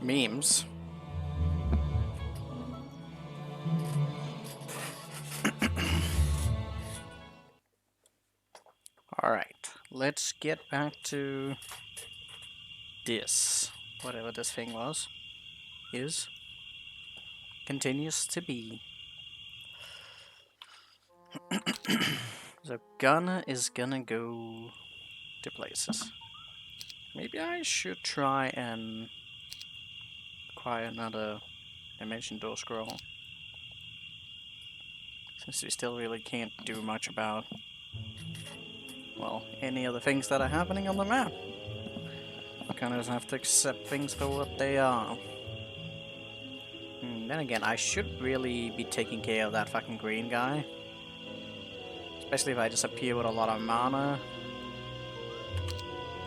memes. Alright, let's get back to this. Whatever this thing was. Is. Continues to be. So Gunner is gonna go to places. Maybe I should try and acquire another dimension door scroll. Since we still really can't do much about, well, any of the things that are happening on the map. Kind of just have to accept things for what they are. Then again, I should really be taking care of that fucking green guy. Especially if I just appear with a lot of mana.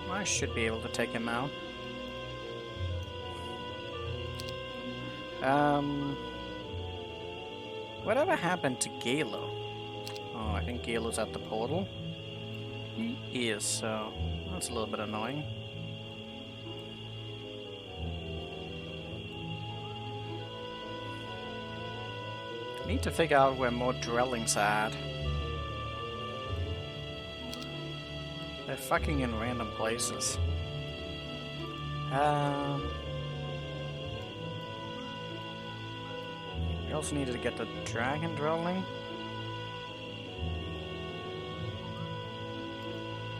I should be able to take him out. Whatever happened to Galo? Oh, I think Galo's at the portal. He is, so that's a little bit annoying. Need to figure out where more drilling's at. They're fucking in random places. We also needed to get the dragon drilling.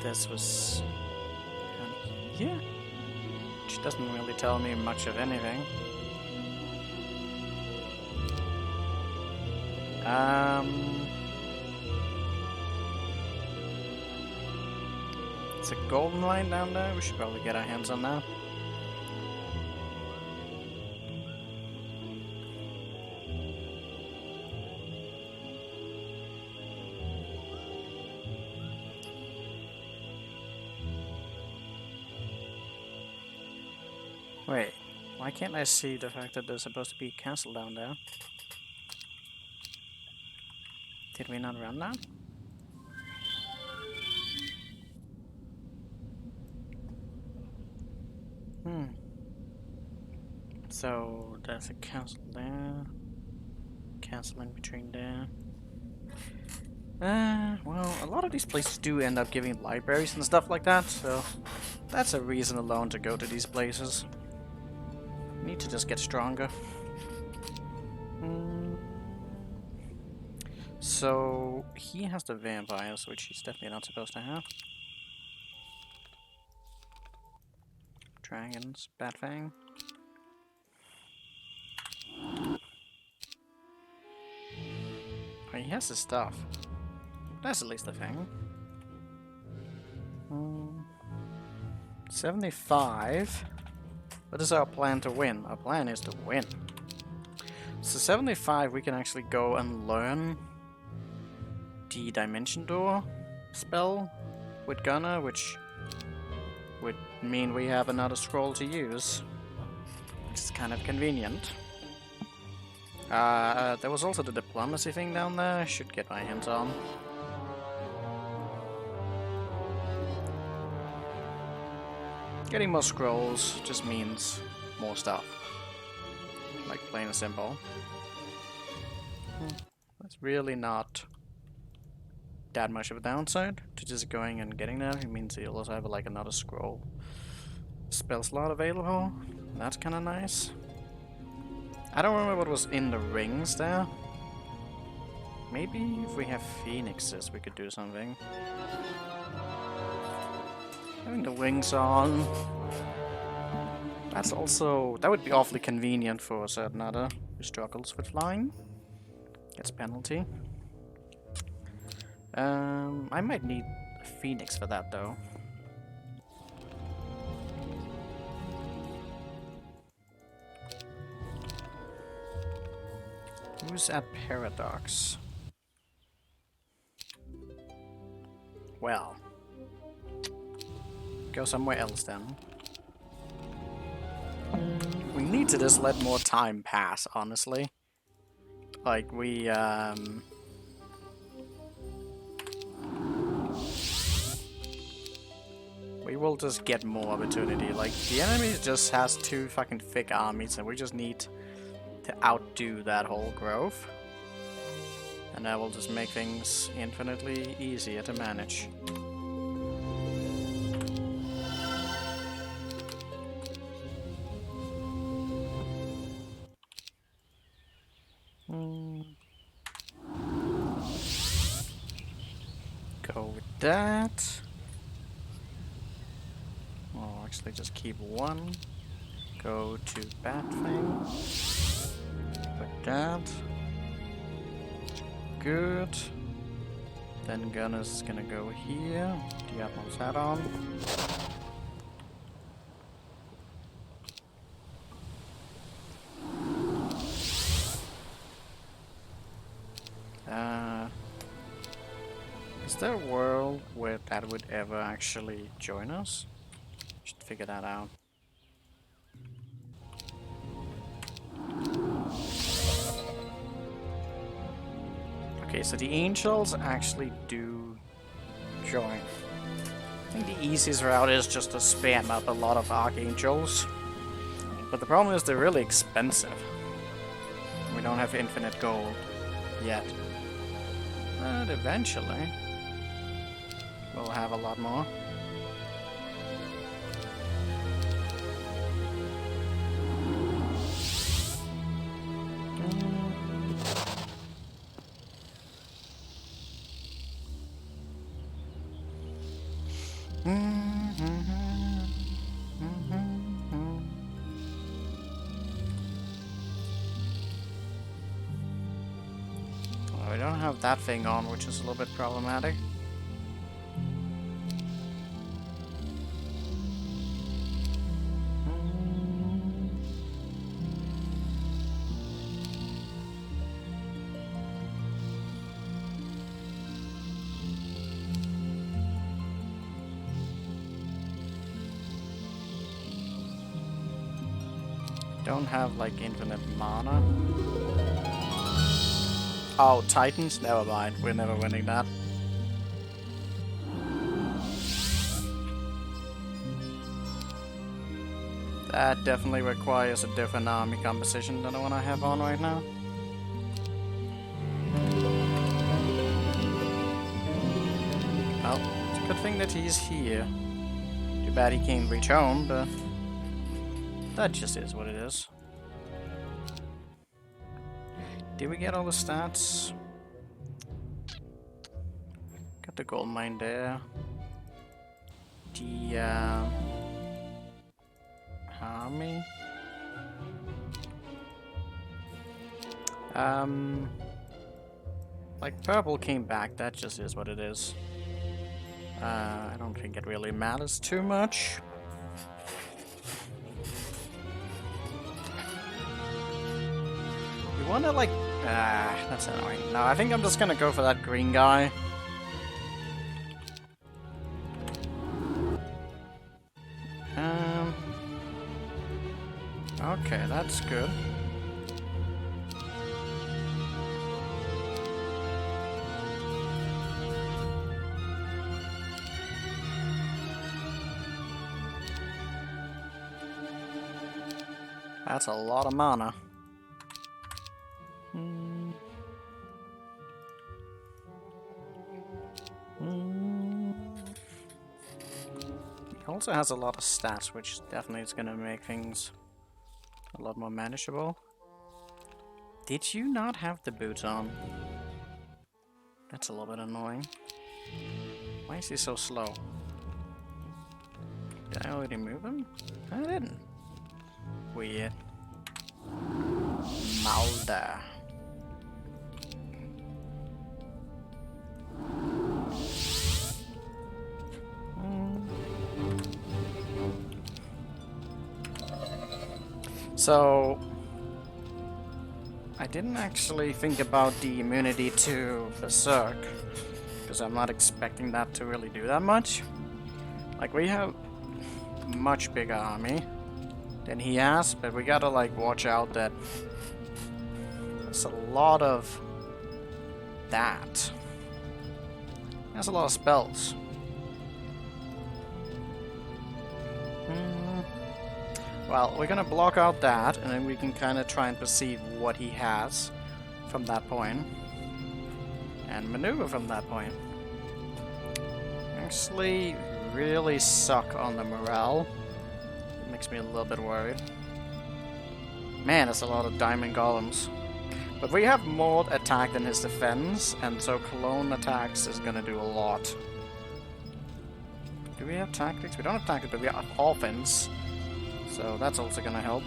This was here, which doesn't really tell me much of anything. It's a golden line down there. We should probably get our hands on that. Wait, why can't I see the fact that there's supposed to be a castle down there? Did we not run that? So there's a castle there. Castle in between there. Well, a lot of these places do end up giving libraries and stuff like that, so that's a reason alone to go to these places. Need to just get stronger. So he has the vampires, which he's definitely not supposed to have. Dragons, Batfang. Oh, he has his stuff. That's at least a thing. 75. What is our plan to win? Our plan is to win. So 75, we can actually go and learn the Dimension Door spell with Gunner, which would mean we have another scroll to use, which is kind of convenient. There was also the diplomacy thing down there. I should get my hands on. Getting more scrolls just means more stuff. Like plain and simple. That's really not that much of a downside to just going and getting there. It means you'll also have like another scroll spell slot available. That's kind of nice. I don't remember what was in the rings there. Maybe if we have phoenixes we could do something. Having the wings on. That's also... that would be awfully convenient for a certain other who struggles with flying. Gets penalty. I might need a phoenix for that though. Who's at Paradox? Well, go somewhere else then. We need to just let more time pass, honestly. Like, we we will just get more opportunity. Like, the enemy just has two fucking thick armies, and we just need to outdo that whole growth. And that will just make things infinitely easier to manage. Go with that. Oh, actually just keep one. Go to bat thing. Like that. Good. Then Gunner's gonna go here. Diablo's hat on. Is there a world where that would ever actually join us? Should figure that out. Okay, so the angels actually do join. I think the easiest route is just to spam up a lot of archangels. But the problem is they're really expensive. We don't have infinite gold yet. But eventually we'll have a lot more. Well, we don't have that thing on, which is a little bit problematic. Don't have like infinite mana. Oh, Titans? Never mind. We're never winning that. That definitely requires a different army composition than the one I have on right now. Well, it's a good thing that he's here. Too bad he can't reach home, but that just is what it is. Did we get all the stats? Got the gold mine there. The army. Like purple came back. That just is what it is. I don't think it really matters too much. You wanna like... that's annoying. No, I think I'm just gonna go for that green guy. Okay, that's good. That's a lot of mana. He also has a lot of stats, which definitely is gonna make things a lot more manageable. Did you not have the boots on? That's a little bit annoying. Why is he so slow? Did I already move him? I didn't. Weird. Malda. So, I didn't actually think about the immunity to Berserk, because I'm not expecting that to really do that much. Like, we have a much bigger army than he has, but we gotta like watch out that there's a lot of that. He has a lot of spells. Well, we're gonna block out that, and then we can kind of try and perceive what he has from that point. And maneuver from that point. Actually, really suck on the morale. It makes me a little bit worried. Man, that's a lot of diamond golems. But we have more attack than his defense, and so clone attacks is gonna do a lot. Do we have tactics? We don't have tactics, but we have offense. So that's also gonna help.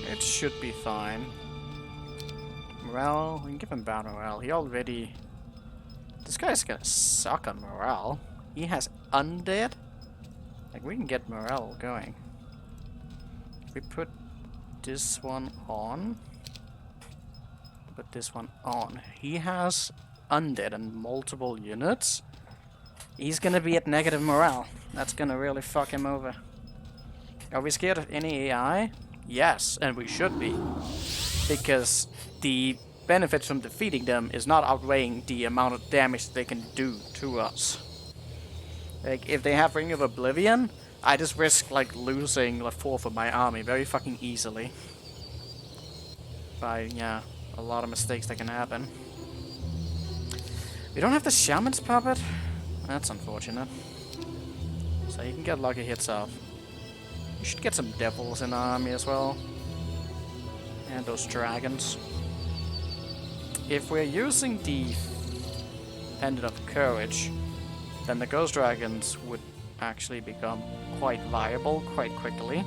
It should be fine. Morale, we can give him bad morale. He already... This guy's gonna suck on morale. He has undead? Like, we can get morale going. If we put this one on... Put this one on. He has undead and multiple units. He's gonna be at negative morale. That's gonna really fuck him over. Are we scared of any AI? Yes, and we should be. Because the benefits from defeating them is not outweighing the amount of damage they can do to us. Like, if they have Ring of Oblivion, I just risk, like, losing a fourth of my army very fucking easily. By, yeah, a lot of mistakes that can happen. We don't have the Shaman's Puppet? That's unfortunate. So you can get lucky hits off. You should get some devils in the army as well. And those dragons. If we're using the Pendant of Courage, then the ghost dragons would actually become quite viable quite quickly.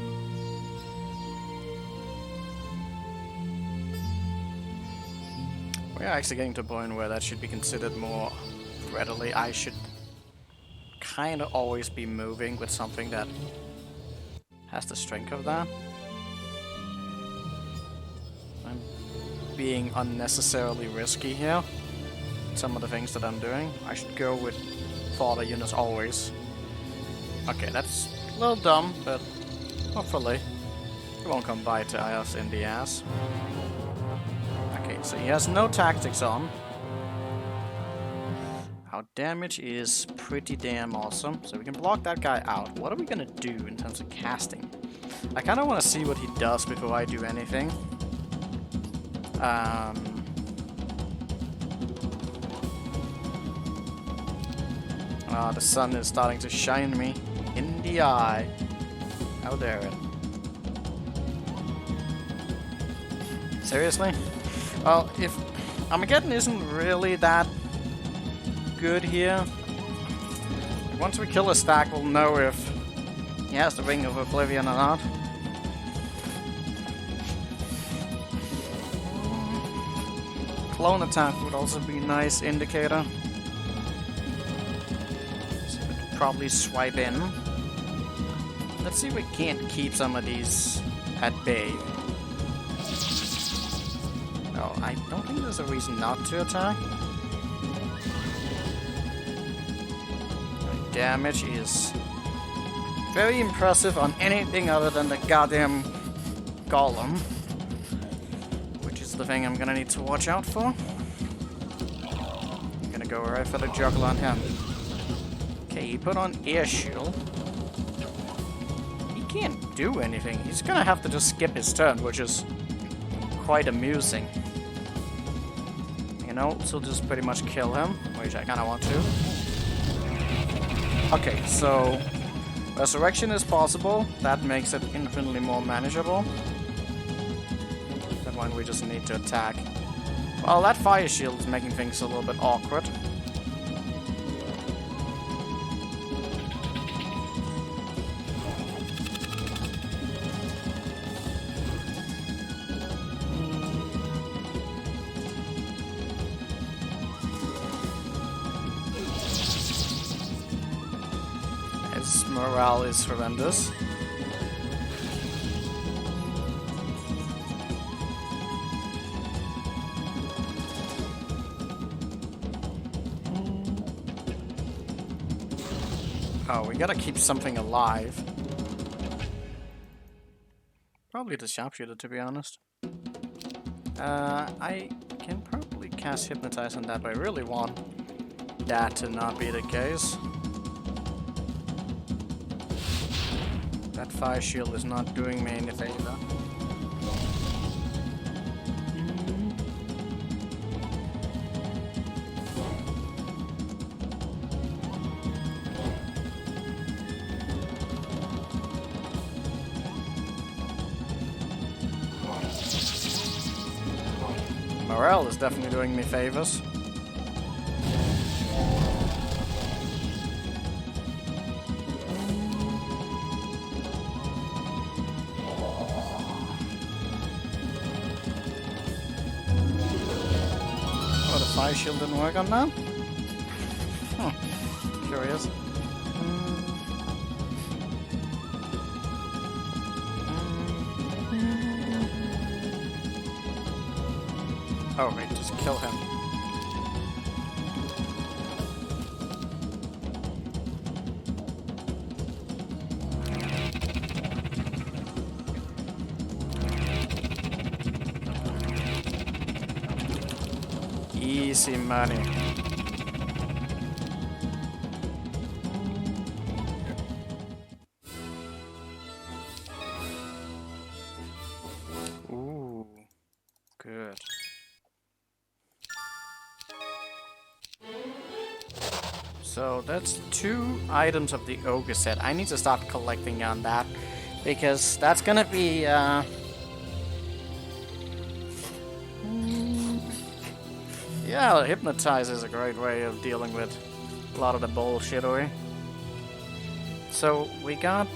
We're actually getting to a point where that should be considered more readily. I should kind of always be moving with something that has the strength of that. I'm being unnecessarily risky here. Some of the things that I'm doing. I should go with fodder units always. Okay, that's a little dumb, but hopefully it won't come bite us in the ass. Okay, so he has no tactics on. Our damage is pretty damn awesome, so we can block that guy out. What are we gonna do in terms of casting? I kind of want to see what he does before I do anything. The sun is starting to shine me in the eye. How dare it? Seriously? Well, if Armageddon isn't really that good here, once we kill a stack, we'll know if he has the Ring of Oblivion or not. Clone attack would also be a nice indicator. So we could probably swipe in. Let's see if we can't keep some of these at bay. No, I don't think there's a reason not to attack. The damage is very impressive on anything other than the goddamn golem, which is the thing I'm gonna need to watch out for. I'm gonna go right for the juggle on him. Okay, he put on air shield. He can't do anything. He's gonna have to just skip his turn, which is quite amusing. You know, so just pretty much kill him, which I kinda want to. Okay, so resurrection is possible. That makes it infinitely more manageable. That one we just need to attack. Well, that fire shield is making things a little bit awkward. His morale is horrendous. Oh, we gotta keep something alive. Probably the sharpshooter, to be honest. I can probably cast Hypnotize on that, but I really want that to not be the case. That fire shield is not doing me any favor. Morale is definitely doing me favors. Oh, the fire shield didn't work on that? Huh. Curious. Oh wait, just kill him. Easy money. Ooh, good. So that's 2 items of the ogre set. I need to start collecting on that because that's gonna be yeah, hypnotize is a great way of dealing with a lot of the bullshittery. So we got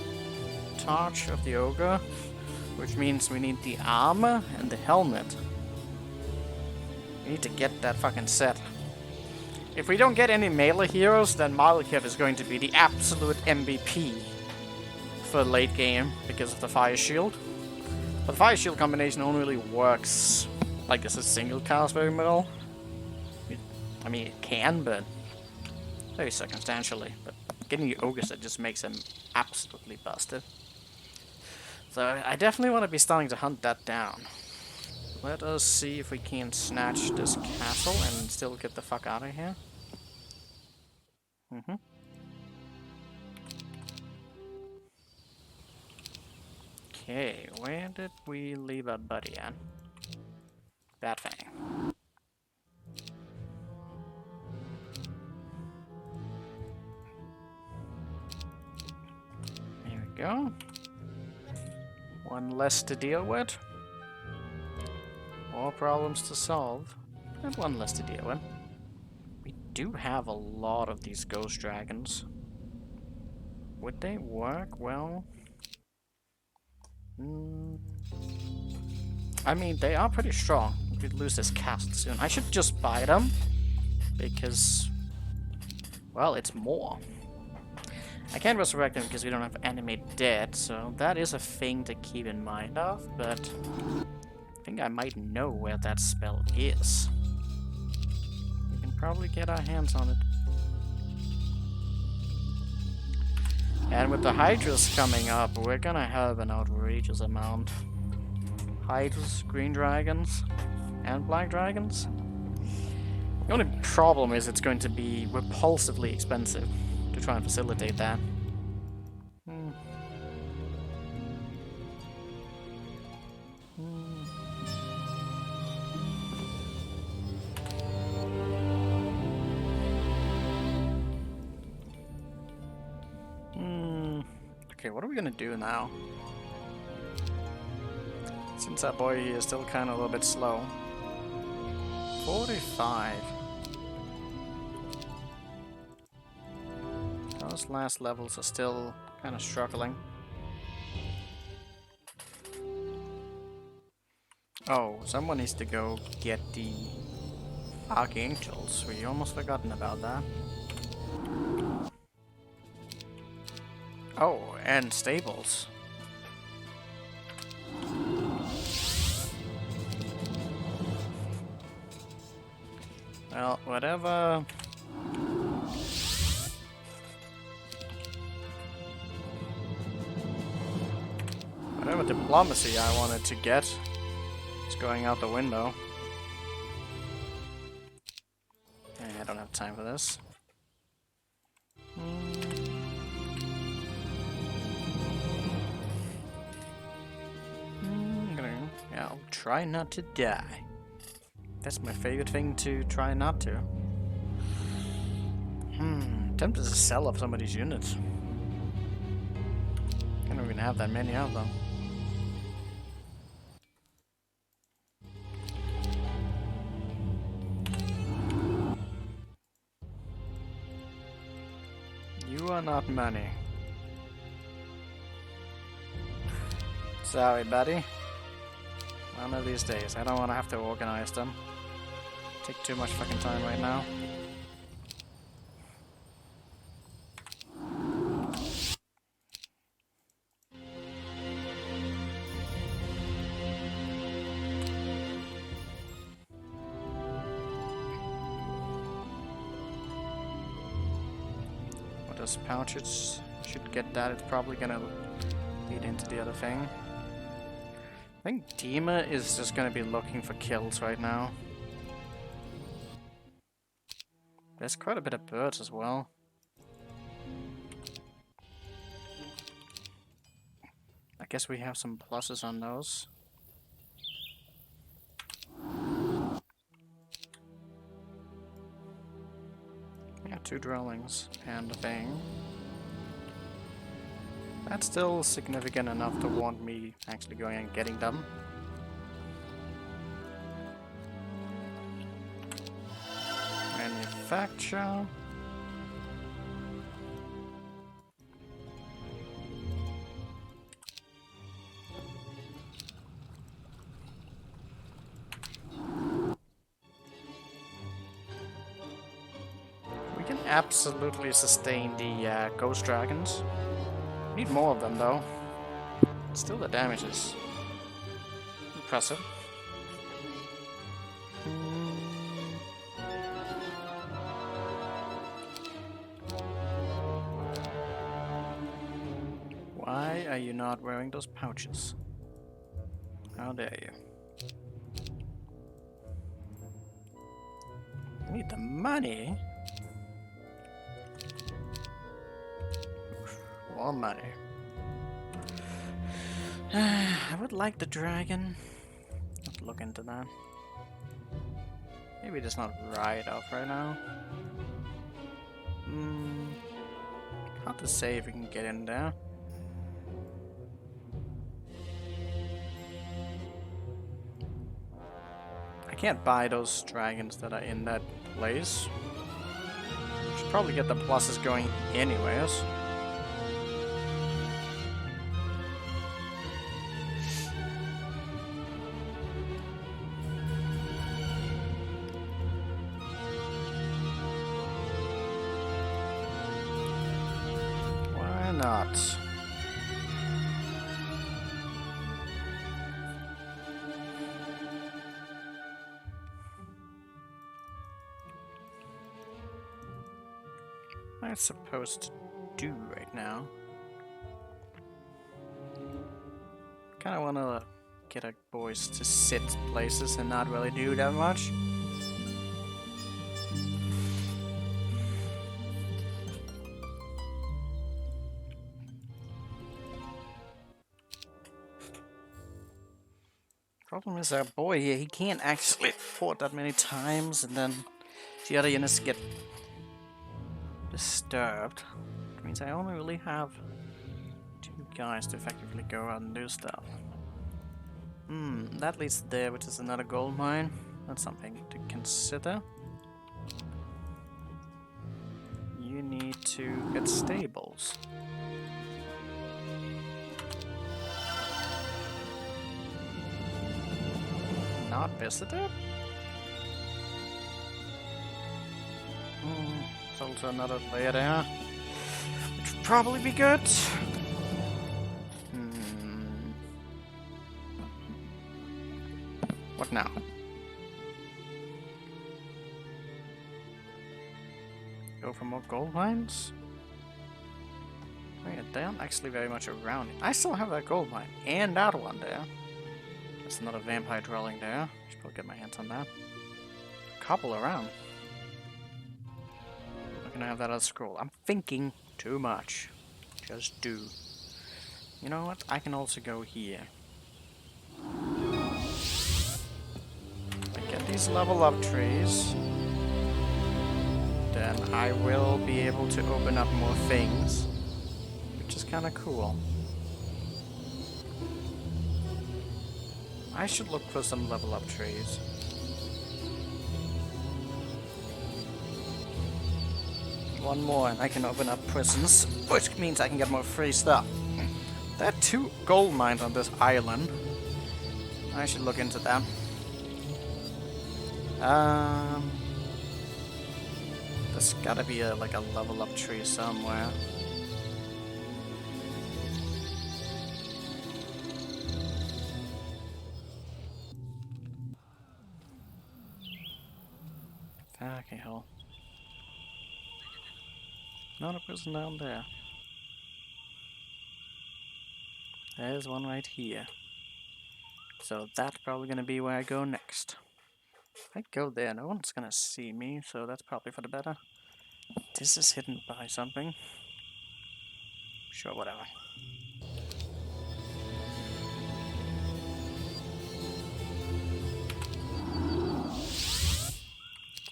Torch of the Ogre, which means we need the armor and the helmet. We need to get that fucking set. If we don't get any melee heroes, then Malekith is going to be the absolute MVP for late game because of the Fire Shield. But the Fire Shield combination only really works like as a single cast very well. I mean, it can, but very circumstantially. But getting the Ogre set just makes him absolutely busted. So I definitely want to be starting to hunt that down. Let us see if we can snatch this castle and still get the fuck out of here. Okay, where did we leave our buddy at? Batfang. There we go. One less to deal with. More problems to solve. And one less to deal with. We do have a lot of these ghost dragons. Would they work well? I mean, they are pretty strong. We could lose this castle soon. I should just buy them. Because, well, it's more. I can't resurrect them because we don't have animate dead, so that is a thing to keep in mind of, but I think I might know where that spell is. We can probably get our hands on it. And with the Hydras coming up, we're gonna have an outrageous amount. Hydras, green dragons, and black dragons. The only problem is it's going to be repulsively expensive to try and facilitate that. Okay, what are we gonna do now? Since that boy is still kind of a little bit slow. 45. Those last levels are still kind of struggling. Oh, someone needs to go get the Archangels. We almost forgotten about that. Oh, and stables. Well, whatever. Whatever diplomacy I wanted to get is going out the window. I don't have time for this. try not to die. That's my favorite thing to try not to. Tempted to sell off some of these units. I don't even have that many of them. You are not money. Sorry, buddy. One of these days. I don't want to have to organize them. Take too much fucking time right now. What does pouches? Should get that. It's probably gonna lead into the other thing. I think Dima is just gonna be looking for kills right now. There's quite a bit of birds as well. I guess we have some pluses on those. Yeah, 2 drillings and a thing. That's still significant enough to warrant me actually going and getting them. Manufacture. We can absolutely sustain the ghost dragons. Need more of them though. Still the damage is impressive. Why are you not wearing those pouches? How dare you? I need the money. More money. I would like the dragon. Let's look into that. Maybe it's not right off right now. Hard to say if we can get in there. I can't buy those dragons that are in that place. Should probably get the pluses going anyways. Why not? What am I supposed to do right now? Kinda wanna get our boys to sit places and not really do that much. Problem is our boy here, he can't actually port that many times and then the other units get disturbed. Which means I only really have 2 guys to effectively go out and do stuff. That leads there, which is another gold mine. That's something to consider. You need to get stables. Not visited? There's also another layer there. Which would probably be good. What now? Go for more gold mines? Wait, they aren't actually very much around. I still have that gold mine and that one there. There's another vampire dwelling there. Should probably get my hands on that. Couple around. I'm gonna have that other scroll. I'm thinking too much. Just do. You know what? I can also go here. these level up trees, then I will be able to open up more things, which is kind of cool. I should look for some level up trees. One more and I can open up prisons, which means I can get more free stuff. There are 2 gold mines on this island. I should look into them. There's gotta be like a level up tree somewhere. Okay, hell. Not a person down there. There's one right here. So that's probably gonna be where I go next. If I go there, no one's gonna see me, so that's probably for the better. This is hidden by something. Sure, whatever.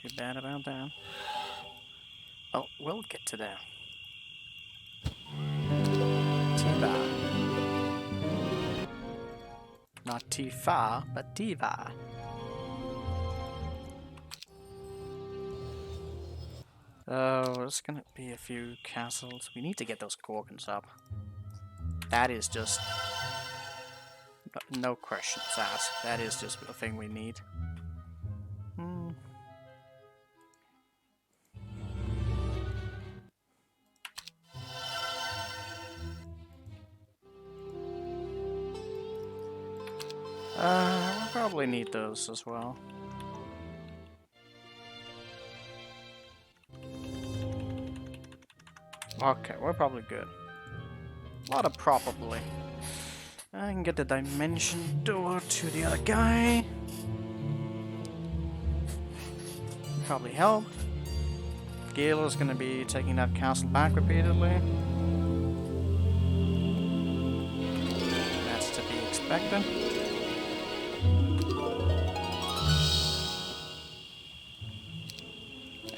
Too bad about that. Oh, we'll get to that. T-bar. Not T-far, but T-bar. Oh, there's gonna be a few castles. We need to get those Gorgons up. That is just... no questions asked. That is just the thing we need. We'll probably need those as well. Okay, we're probably good. A lot of probably. I can get the dimension door to the other guy. Probably help. Gale is gonna be taking that castle back repeatedly. That's to be expected.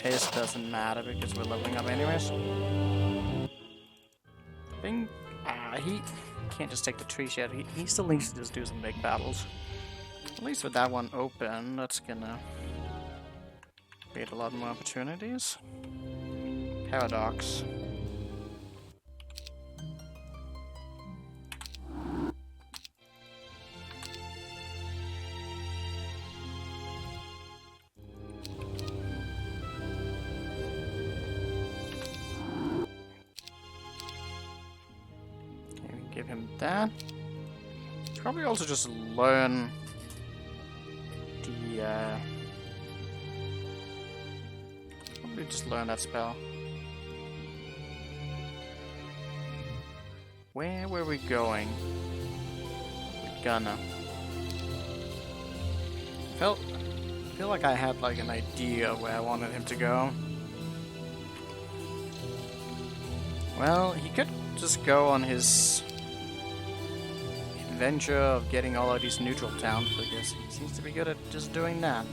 This doesn't matter because we're leveling up anyways. Bing. He can't just take the tree yet. He still needs to just do some big battles. At least with that one open, that's gonna create a lot more opportunities. Paradox. Give him that. Probably also just learn the probably just learn that spell. Where were we going? We're gonna. Feel like I had like an idea where I wanted him to go. Well, he could just go on his adventure of getting all of these neutral towns, because he seems to be good at just doing that.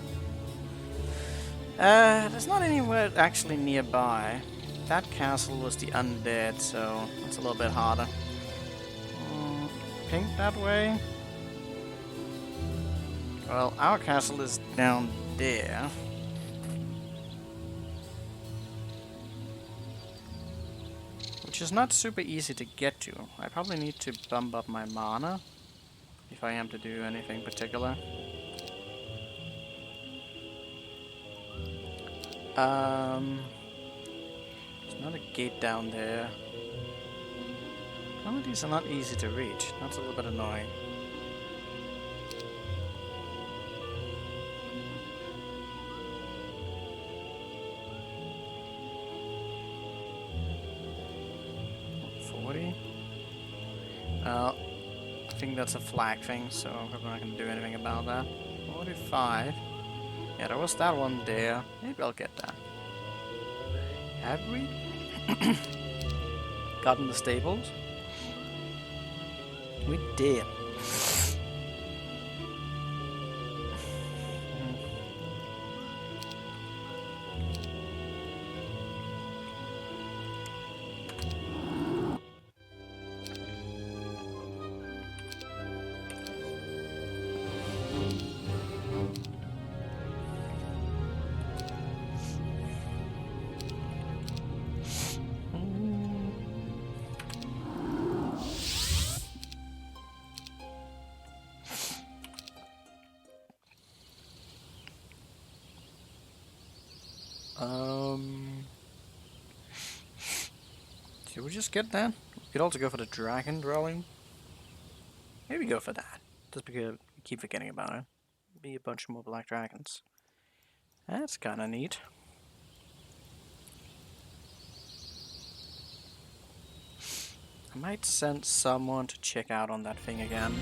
There's not anywhere actually nearby. That castle was the undead, so that's a little bit harder. Pink that way? Well, our castle is down there. Which is not super easy to get to. I probably need to bump up my mana if I am to do anything particular. There's not a gate down there. Some of these are not easy to reach. That's a little bit annoying. I think that's a flag thing, so I'm probably not going to do anything about that. 45. Yeah, there was that one there. Maybe I'll get that. Have we gotten the stables? We did. Should we just get that? We could also go for the dragon drawing. Maybe go for that. Just because we keep forgetting about it. Be a bunch more black dragons. That's kinda neat. I might send someone to check out on that thing again.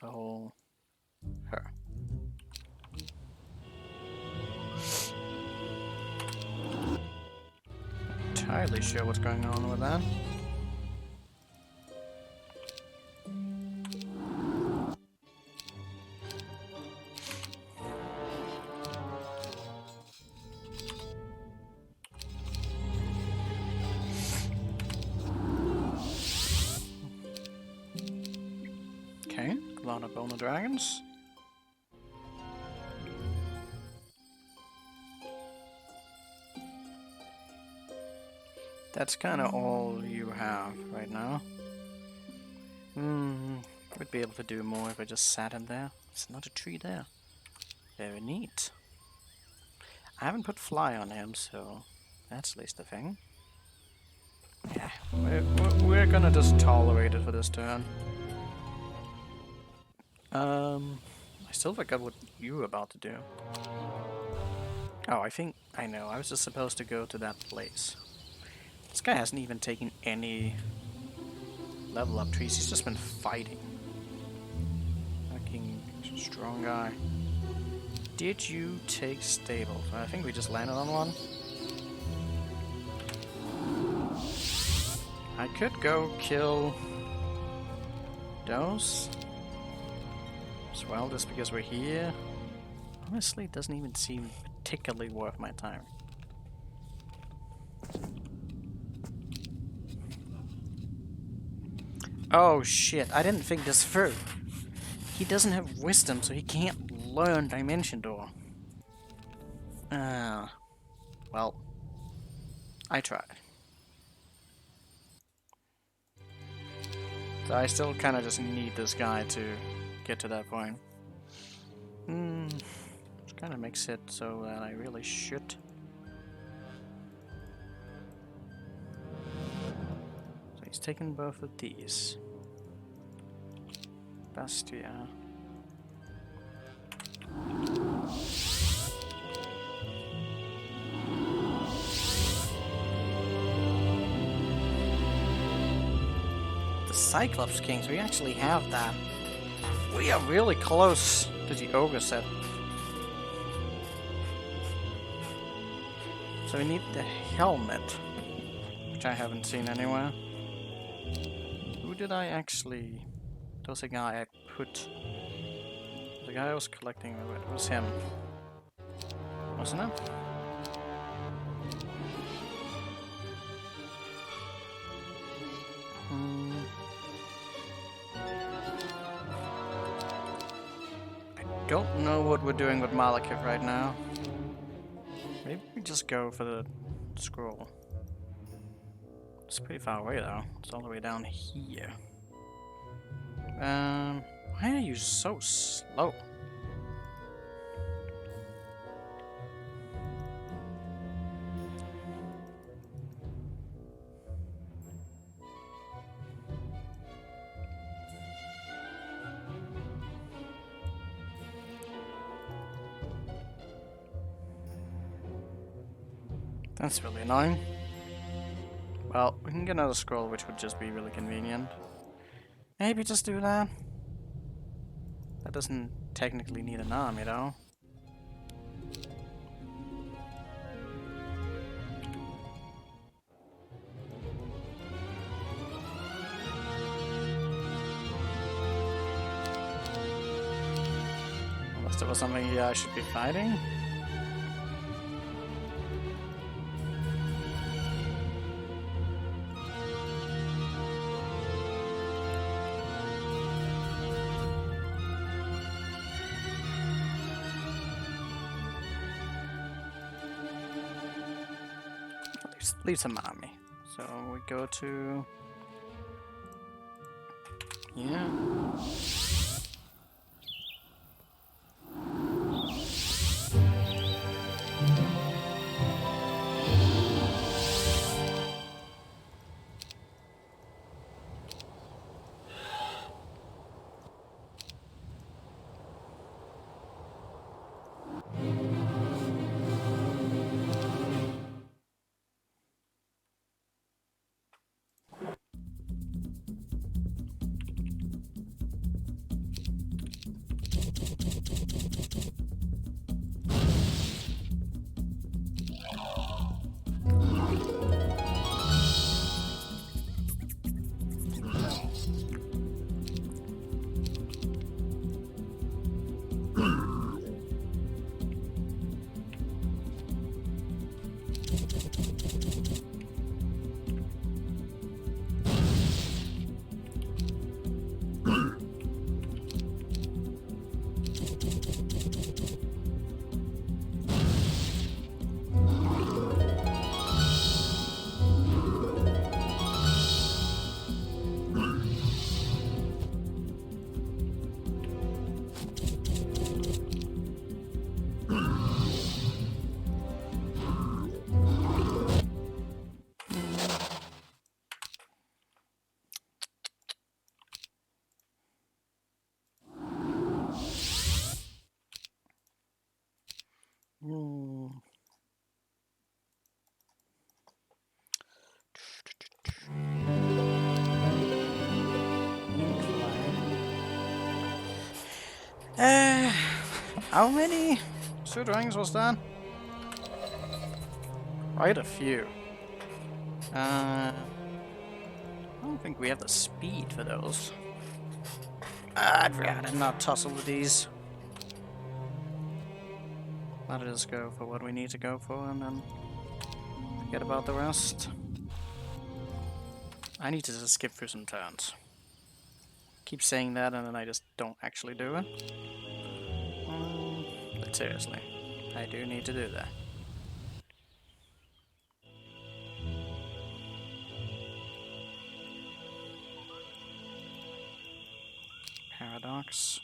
The whole... her. Entirely sure what's going on with that. Okay, a lot of boner dragons. That's kind of all you have right now. Would be able to do more if I just sat in there. There's not a tree there. Very neat. I haven't put fly on him, so that's at least a thing. Yeah, we're gonna just tolerate it for this turn. I still forgot what you were about to do. Oh, I think I know. I was just supposed to go to that place. This guy hasn't even taken any level up trees. He's just been fighting. Fucking strong guy. Did you take stable? I think we just landed on one. I could go kill those as well, just because we're here. Honestly, it doesn't even seem particularly worth my time. Oh shit, I didn't think this through. He doesn't have wisdom, so he can't learn Dimension Door. Well, I tried. So I still kind of just need this guy to get to that point. Which kind of makes it so that I really should. So he's taken both of these. Bastia. The Cyclops Kings, we actually have that. We are really close to the Ogre set. So we need the helmet, which I haven't seen anywhere. Who did I actually... There was a guy I put... The guy I was collecting, it was him. Wasn't it? I don't know what we're doing with Malekith right now. Maybe we just go for the scroll. It's pretty far away though. It's all the way down here. Why are you so slow? That's really annoying. Well, we can get another scroll, which would just be really convenient. Maybe just do that. That doesn't technically need an army, though. Unless there was something here I should be fighting. Leave some army. So we go to... Yeah. How many Sudraings was that? Quite a few. I don't think we have the speed for those. I'd rather not tussle with these. Let us go for what we need to go for and then forget about the rest. I need to just skip through some turns. Keep saying that and then I just don't actually do it. But seriously, I do need to do that. Paradox.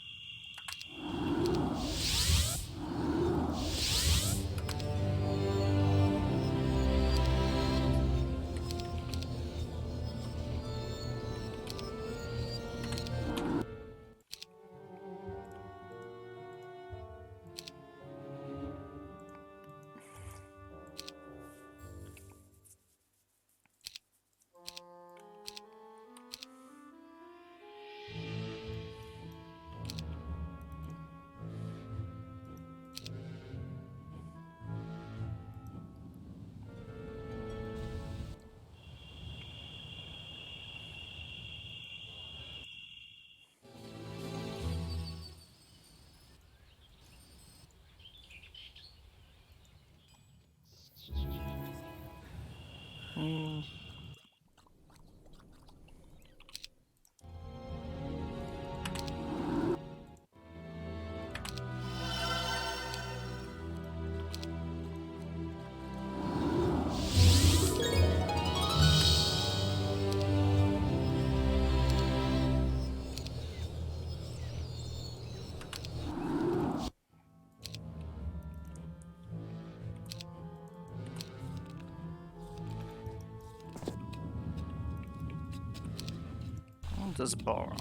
Just borrow.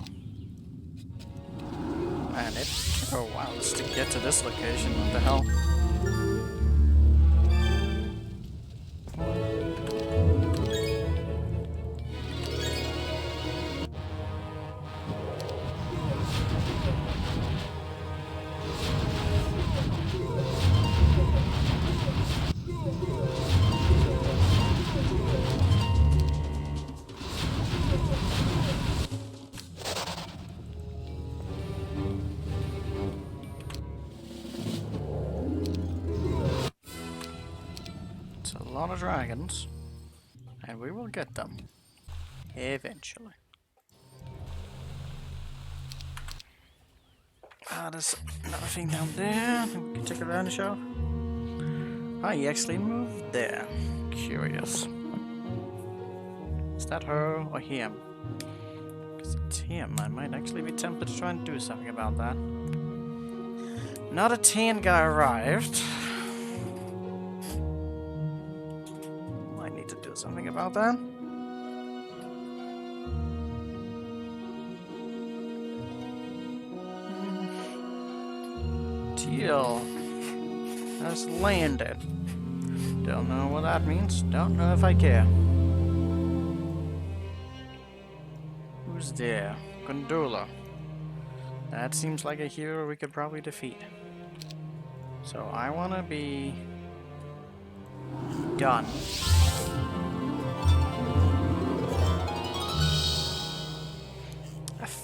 And it took a while just to get to this location. What the hell? A lot of dragons, and we will get them eventually. There's another thing down there we can take advantage of. He actually moved there. Curious. Is that her or him? Because it's him. I might actually be tempted to try and do something about that. Not a 10 guy arrived. Something about that? Teal has landed. Don't know what that means. Don't know if I care. Who's there? Gondola. That seems like a hero we could probably defeat. So I want to be done.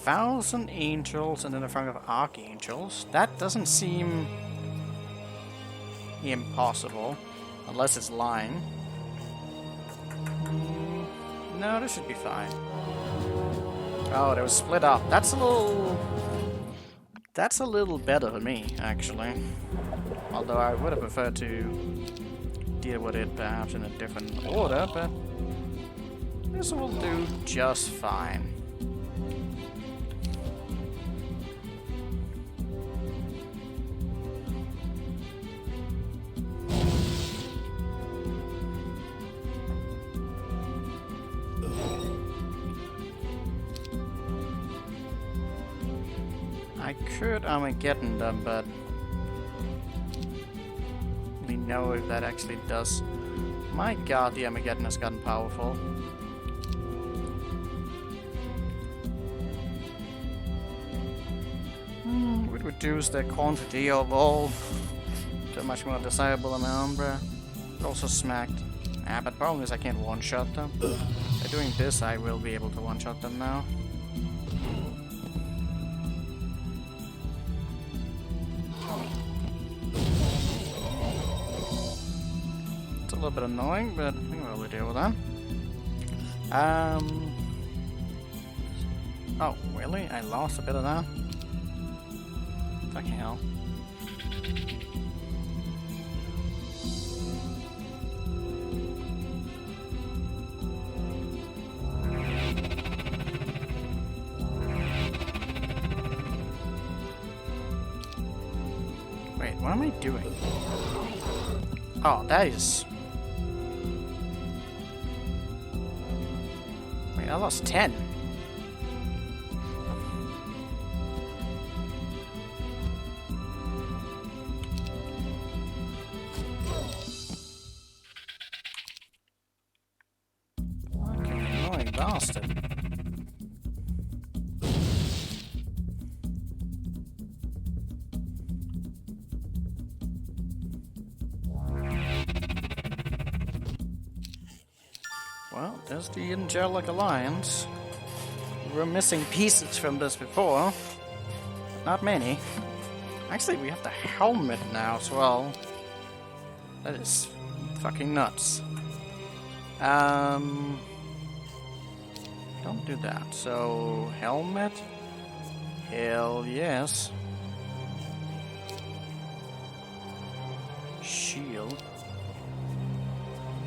1,000 angels and then in front of archangels. That doesn't seem impossible, unless it's lying. No, this should be fine. Oh, they were split up. That's a little better for me, actually. Although I would have preferred to deal with it perhaps in a different order, but this will do just fine. I could Armageddon them, but we know if that actually does. My god, the Armageddon has gotten powerful. What do we reduce the quantity of all to a much more desirable amount, bruh. It also smacked. Ah, but problem is I can't one-shot them. By doing this, I will be able to one-shot them now. It's a little bit annoying, but I think we'll deal with that. Oh, really? I lost a bit of that? Fucking hell. Wait, what am I doing? Oh, that is... Wait, I lost 10. Bastard. Well, there's the Angelic Alliance. We were missing pieces from this before. Not many. Actually, we have the helmet now as well. That is fucking nuts. Don't do that. So, helmet? Hell yes. Shield.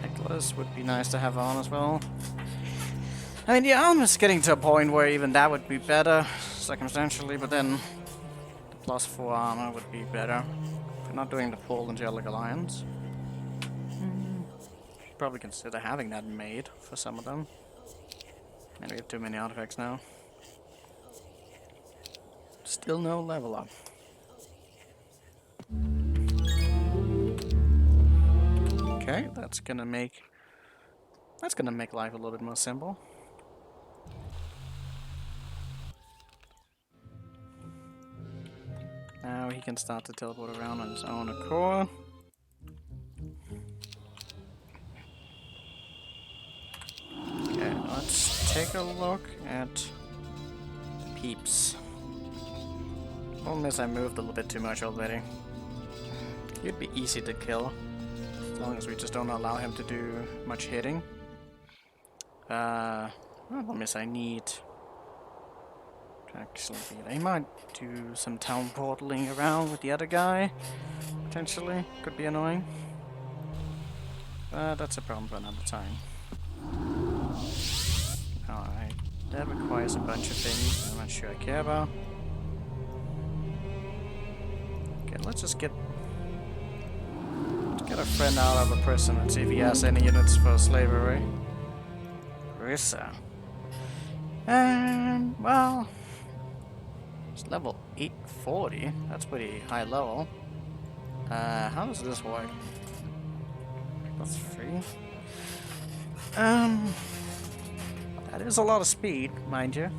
Necklace would be nice to have on as well. I mean, yeah, I'm just getting to a point where even that would be better, circumstantially, but then the +4 armor would be better. If we're not doing the full Angelic Alliance. Should probably consider having that made for some of them. And we have too many artifacts now. Still no level up. Okay, that's gonna make life a little bit more simple. Now he can start to teleport around on his own accord. Okay, let's take a look at Peeps. Problem is I moved a little bit too much already. He'd be easy to kill, as long as we just don't allow him to do much hitting. Problem is I need to actually beat. I might do some town portaling around with the other guy, potentially. Could be annoying. That's a problem for another time. Alright, that requires a bunch of things I'm not sure I care about. Okay, let's get a friend out of a prison and see if he has any units for slavery. Rissa. Well, it's level 840. That's pretty high level. How does this work? That's free. That is a lot of speed, mind you.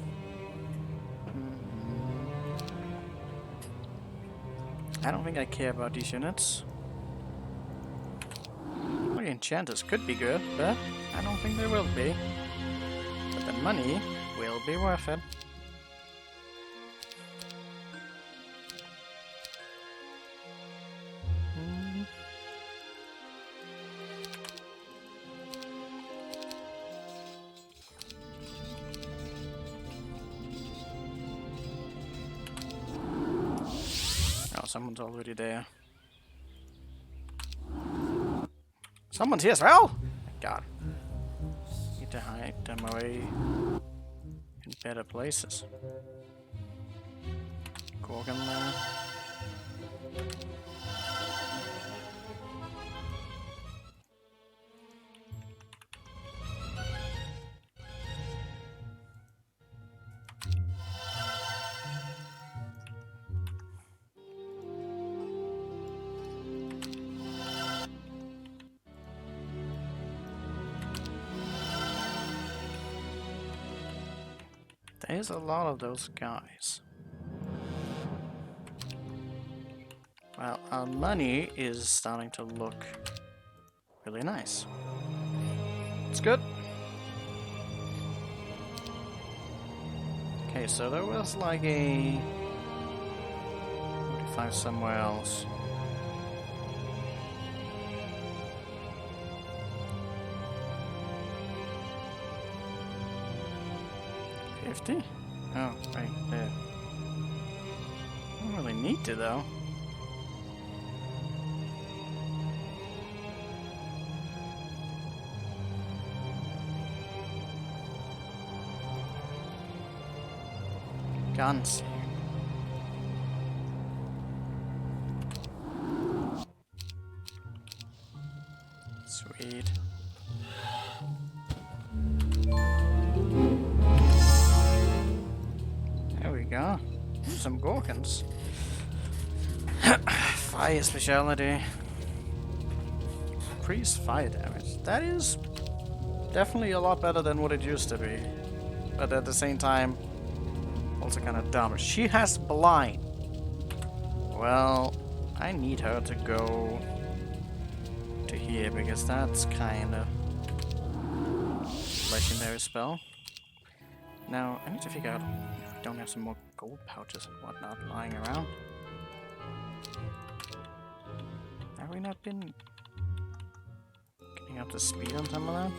I don't think I care about these units. Well, the enchanters could be good, but I don't think they will be. But the money will be worth it. Someone's already there. Someone's here as well! God. Need to hide them away in better places. Gorgon there. There's a lot of those guys. Well, our money is starting to look really nice. It's good. Okay, so there was like a 45 somewhere else. $50? Oh, right there. Don't really need to though. Guns. Sweet. There we go. Some Gorkons. Fire speciality. Increased fire damage. That is definitely a lot better than what it used to be. But at the same time, also kind of dumb. She has blind. Well, I need her to go to here because that's kind of legendary spell. Now, I need to figure out if we don't have some more gold pouches and whatnot lying around. Have we not been getting up to speed on some of that?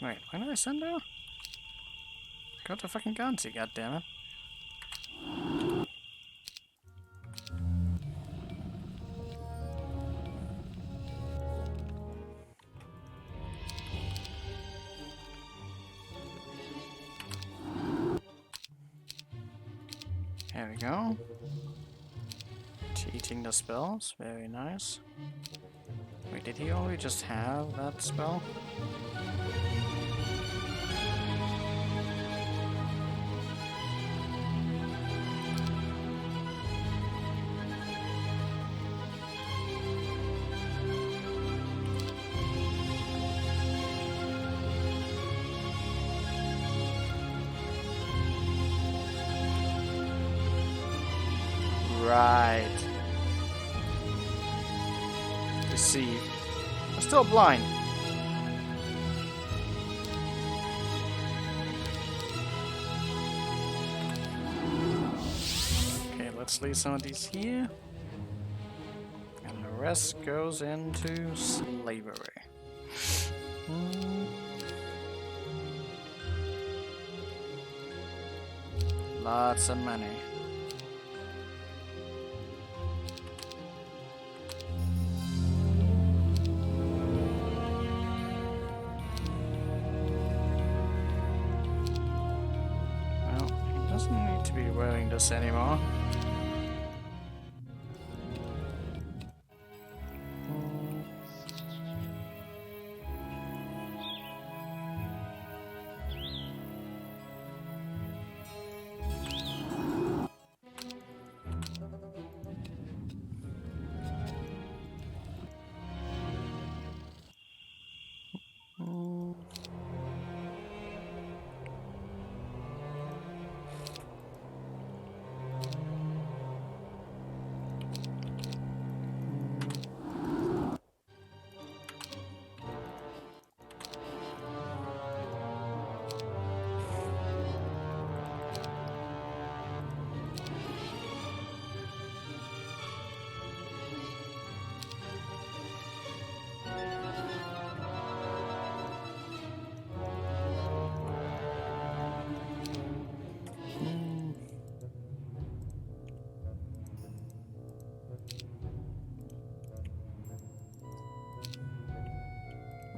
Wait, why did I send her? Go to fucking Ganzi, goddammit. There we go. Teaching the spells, very nice. Wait, did he already just have that spell? Right. Deceive. I'm still blind. Okay, let's leave some of these here. And the rest goes into slavery. Lots of money. Doesn't need to be wearing this anymore.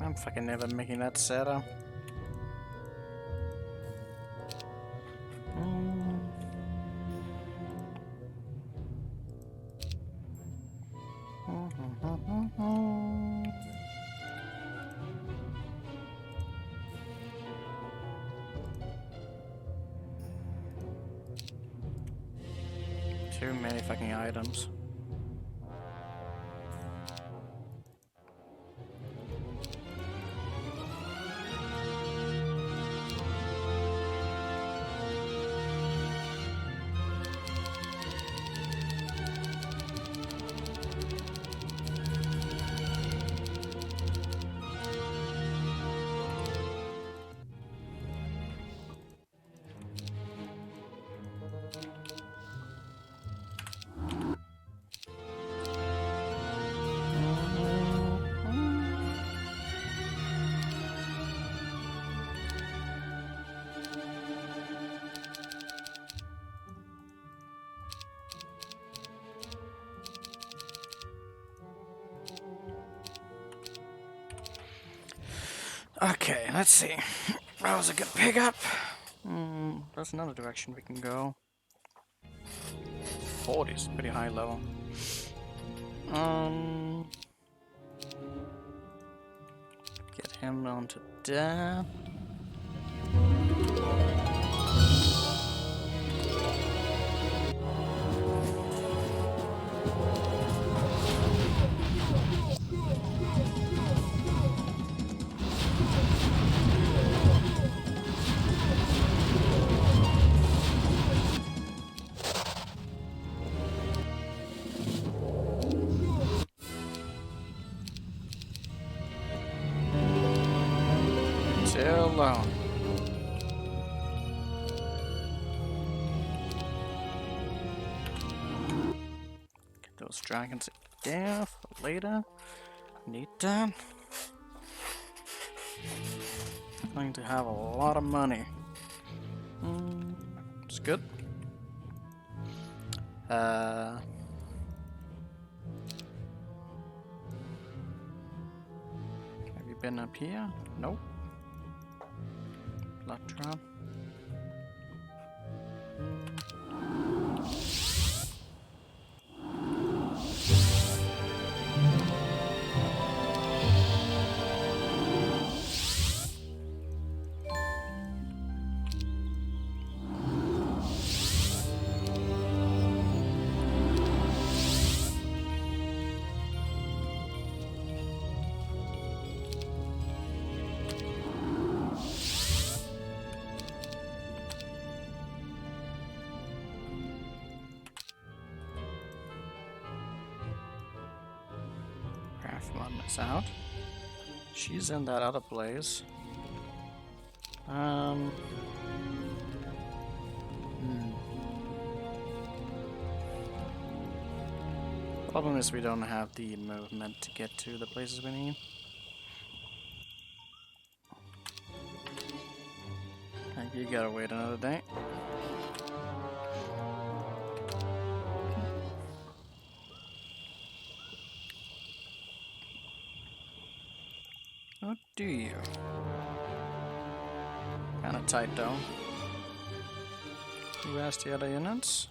I'm fucking never making that setup. Too many fucking items. Okay, let's see. That was a good pickup. There's another direction we can go. 40 is pretty high level. Get him onto there. Chill alone. Get those dragons there for later. Need that. Going to have a lot of money. It's good. Have you been up here? Nope. Blood trap. One is out. She's in that other place. Problem is we don't have the movement to get to the places we need. You gotta wait another day. What do you? Kinda tight though. Where's the other units?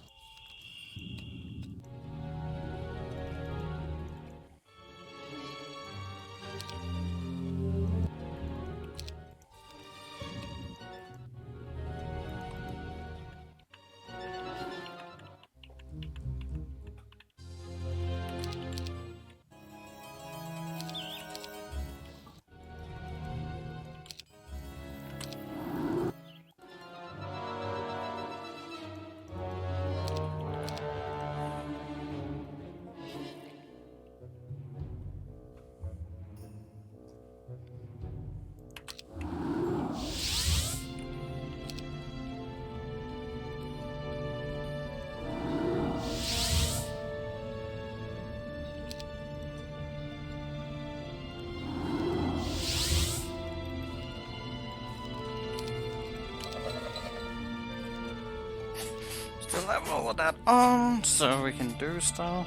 Still have all of that on, so we can do stuff.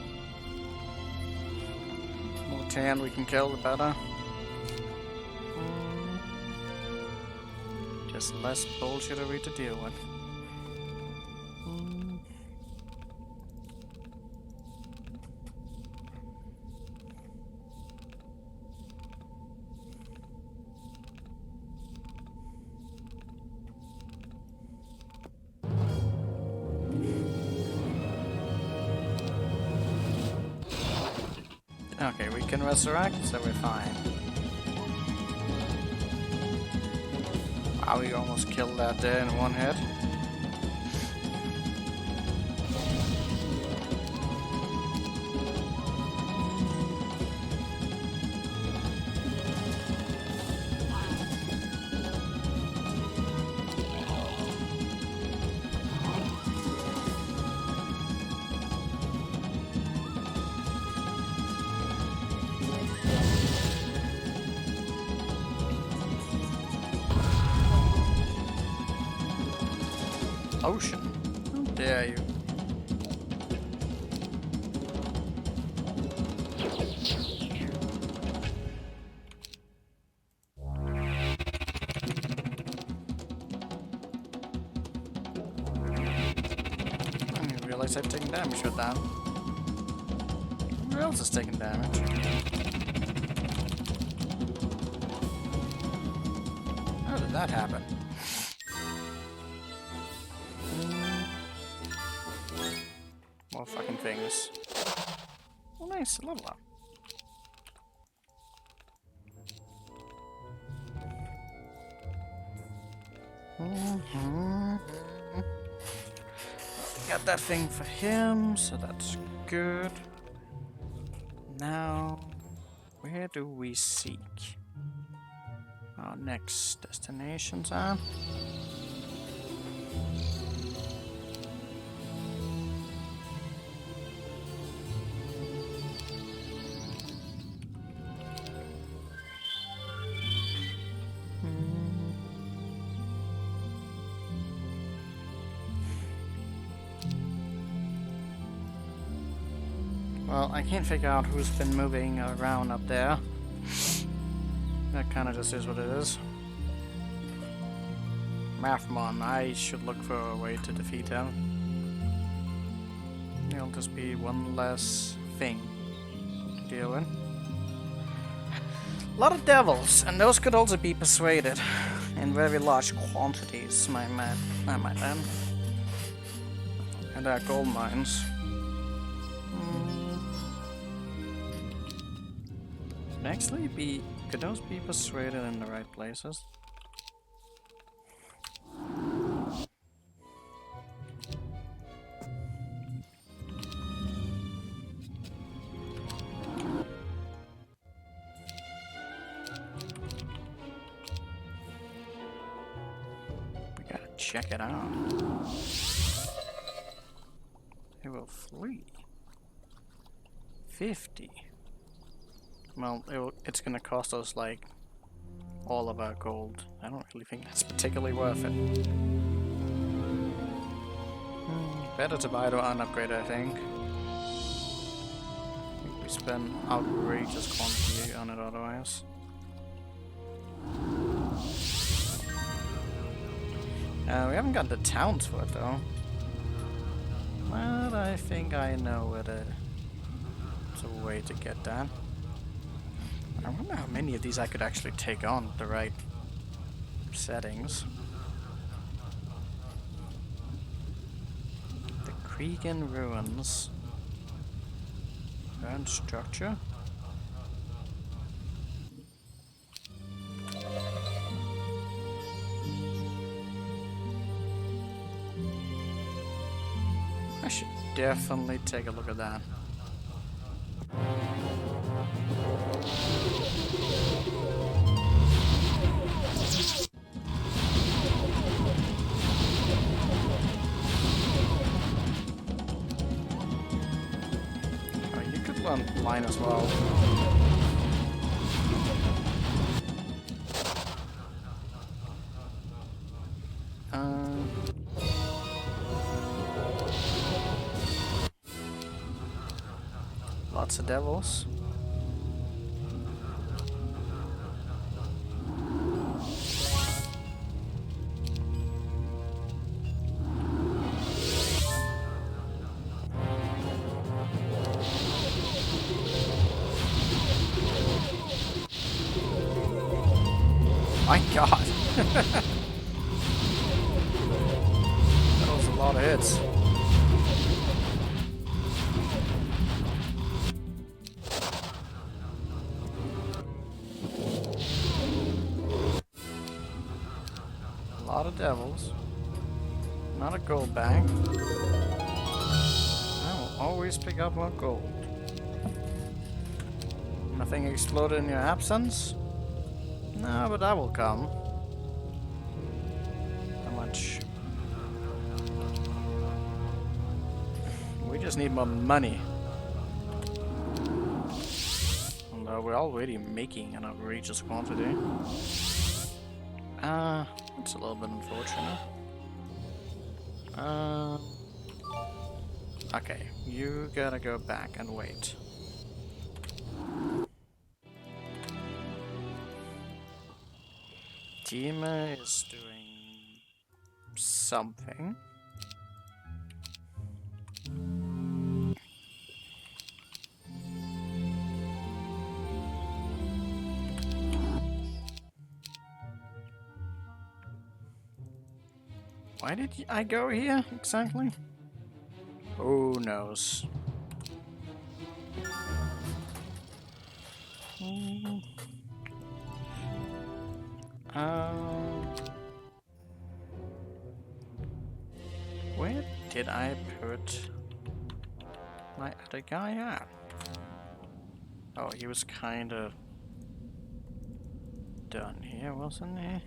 The more tan we can kill, the better. Just less bullshittery to deal with. Okay, we can resurrect, so we're fine. Wow, we almost killed that there in one hit. Ocean. How dare you? realize I've taken damage with that. Who else is taking damage? How did that happen? More fucking things. Oh nice, level up. Got that thing for him, so that's good. Now, where do we seek our next destinations are? Well, I can't figure out who's been moving around up there. That kind of just is what it is. Mathmon, I should look for a way to defeat him. It'll just be one less thing to deal with. A lot of devils, and those could also be persuaded in very large quantities, I might add. And there are gold mines. Could those be persuaded in the right places? We gotta check it out. It will flee. 50. Well, it's gonna cost us like all of our gold. I don't really think that's particularly worth it. Better to buy it or upgrade, I think. We spend outrageous quantity on it otherwise. We haven't got the towns for it though. But I think I know where there's a way to get that. I wonder how many of these I could actually take on with the right settings. The Cregan Ruins. Burnt structure. I should definitely take a look at that. Line as well. Lots of devils. My god. That was a lot of hits. A lot of devils. Not a gold bag. I will always pick up more gold. Nothing exploded in your absence? No, but that will come. How much? We just need more money. Although we're already making an outrageous quantity. That's a little bit unfortunate. Okay, you gotta go back and wait. Dima is doing something. Why did I go here exactly? Who knows? Where did I put my other guy at? Oh, he was kind of done here, wasn't he?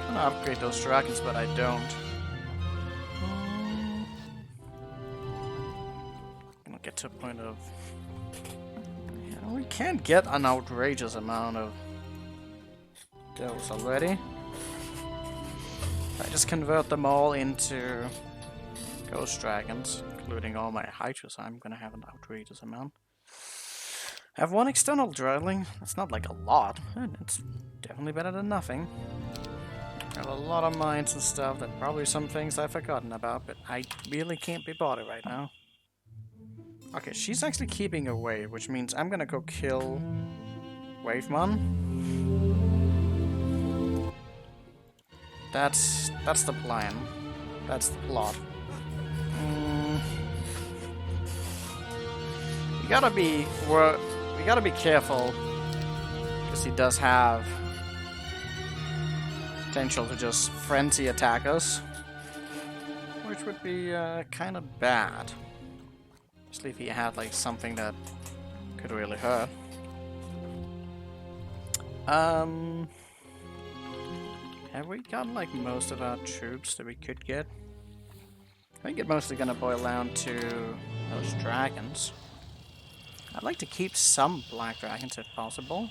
I'm gonna upgrade those dragons, but I don't. I'll get to a point of... Yeah, we can't get an outrageous amount of those already. I just convert them all into ghost dragons, including all my hydras. I'm gonna have an outrageous amount. I have one external drilling. That's not like a lot, and it's definitely better than nothing. I have a lot of mines and stuff, that probably some things I've forgotten about, but I really can't be bothered right now. Okay, she's actually keeping away, which means I'm gonna go kill Wavemon. That's the plan. That's the plot. We gotta be careful, because he does have potential to just frenzy attack us, which would be kind of bad. Especially if he had like something that could really hurt. Have we got like most of our troops that we could get? I think it's mostly gonna boil down to those dragons. I'd like to keep some black dragons if possible.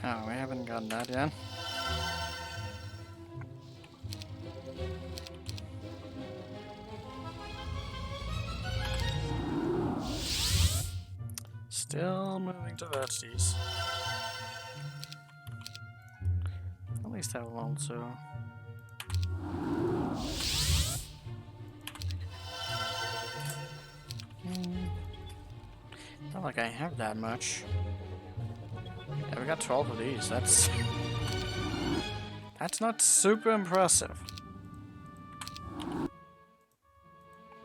Oh, we haven't gotten that yet. Still moving to vertices. At least I will also... Not like I have that much. Yeah, we got 12 of these. That's not super impressive.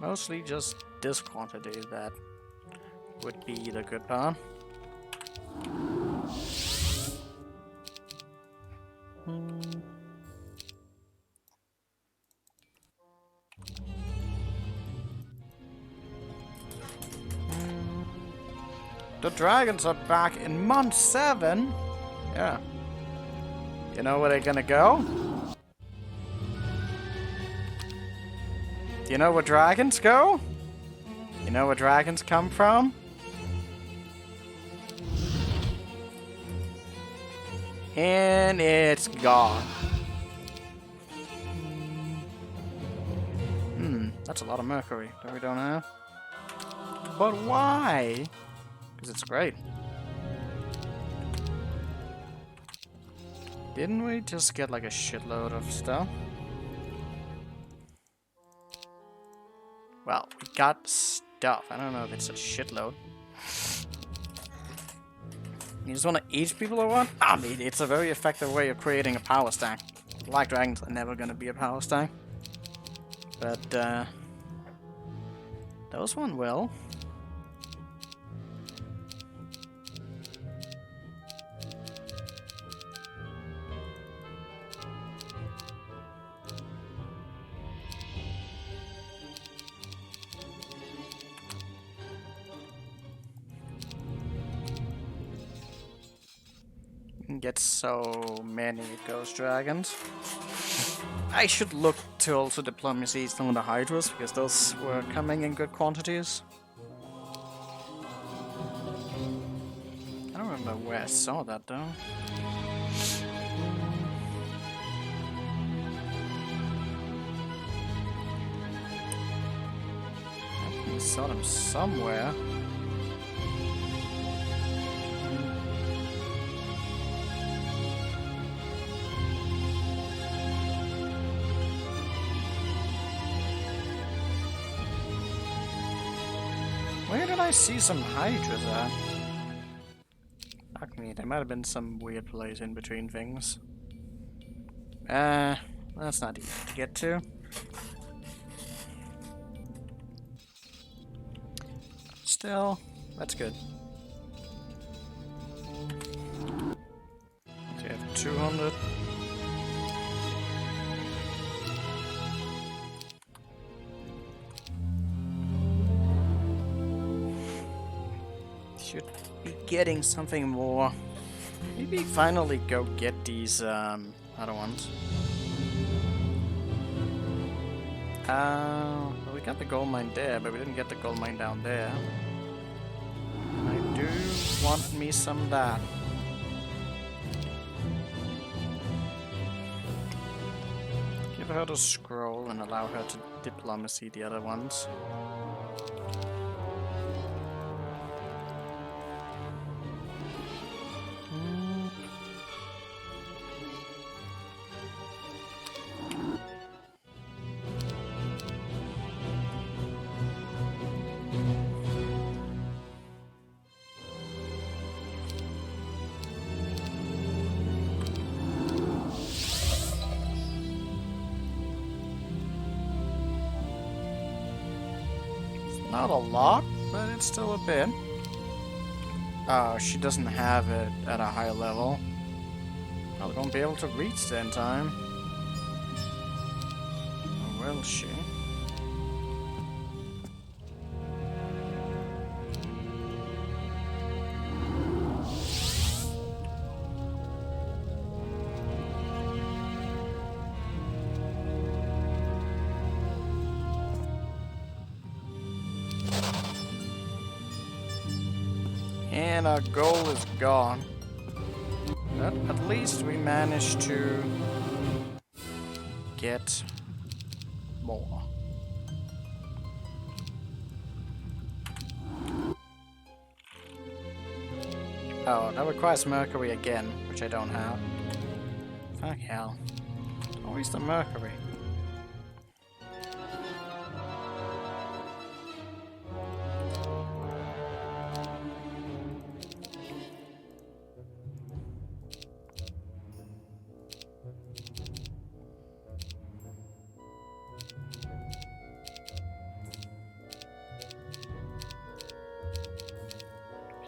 Mostly just this quantity that would be the good part. The dragons are back in month 7. Yeah. You know where they're gonna go? Do you know where dragons go? You know where dragons come from? And it's gone. That's a lot of mercury that we don't have. But why? Because it's great. Didn't we just get like a shitload of stuff? Well, we got stuff. I don't know if it's a shitload. You just want to eat people or what? I mean, it's a very effective way of creating a power stack. Black dragons are never going to be a power stack. But, those one will. Get so many ghost dragons. I should look to also diplomacy some of the hydras, because those were coming in good quantities. I don't remember where I saw that though. saw them somewhere. Where did I see some hydras at? Fuck me, there might have been some weird place in between things. That's not easy to get to. Still, that's good. So we have 200. Should be getting something more. Maybe finally go get these other ones. Well, we got the gold mine there, but we didn't get the gold mine down there. I do want me some of that. Give her the scroll and allow her to diplomacy the other ones. Not a lot, but it's still a bit. Oh, she doesn't have it at a high level. Probably won't be able to reach that in time. Or will she? And our goal is gone. But at least we managed to get more. Oh, that requires Mercury again, which I don't have. Fuck hell. It's always the Mercury.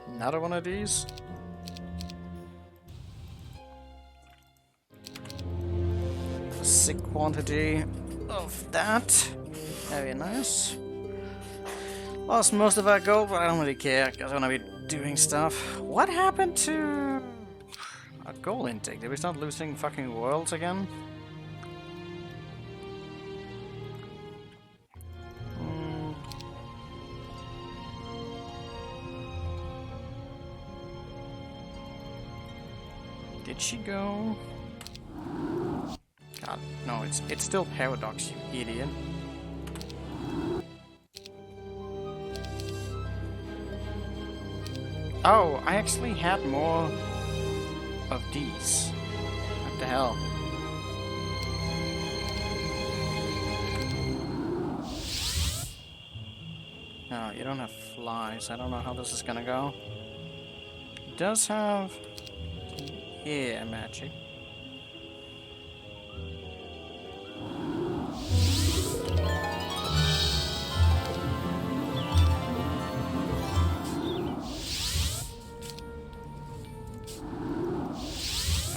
Another one of these. A sick quantity of that. Very nice. Lost most of our gold, but I don't really care because I'm gonna be doing stuff. What happened to our gold intake? Did we start losing fucking worlds again? Did she go? God, no, it's still Paradox, you idiot. Oh, I actually had more of these. What the hell? No, you don't have flies. I don't know how this is gonna go. It does have... yeah, magic.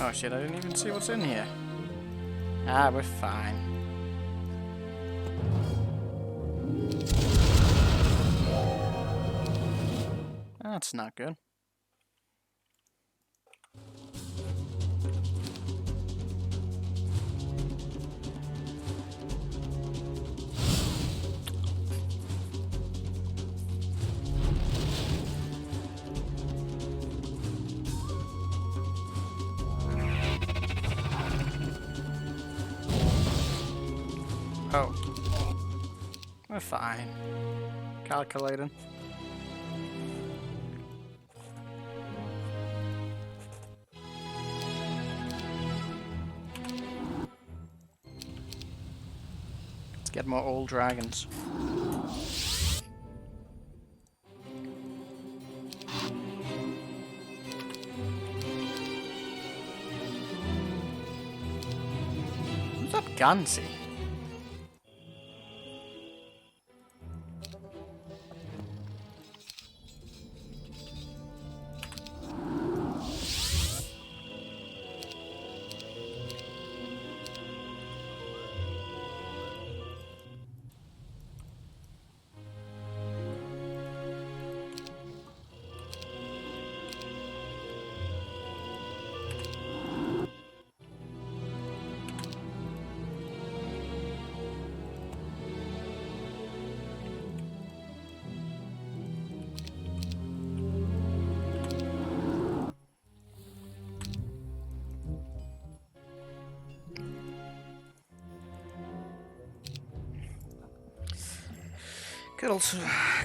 Oh shit, I didn't even see what's in here. Ah, we're fine. That's not good. Oh. We're fine. calculated. Let's get more old dragons. Who's that Gansey?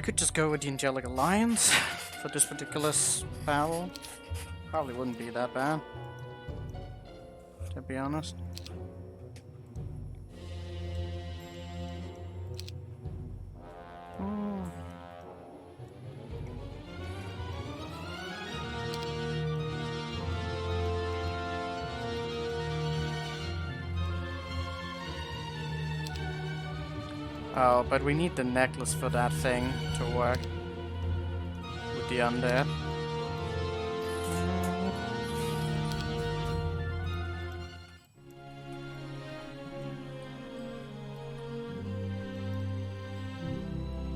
Could just go with the Angelic Alliance for this particular battle. Probably wouldn't be that bad, to be honest. Oh, but we need the necklace for that thing to work with the undead.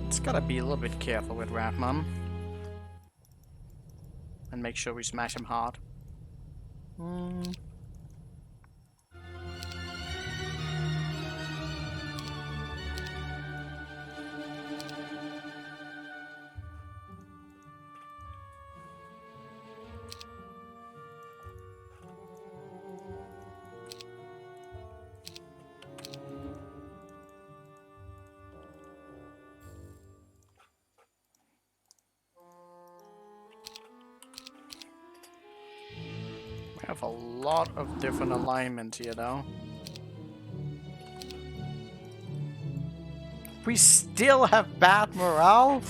Just gotta be a little bit careful with Ratman. And make sure we smash him hard. We have a lot of different alignments here, though. We still have bad morale?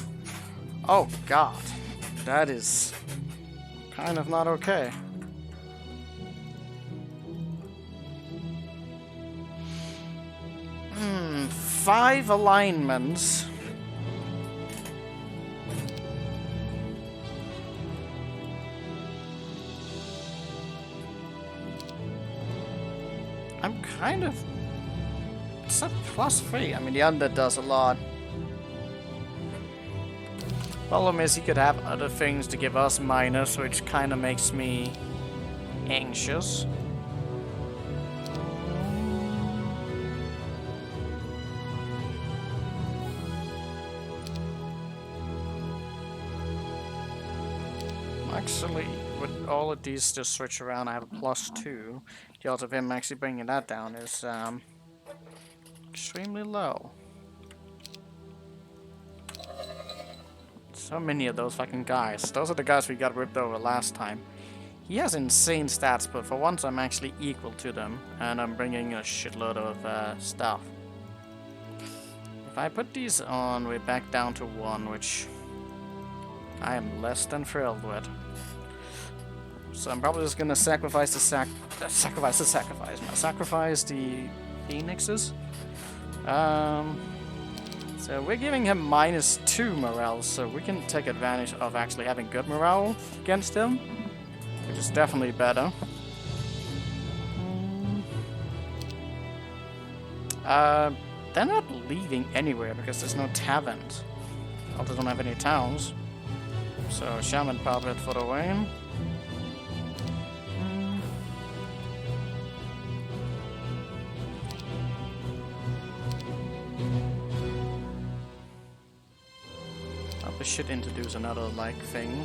Oh god. That is kind of not okay. Five alignments. I'm kind of... It's a +3. I mean, the undead does a lot. Problem is, he could have other things to give us minus, which kind of makes me anxious. Actually, with all of these to switch around, I have a +2. The odds of him actually bringing that down is extremely low. So many of those fucking guys. Those are the guys we got ripped over last time. He has insane stats, but for once I'm actually equal to them, and I'm bringing a shitload of stuff. If I put these on, we're back down to 1, which I am less than thrilled with. So I'm probably just gonna sacrifice the sacrifice the phoenixes. So we're giving him -2 morale, so we can take advantage of actually having good morale against him, which is definitely better. They're not leaving anywhere because there's no taverns. Also don't have any towns. So Shaman Puppet for the win. We should introduce another like thing.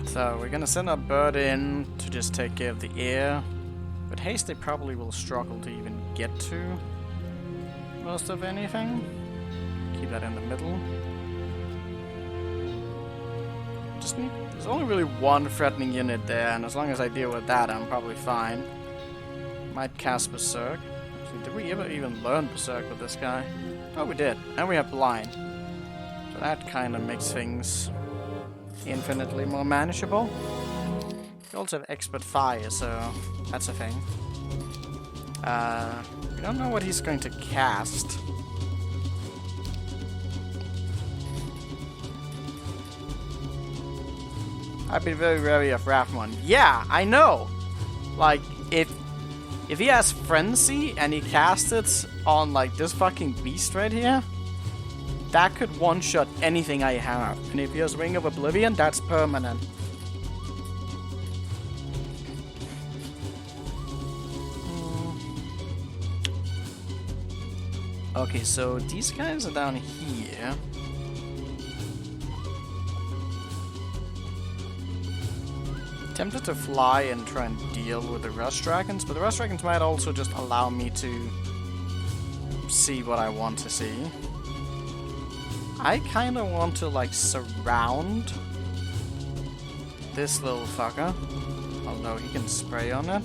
So we're gonna send our bird in to just take care of the air But haste they probably will struggle to even get to most of anything. Keep that in the middle. Just need... There's only really one threatening unit there, and as long as I deal with that, I'm probably fine. Might cast Berserk. Actually, did we ever even learn Berserk with this guy? Oh, we did. And we have Blind. So that kind of makes things infinitely more manageable. We also have Expert Fire, so that's a thing. We don't know what he's going to cast. I'd be very wary of Rathmon. Yeah, I know! Like, if he has Frenzy and he casts it on, like, this fucking beast right here, that could one-shot anything I have. And if he has Ring of Oblivion, that's permanent. Okay, so these guys are down here. Tempted to fly and try and deal with the Rust Dragons, but the Rust Dragons might also just allow me to see what I want to see. I kind of want to, like, surround this little fucker, although he can spray on it.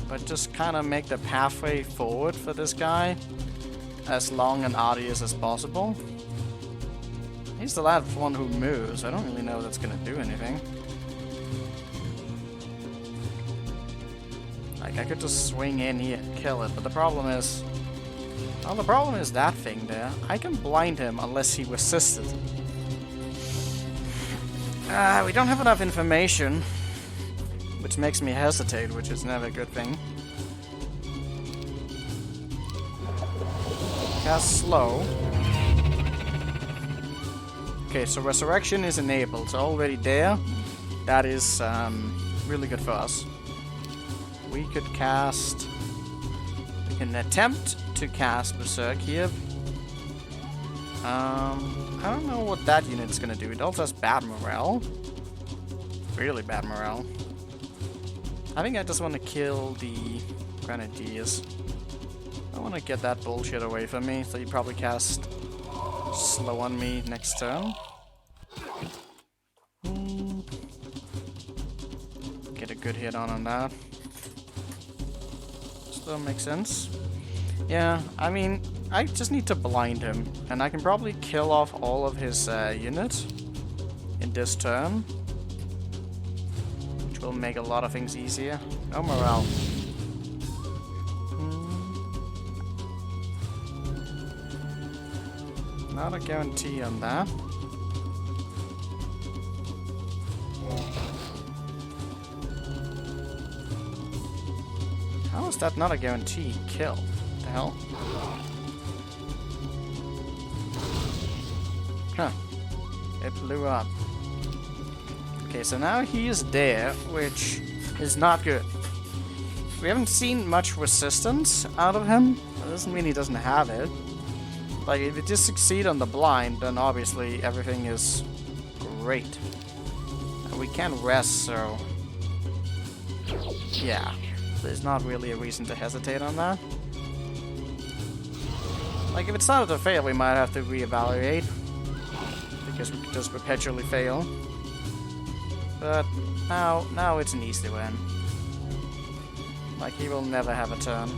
But just kind of make the pathway forward for this guy as long and arduous as possible. He's the last one who moves. I don't really know if that's gonna do anything. Like, I could just swing in here and kill it, but the problem is... Well, the problem is that thing there. I can blind him unless he resisted. We don't have enough information, which makes me hesitate, which is never a good thing. Cast slow. Okay, so resurrection is enabled, so already there. That is really good for us. We could cast... We can attempt to cast Berserk here. I don't know what that unit's gonna do. It also has bad morale. Really bad morale. I think I just want to kill the Grenadiers. I want to get that bullshit away from me, so you probably cast slow on me next turn. Get a good hit on that. Still makes sense. Yeah, I mean, I just need to blind him, and I can probably kill off all of his units in this turn, which will make a lot of things easier. No morale. Not a guarantee on that. How is that not a guarantee kill? What the hell? Huh. It blew up. Okay, so now he is there, which is not good. We haven't seen much resistance out of him. That doesn't mean he doesn't have it. Like, if it just succeed on the blind, then obviously everything is great. And we can rest, so... yeah. There's not really a reason to hesitate on that. Like, if it started to fail, we might have to reevaluate. Because we could just perpetually fail. But now it's an easy win. Like, he will never have a turn.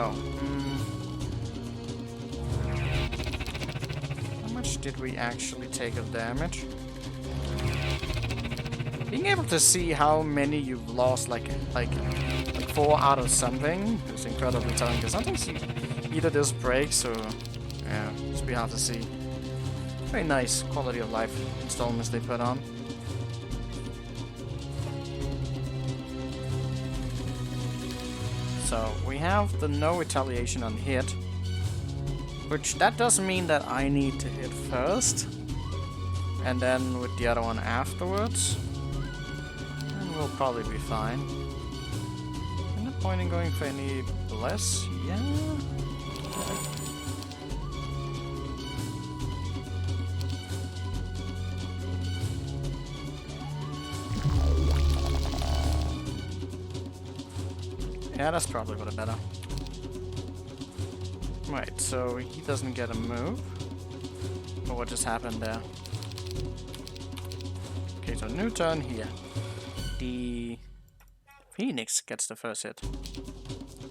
Oh. How much did we actually take of damage? Being able to see how many you've lost, like 4 out of something, is incredibly telling. Because sometimes either this breaks or yeah, it's be hard to see. Very nice quality of life installments they put on. So we have the no retaliation on hit, which that does mean that I need to hit first, and then with the other one afterwards, and we'll probably be fine. No point in going for any bless, yeah. Yeah, that's probably what better. Right, so he doesn't get a move. But what just happened there? Okay, so new turn here. The Phoenix gets the first hit,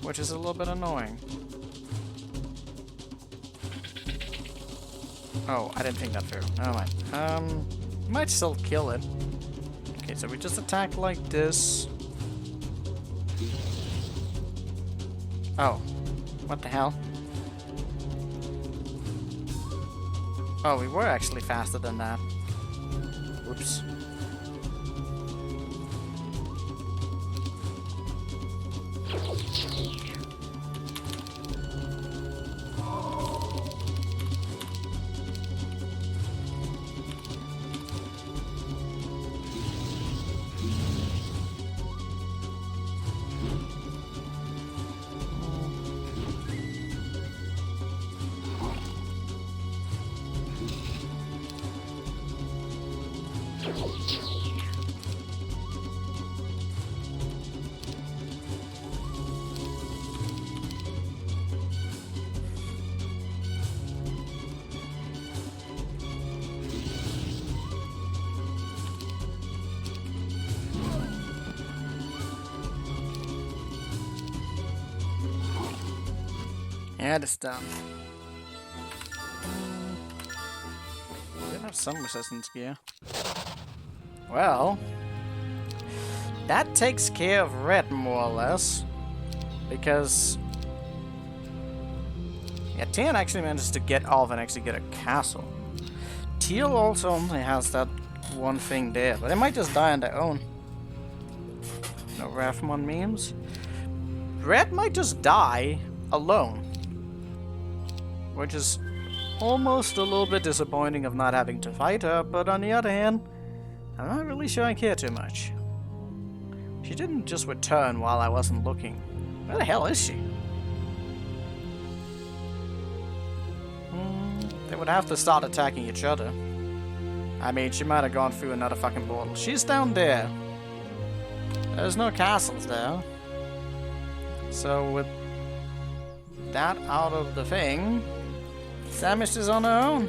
which is a little bit annoying. Oh, I didn't think that through. Never mind. Might still kill it. Okay, so we just attack like this. Oh, what the hell? Oh, we were actually faster than that. Whoops. Yeah, it's done. Did have some resistance gear. Well, that takes care of red more or less, because yeah, tan actually manages to get off and actually get a castle. Teal also only has that one thing there, but they might just die on their own. No Rathmon memes. Red might just die alone, which is almost a little bit disappointing of not having to fight her, but on the other hand, I'm not really sure I care too much. She didn't just return while I wasn't looking. Where the hell is she? They would have to start attacking each other. I mean, she might have gone through another fucking portal. She's down there. There's no castles there. So with that out of the thing, Samus is on her own.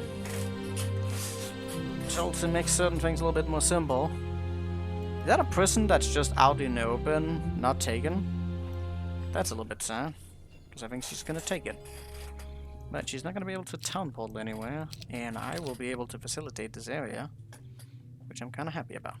Which also makes certain things a little bit more simple. Is that a prison that's just out in the open, not taken? That's a little bit sad, because I think she's gonna take it. But she's not gonna be able to town portal anywhere, and I will be able to facilitate this area, which I'm kinda happy about.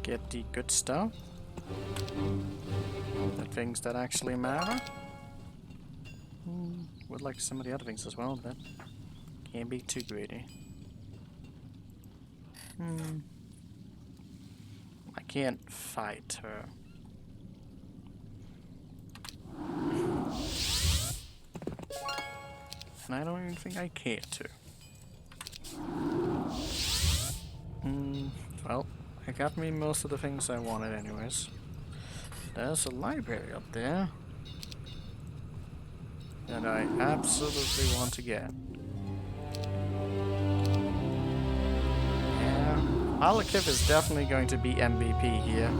Get the good stuff. The things that actually matter. Would like some of the other things as well, but can't be too greedy. I can't fight her. And I don't even think I care to. Well, I got me most of the things I wanted anyways. There's a library up there that I absolutely want to get. Yeah, Malekith is definitely going to be MVP here.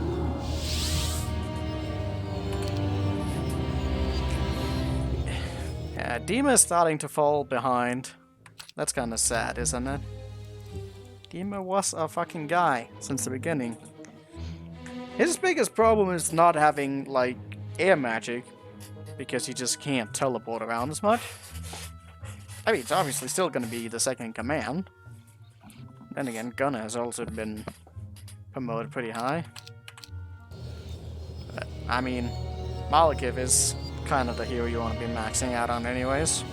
Yeah, Dima is starting to fall behind. That's kind of sad, isn't it? Dima was a fucking guy since the beginning. His biggest problem is not having, like, air magic, because he just can't teleport around as much. I mean, it's obviously still gonna be the second in command. Then again, Gunnar has also been promoted pretty high. But, I mean, Malekith is kind of the hero you want to be maxing out on anyways.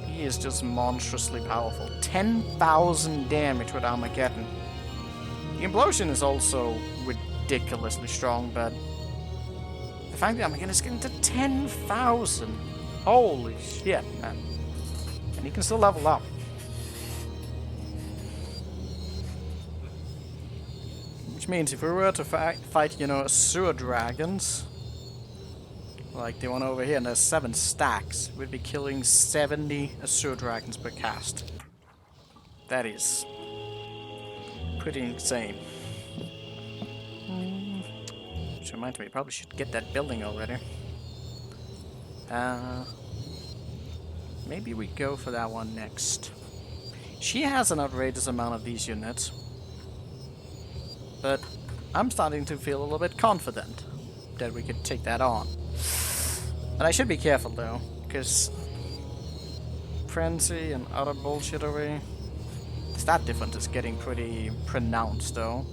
He is just monstrously powerful. 10,000 damage with Armageddon. The Implosion is also ridiculously strong, but the fact that Armageddon is getting to 10,000. Holy shit, man. And he can still level up. Which means if we were to fight, you know, sewer dragons, like the one over here, and there's 7 stacks, we'd be killing 70 sewer dragons per cast. That is pretty insane. Which reminds me, I probably should get that building already. Maybe we go for that one next. She has an outrageous amount of these units. But I'm starting to feel a little bit confident that we could take that on. And I should be careful though, because frenzy and other bullshit over here. The stat difference is getting pretty pronounced though.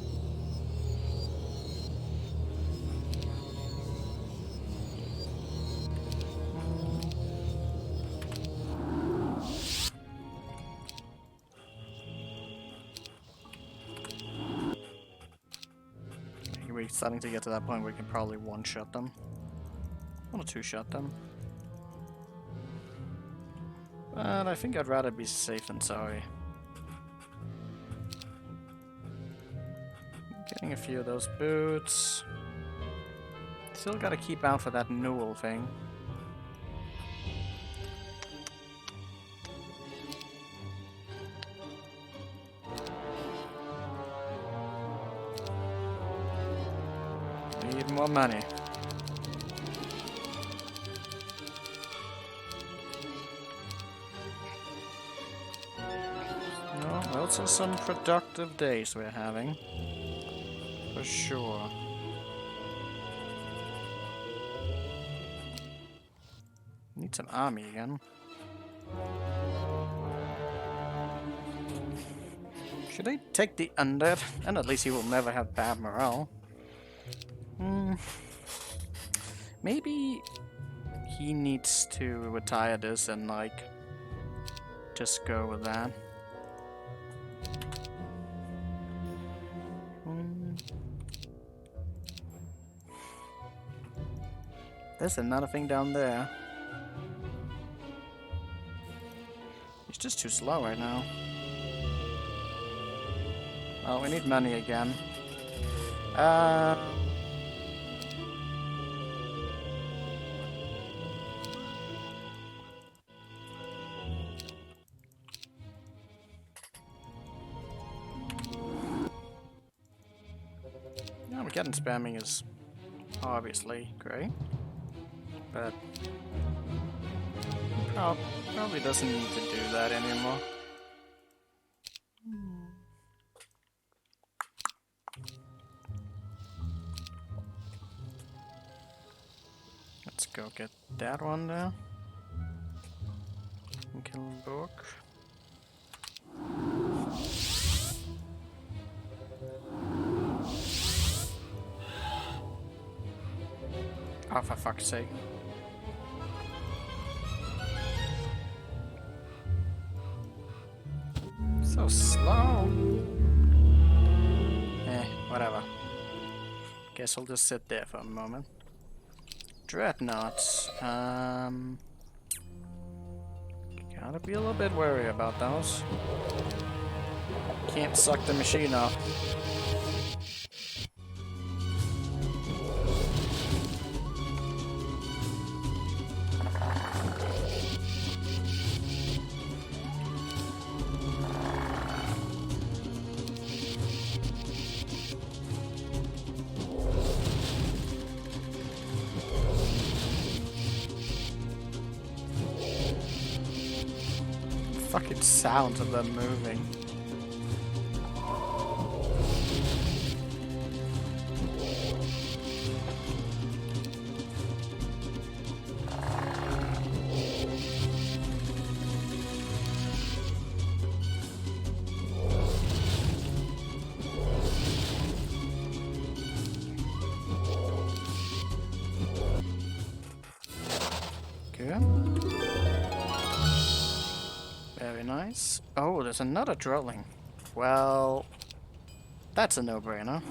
We're starting to get to that point where we can probably one-shot them. 1 or 2-shot them. But I think I'd rather be safe than sorry. Getting a few of those boots. Still gotta keep out for that Newell thing. Need more money. No, also some productive days we're having. For sure. Need some army again. Should I take the undead? And at least he will never have bad morale. Maybe he needs to retire this and like just go with that. There's another thing down there. He's just too slow right now. Oh, we need money again. Getting spamming is obviously great, but probably doesn't need to do that anymore. Let's go get that one there. And kill the book. Oh, for fuck's sake. So slow. Whatever. Guess I'll just sit there for a moment. Dreadnoughts. Gotta be a little bit wary about those. Can't suck the machine off. Fucking sounds of them moving. Good. Very nice. Oh, there's another drilling. Well, that's a no-brainer.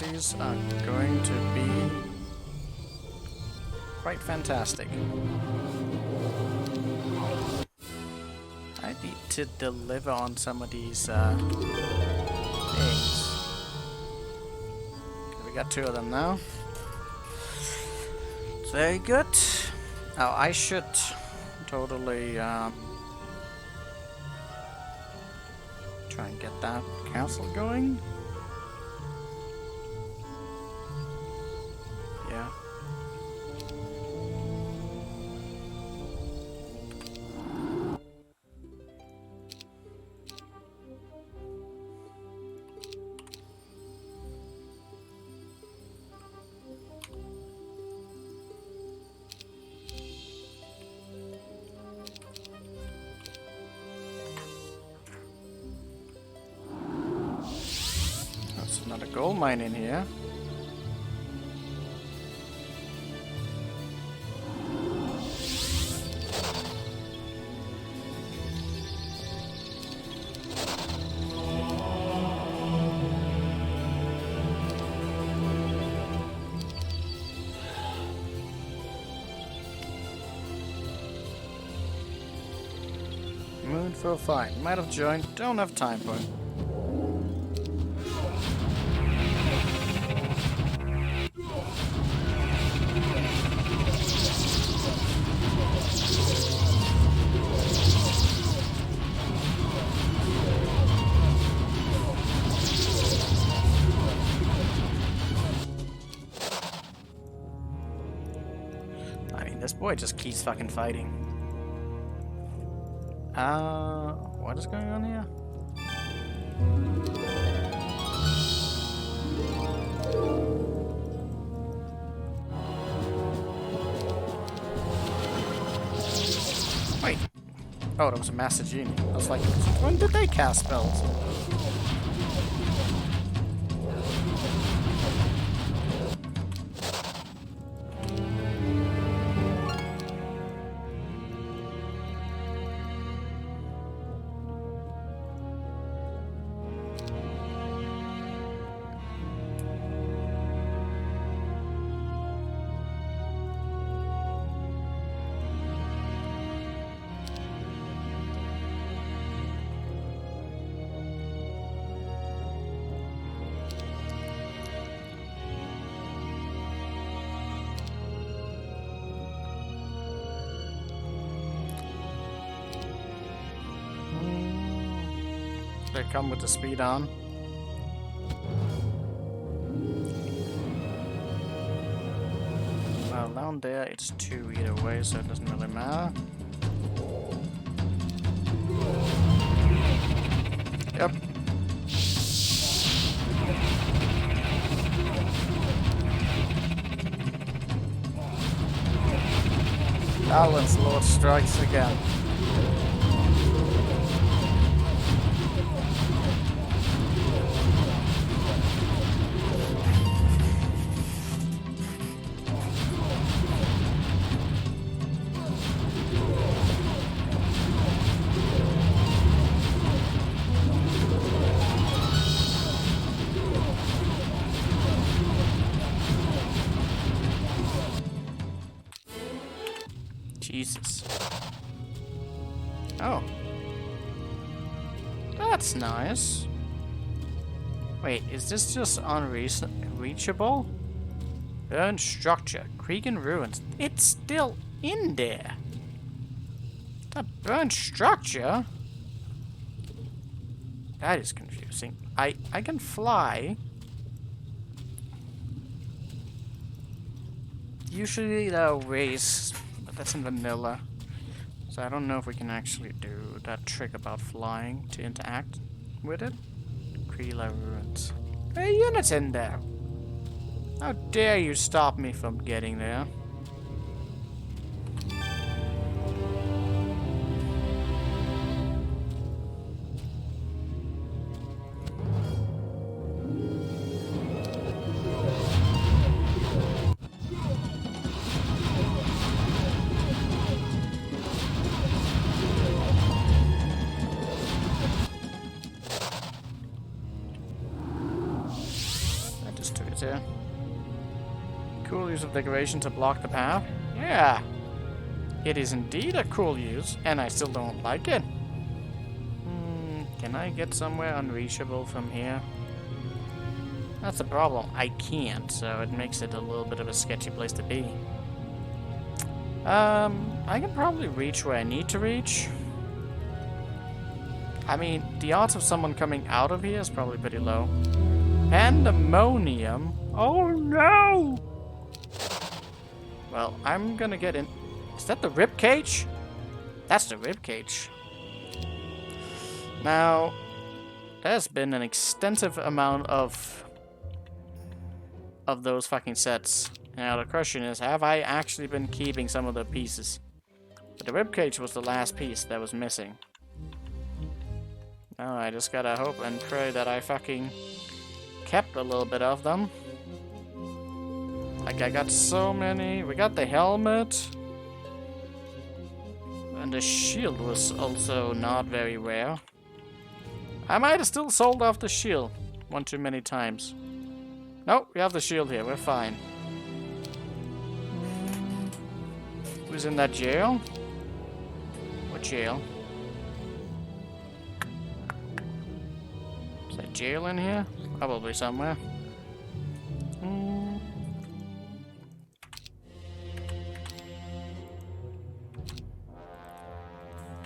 difficulties are going to be quite fantastic. I need to deliver on some of these eggs. Okay, we got 2 of them now. Very good. Oh, I should totally try and get that castle going. Yeah. There's another gold mine in here. Moon for a fight. Might have joined. Don't have time for it. I mean, this boy just keeps fucking fighting. What is going on here? Wait. Oh, that was a Master Genie. I was like, when did they cast spells? They come with the speed on. Well, down there it's 2 either way, so it doesn't really matter. Yep. Balance Lord strikes again. Jesus. Oh. That's nice. Wait, is this just unreachable? Burned structure. Creek and ruins. It's still in there. That burned structure? That is confusing. I can fly. Usually that ways, but that's in vanilla. So I don't know if we can actually do that trick about flying to interact with it. Creela ruins. There are units in there. How dare you stop me from getting there? That just took Is it? Cool use of decoration to block the path? Yeah. It is indeed a cool use, and I still don't like it. Can I get somewhere unreachable from here? That's the problem. I can't, so it makes it a little bit of a sketchy place to be. I can probably reach where I need to reach. I mean, the odds of someone coming out of here is probably pretty low. Pandemonium? Oh no! Well, I'm gonna get in. Is that the rib cage? That's the rib cage. Now, there's been an extensive amount of those fucking sets. Now the question is, have I actually been keeping some of the pieces? But the rib cage was the last piece that was missing. Now I just gotta hope and pray that I fucking kept a little bit of them. Like, I got so many. We got the helmet. And the shield was also not very rare. I might have still sold off the shield one too many times. Nope, we have the shield here. We're fine. Who's in that jail? What jail? Is there jail in here? Probably somewhere.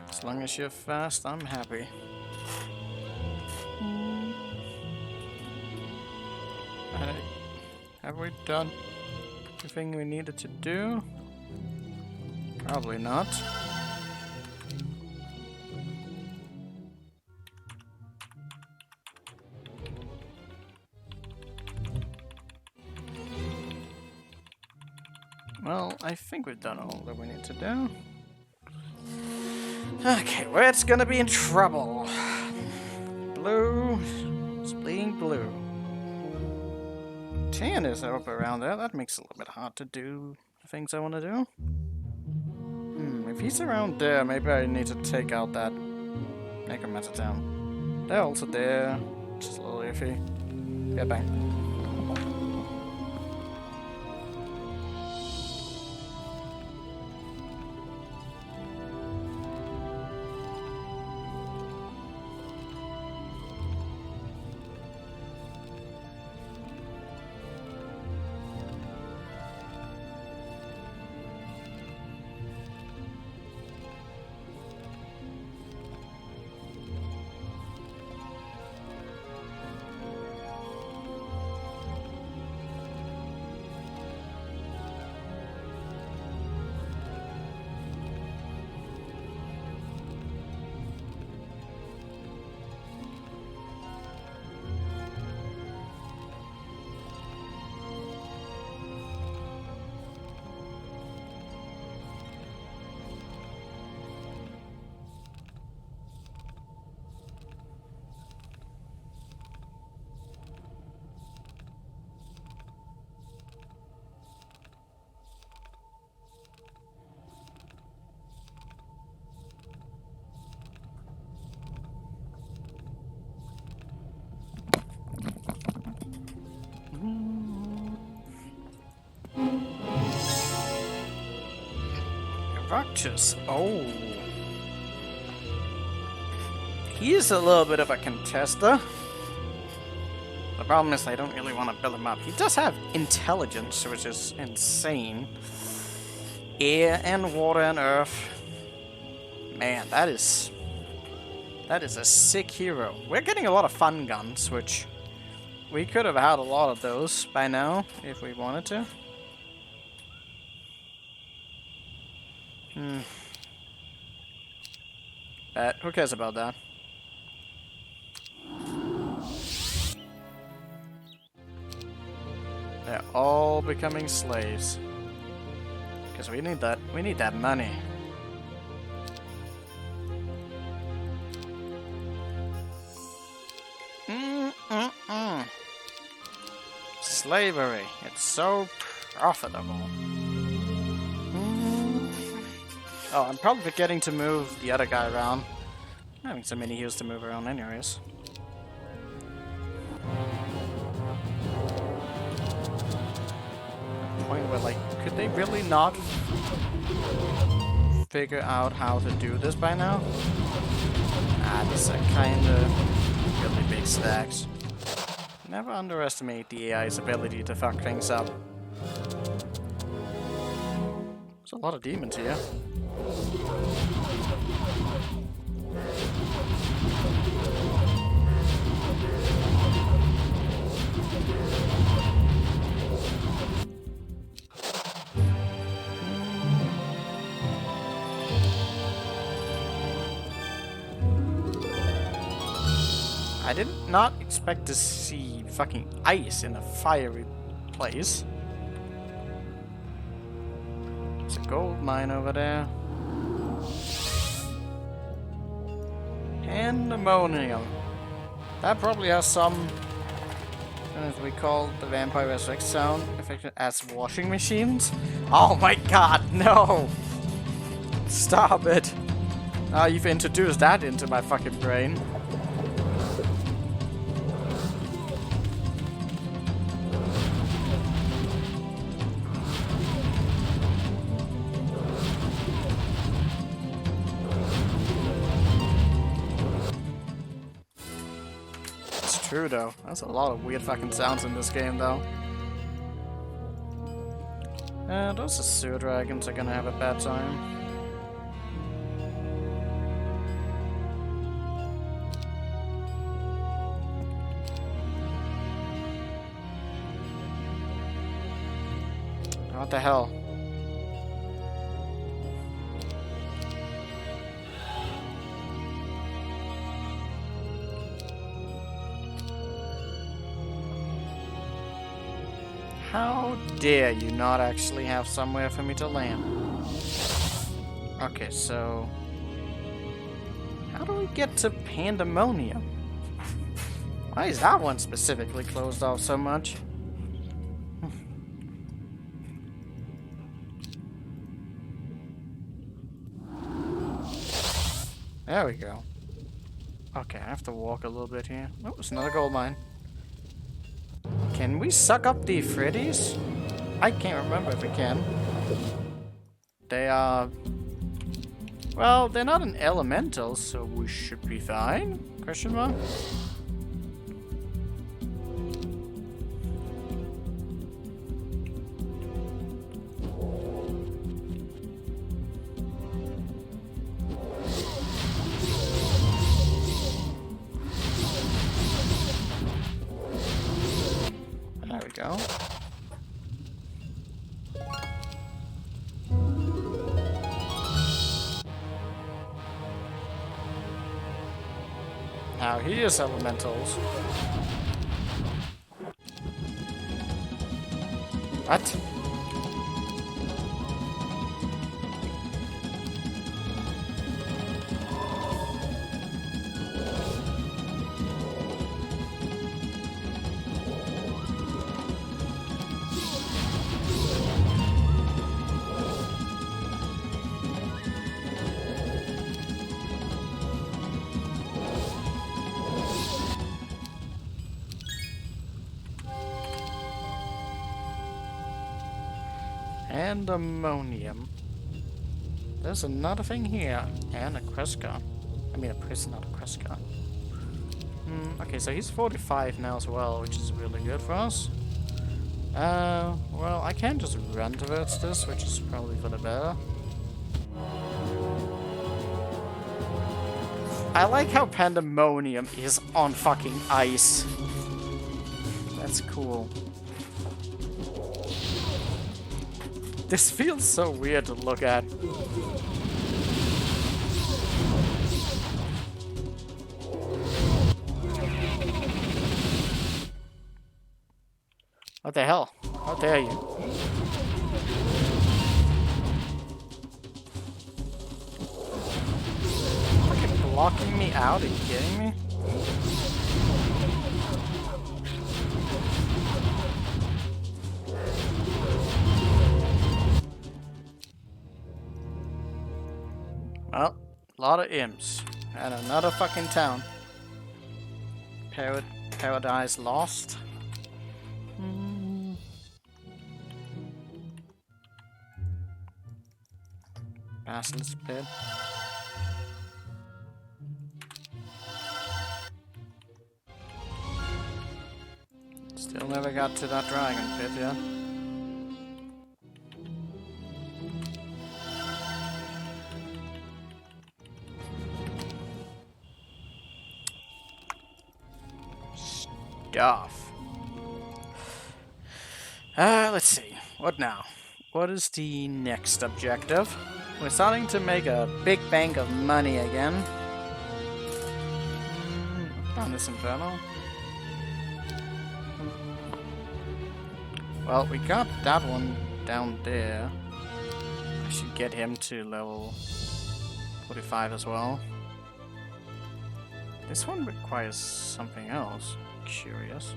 As long as you're fast, I'm happy. Have we done everything we needed to do? Probably not. Well, I think we've done all that we need to do. Okay, we're gonna be in trouble. Blue. It's bleeding blue. 10 is up around there. That makes it a little bit hard to do the things I want to do. If he's around there, maybe I need to take out that necromancer town. They're also there. Just a little iffy. Yeah, bang. Rockchus. Oh. He's a little bit of a contester. The problem is I don't really want to build him up. He does have intelligence, which is insane. Air and water and earth. Man, that is a sick hero. We're getting a lot of fun guns, which we could have had a lot of those by now if we wanted to. Who cares about that? They're all becoming slaves. Because we need that. We need that money. Slavery. It's so profitable. Oh, I'm probably forgetting to move the other guy around. I'm having so many heals to move around anyways. where, like, could they really not figure out how to do this by now? Ah, these are kinda really big stacks. Never underestimate the AI's ability to fuck things up. There's a lot of demons here. I did not expect to see fucking ice in a fiery place. There's a gold mine over there. Pandemonium. That probably has some, as we call the Vampire Resurrect sound, affected as washing machines. Oh my god, no! Stop it! Ah, you've introduced that into my fucking brain. True though. There's a lot of weird fucking sounds in this game though. Those sewer dragons are gonna have a bad time. What the hell? How dare you not actually have somewhere for me to land? Okay, so... how do we get to Pandemonium? Why is that one specifically closed off so much? There we go. Okay, I have to walk a little bit here. Oh, it's another gold mine. Can we suck up the Freddies? I can't remember if we can. They are... well, they're not an elemental, so we should be fine? Question mark? There we go. Now here's elementals. What? Pandemonium. There's another thing here. And a Kreska. I mean a prison, not a Kreska. Okay, so he's 45 now as well, which is really good for us. Well, I can just run towards this, which is probably for the better. I like how Pandemonium is on fucking ice. That's cool. This feels so weird to look at. What the hell? How dare you? Fucking blocking me out? Are you kidding me? Well, a lot of imps. And another fucking town. Paradise Lost. Basilisk pit. Still never got to that dragon pit yet. Stuff. Let's see. What now? What is the next objective? We're starting to make a big bank of money again. On this Inferno. Well, we got that one down there. I should get him to level 45 as well. This one requires something else. Curious.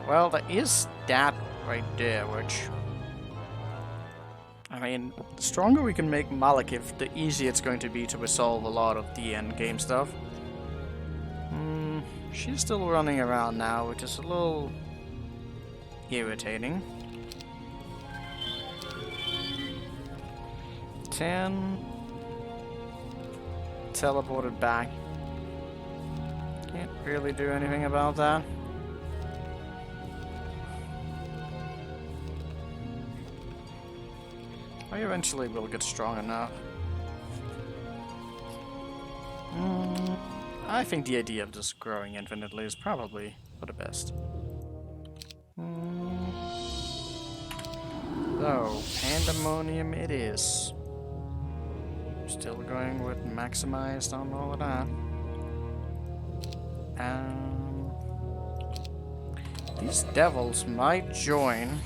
Well, there is that right there, which... I mean, the stronger we can make Malekith, the easier it's going to be to resolve a lot of the endgame stuff. She's still running around now, which is a little irritating. 10. Teleported back. Can't really do anything about that. I eventually will get strong enough. I think the idea of just growing infinitely is probably for the best. So, Pandemonium it is. Still going with maximized on all of that. These devils might join.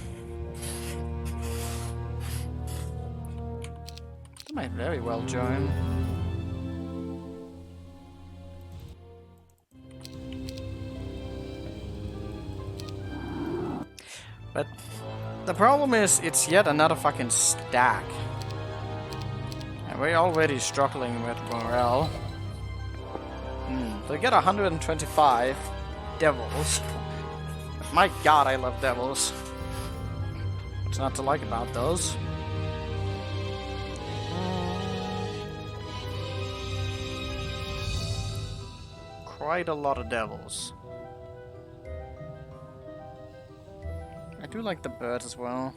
They might very well join. But the problem is, it's yet another fucking stack. And we're already struggling with morale. They get 125 devils. My god, I love devils. What's not to like about those? Quite a lot of devils. I do like the birds as well.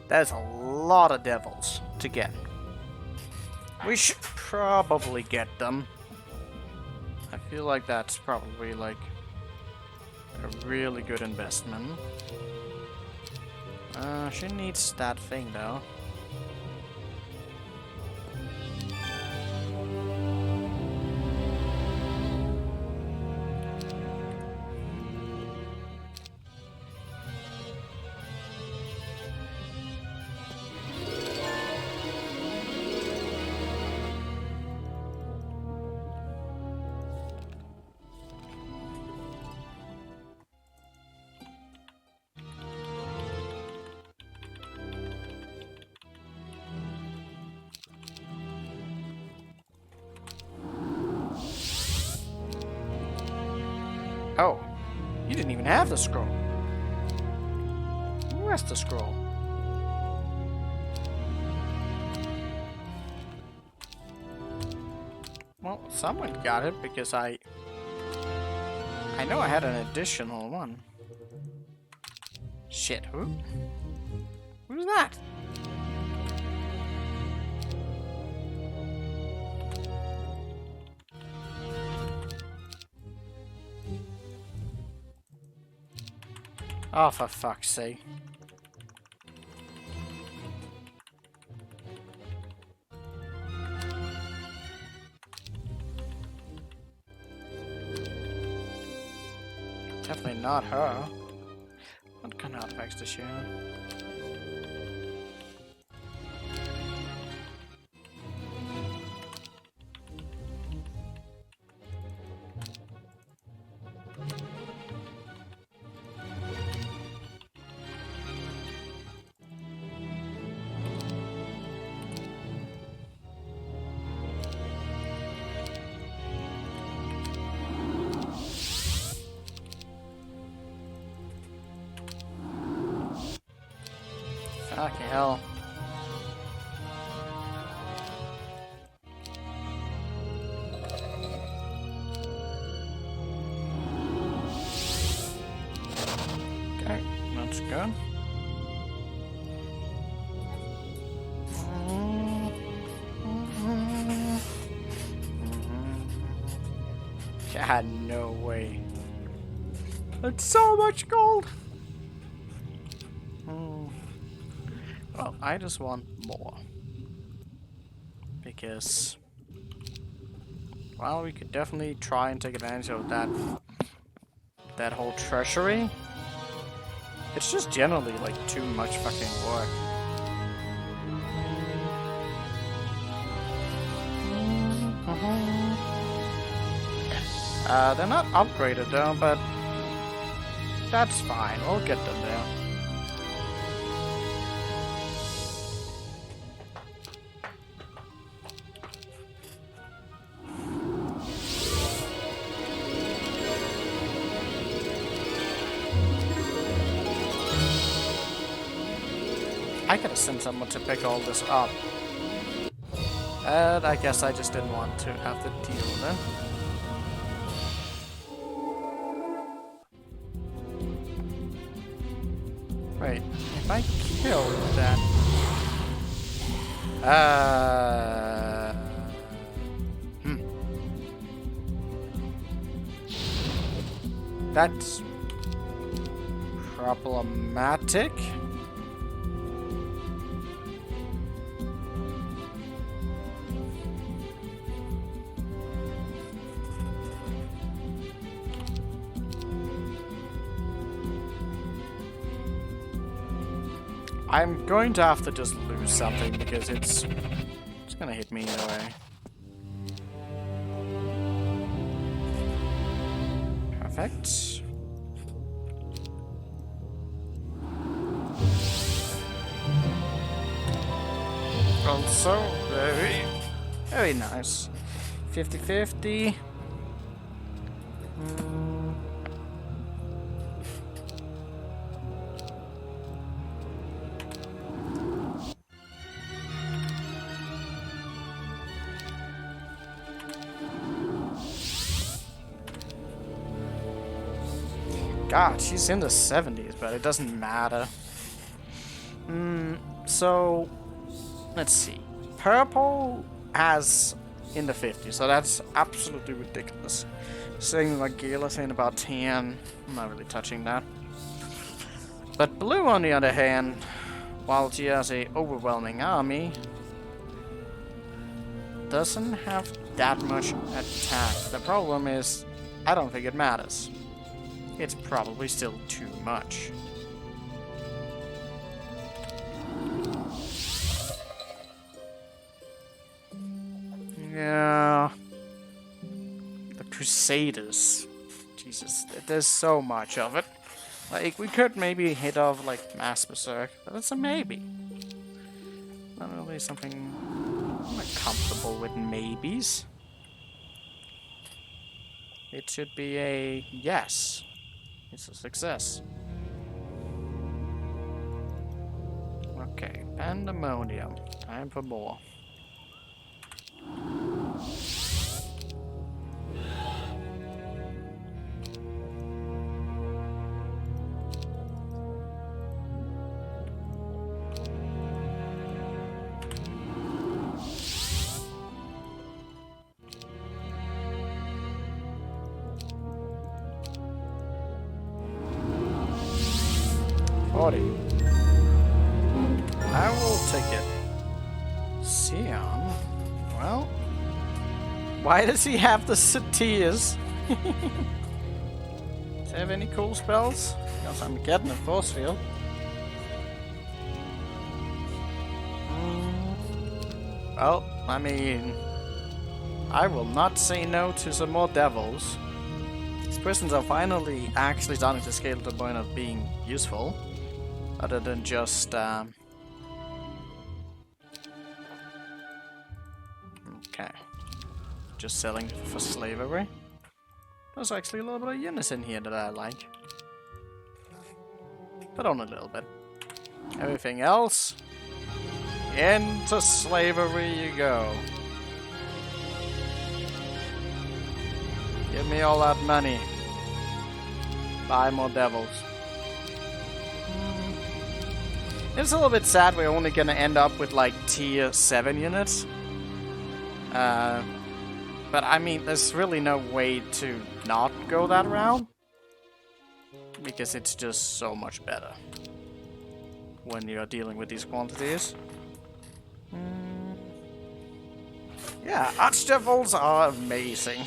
There's a lot of devils to get. We should probably get them. I feel like that's probably like a really good investment. She needs that thing though. Oh, you didn't even have the scroll. Where's the scroll? Well, someone got it because I know I had an additional one. Shit, who? Who's that? Oh, for fuck's sake. Definitely not her. What kind of artifacts does she have? Okay, hell. Okay, that's good. God, no way. That's so much gold! Well, I just want more. Because, well, we could definitely try and take advantage of that whole treasury. It's just generally, like, too much fucking work. They're not upgraded though, but that's fine. We'll get them there. I could have sent someone to pick all this up. And I guess I just didn't want to have to deal with it. Wait, if I killed that... That's... problematic. I'm going to have to just lose something because it's gonna hit me either way. Perfect. Also, very nice. 50-50. God, she's in the 70s, but it doesn't matter. So, let's see. Purple has in the 50s, so that's absolutely ridiculous. Same like Gala saying about 10. I'm not really touching that. But blue, on the other hand, while she has a overwhelming army, doesn't have that much attack. The problem is, I don't think it matters. It's probably still too much. Yeah. The Crusaders. Jesus, there's so much of it. Like, we could maybe hit off, like, Mass Berserk, but it's a maybe. Not really something I'm not comfortable with maybes. It should be a yes. It's a success. Okay, pandemonium. Time for more. I will take it. Sion? Well, why does he have the Satyrs? Does he have any cool spells? Because I'm getting a force field. Well, I mean, I will not say no to some more devils. These prisons are finally actually starting to scale to the point of being useful. Other than just, okay. Just selling for slavery. There's actually a little bit of units in here that I like. But only a little bit. Everything else, into slavery you go. Give me all that money. Buy more devils. It's a little bit sad we're only gonna end up with like tier 7 units. But I mean, there's really no way to not go that route. Because it's just so much better when you're dealing with these quantities. Yeah, archdevils are amazing.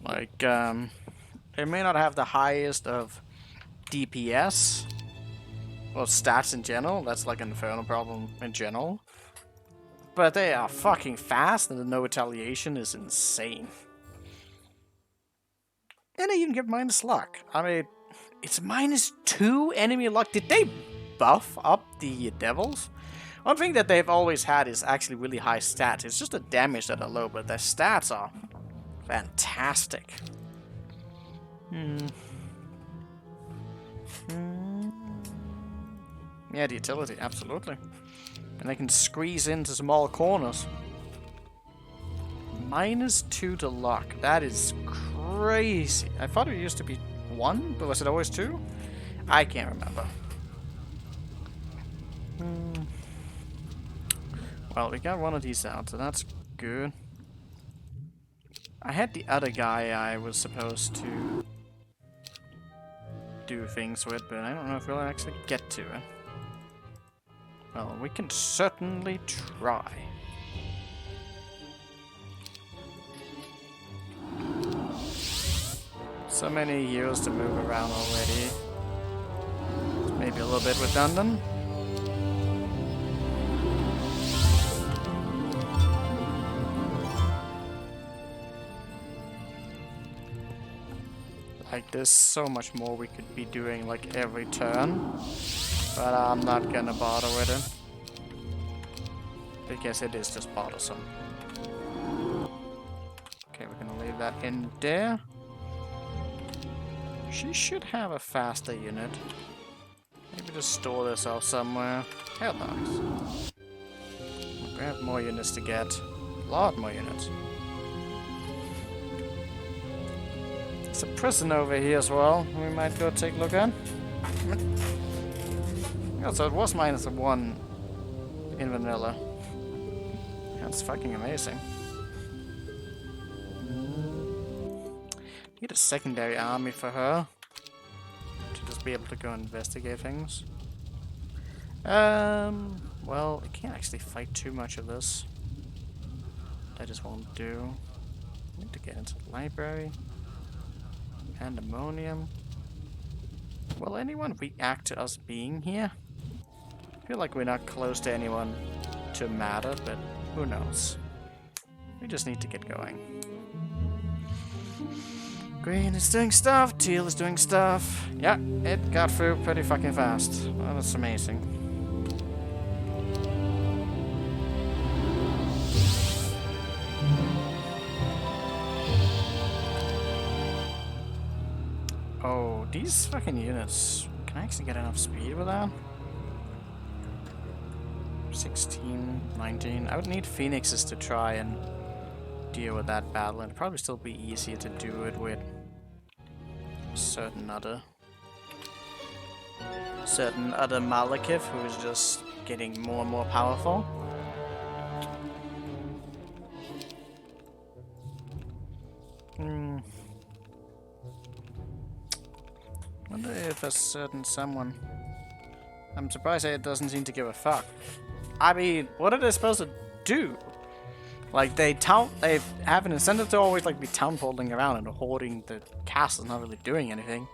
Like, they may not have the highest of DPS or stats in general. That's like an Inferno problem in general. But they are fucking fast, and the no retaliation is insane. And they even get minus luck. I mean, it's -2 enemy luck. Did they buff up the devils? One thing that they've always had is actually really high stats. It's just the damage that are low, but their stats are fantastic. Yeah, the utility, absolutely. And they can squeeze into small corners. -2 to luck. That is crazy. I thought it used to be 1, but was it always 2? I can't remember. Well, we got one of these out, so that's good. I had the other guy I was supposed to do things with, but I don't know if we'll actually get to it. Well, we can certainly try. So many heroes to move around already. Maybe a little bit redundant. Like, there's so much more we could be doing, like, every turn. But I'm not gonna bother with it. Because it is just bothersome. Okay, we're gonna leave that in there. She should have a faster unit. Maybe just store this off somewhere. Hell nice. We have more units to get. A lot more units. There's a prison over here as well. We might go take a look at. Yeah, so it was -1 in vanilla. That's fucking amazing. Need a secondary army for her to just be able to go investigate things. Well, I can't actually fight too much of this. That just won't do. Need to get into the library. Pandemonium. Will anyone react to us being here? I feel like we're not close to anyone to matter, but who knows? We just need to get going. Green is doing stuff, teal is doing stuff. Yeah, it got through pretty fucking fast. Well, that's amazing. Oh, these fucking units. Can I actually get enough speed with that? 16, 19. I would need phoenixes to try and deal with that battle, and it'd probably still be easier to do it with certain other Malekith who is just getting more and more powerful. Wonder if a certain someone. I'm surprised it doesn't seem to give a fuck. I mean, what are they supposed to do? Like, they have an incentive to always, like, be town-holding around and hoarding the castle, not really doing anything.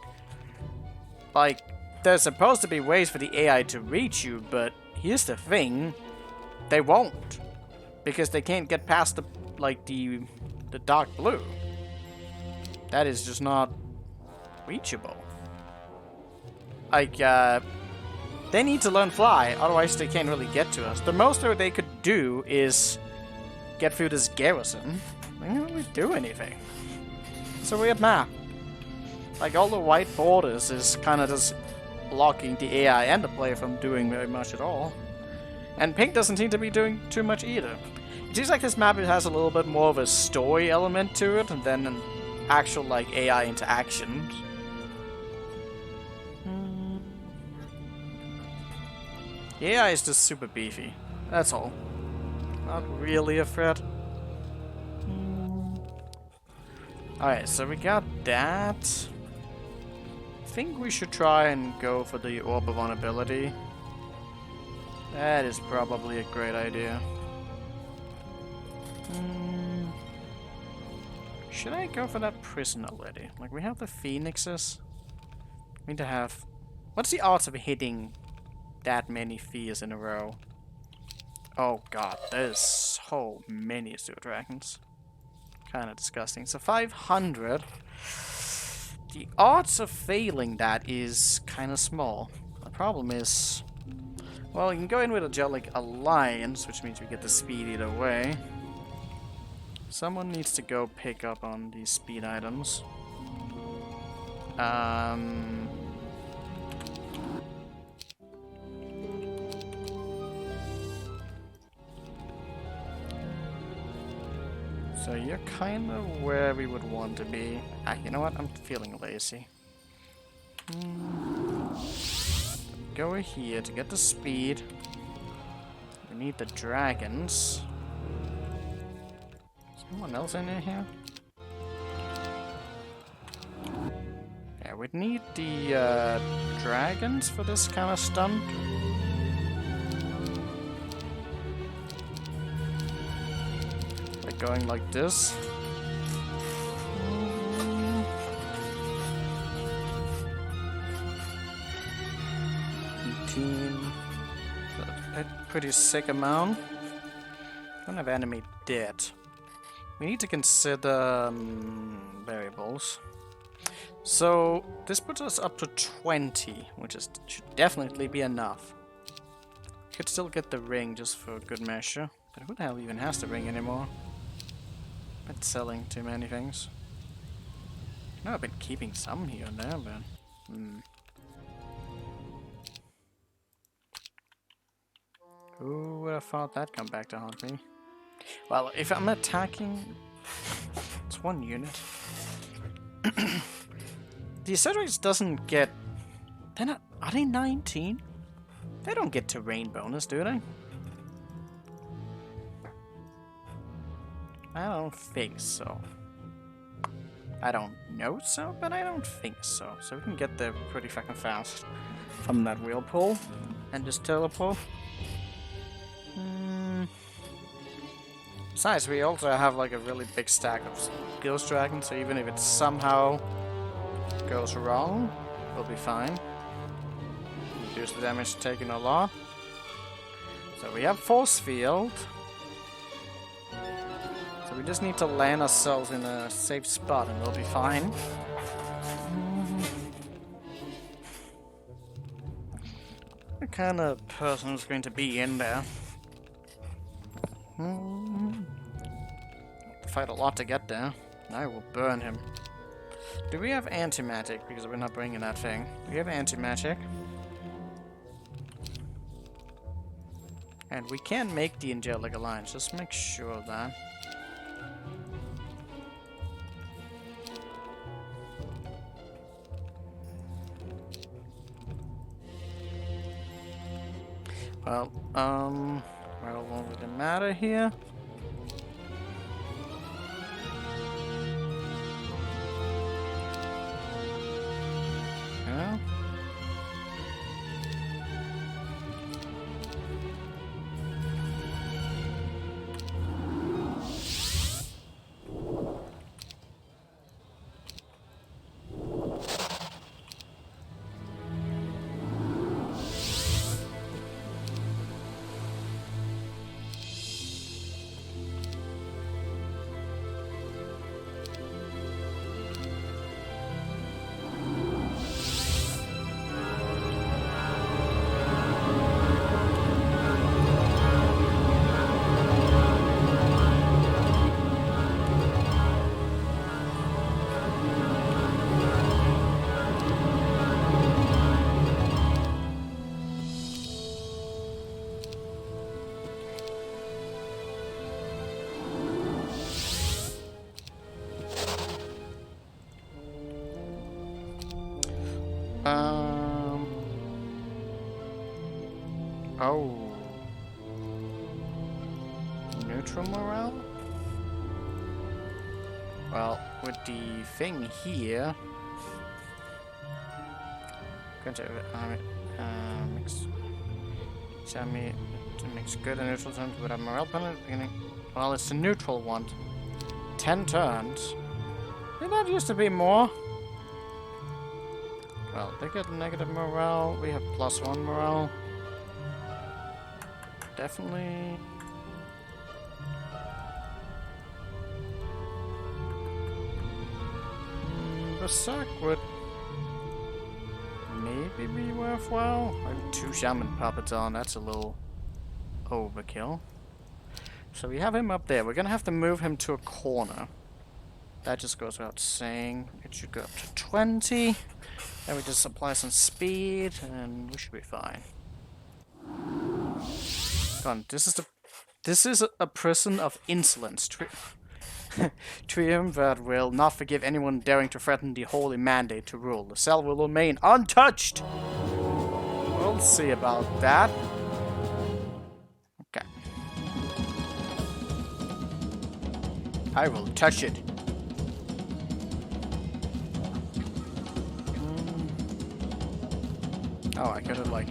Like, there's supposed to be ways for the AI to reach you, but here's the thing. They won't. Because they can't get past the, like, the dark blue. That is just not reachable. Like, they need to learn fly, otherwise they can't really get to us. The most that they could do is get through this garrison. They can't really do anything. It's a weird map. Like, all the white borders is kind of just blocking the AI and the player from doing very much at all. And pink doesn't seem to be doing too much either. It seems like this map has a little bit more of a story element to it than an actual like AI interaction. The AI is just super beefy. That's all. Not really a threat. Alright, so we got that. I think we should try and go for the Orb of Vulnerability. That is probably a great idea. Should I go for that prison already? Like, we have the Phoenixes. We need to have... What's the odds of hitting that many fears in a row? Oh god, there's so many Sewer Dragons. Kinda disgusting. So 500. The odds of failing that is kinda small. The problem is... Well, you can go in with Angelic Alliance, which means we get the speed either way. Someone needs to go pick up on these speed items. So you're kind of where we would want to be. Ah, you know what? I'm feeling lazy. Go here to get the speed. We need the dragons. Someone else in here? Yeah, we'd need the dragons for this kind of stunt. Like going like this. A pretty sick amount. Don't have enemy dead. We need to consider variables. So this puts us up to 20, which should definitely be enough. Could still get the ring just for good measure. But who the hell even has the ring anymore? Been selling too many things. No, I've been keeping some here and there, but Who would have thought that'd come back to haunt me? Well, if I'm attacking... It's one unit. The Ascetics doesn't get... They're not... Are they 19? They don't get terrain bonus, do they? I don't think so. I don't know so, but I don't think so. So we can get there pretty fucking fast from that whirlpool and just teleport. Besides, we also have like a really big stack of Ghost Dragons, so even if it somehow goes wrong, we'll be fine. Reduce the damage taken a lot. So we have Force Field. So we just need to land ourselves in a safe spot and we'll be fine. What kind of person is going to be in there? Fight a lot to get there. I will burn him. Do we have anti-magic? Because we're not bringing that thing. Do we have anti-magic? And we can make the Angelic Alliance. Just make sure of that. Well, what would it matter here? Yeah. Oh. Neutral morale? Well, with the thing here... mix... Tell me to mix good and neutral terms with a morale penalty at the beginning. Well, it's the neutral one. 10 turns. Did that used to be more? Well, they get negative morale. We have +1 morale. Definitely. Berserk would maybe be worthwhile. I have 2 shaman puppets on. That's a little overkill. So we have him up there. We're gonna have to move him to a corner. That just goes without saying. It should go up to 20. Then we just apply some speed, and we should be fine. Come on, this is a prison of insolence. Triumvirate will not forgive anyone daring to threaten the holy mandate to rule. The cell will remain untouched. We'll see about that. Okay. I will touch it. Oh, I could have, like...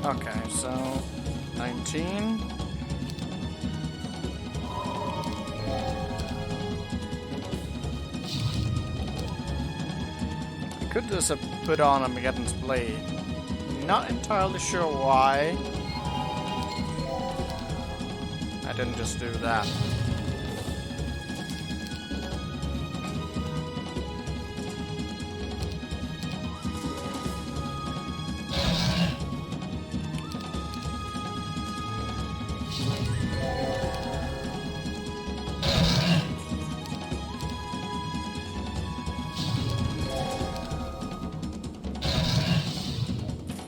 Okay, so... 19... I could just have put on Armageddon's Blade. Not entirely sure why. I didn't just do that.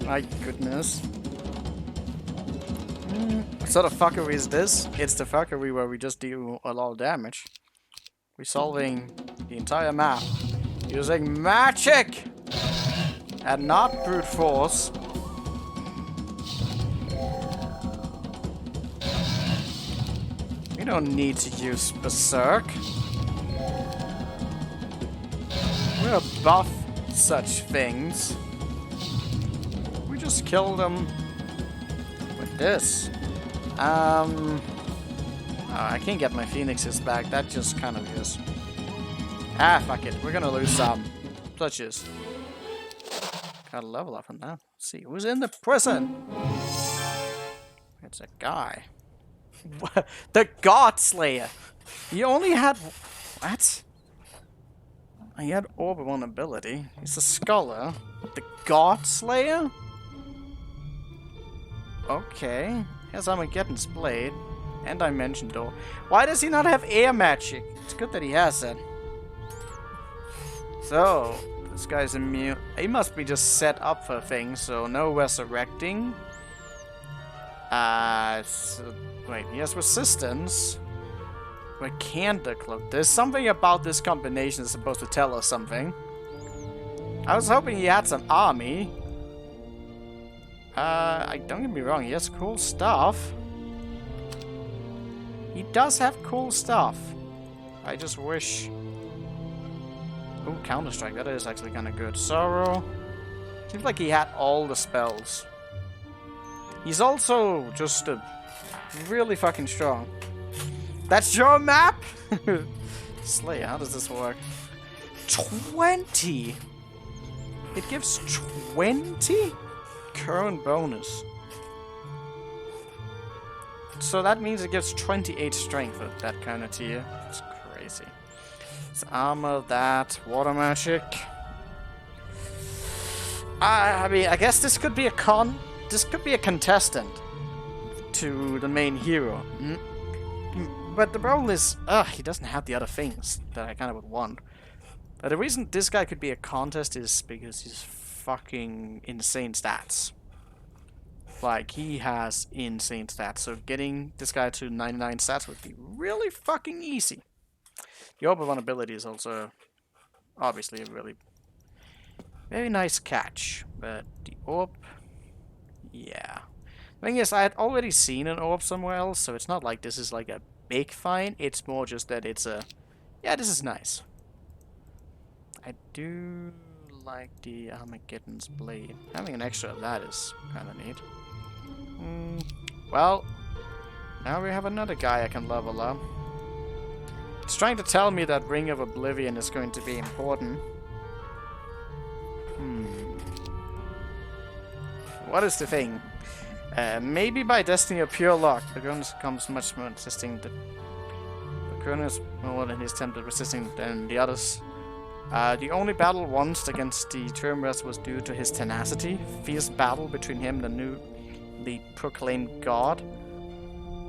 My goodness. What sort of fuckery is this? It's the fuckery where we just do a lot of damage. We're solving the entire map using magic! And not brute force. We don't need to use Berserk. We're above such things. Just kill them with this. Oh, I can't get my phoenixes back. That just kind of is. Ah, fuck it. We're gonna lose some. Clutches. Got a level up on that. Let's see who's in the prison. It's a guy. The God Slayer. He only had what? He had Orb of Vulnerability. He's a scholar. The God Slayer? Okay. Here's Armageddon's Blade. And Dimension Door. Why does he not have air magic? It's good that he has it. So, this guy's immune. He must be just set up for things, so no resurrecting. So, wait, he has resistance. But can't the cloak? There's something about this combination that's supposed to tell us something. I was hoping he had some army. Don't get me wrong, he has cool stuff. He does have cool stuff. I just wish... Ooh, Counter-Strike, that is actually kind of good. Sorrow. Seems like he had all the spells. He's also just really fucking strong. That's your map? Slayer, how does this work? 20! It gives 20? Current bonus. So that means it gives 28 strength with that kind of tier. It's crazy. It's armor, that, water magic. I mean, I guess this could be a contestant to the main hero. But the problem is, he doesn't have the other things that I kind of would want. But the reason this guy could be a contest is because he's fucking insane stats. Like, he has insane stats, so getting this guy to 99 stats would be really fucking easy. The orb of vulnerability is also obviously a really very nice catch, but the orb, yeah. The thing is, I had already seen an orb somewhere else, so it's not like this is like a big find, it's more just that it's a, yeah, this is nice. I do like the Armageddon's blade. Having an extra of that is kind of neat. Well, now we have another guy I can level up. It's trying to tell me that Ring of Oblivion is going to be important. What is the thing? Maybe by destiny or pure luck, the Cronus becomes much more resisting. The Cronus more than his tempted resisting than the others. The only battle once against the Triumvirs was due to his tenacity. Fierce battle between him and the newly proclaimed god.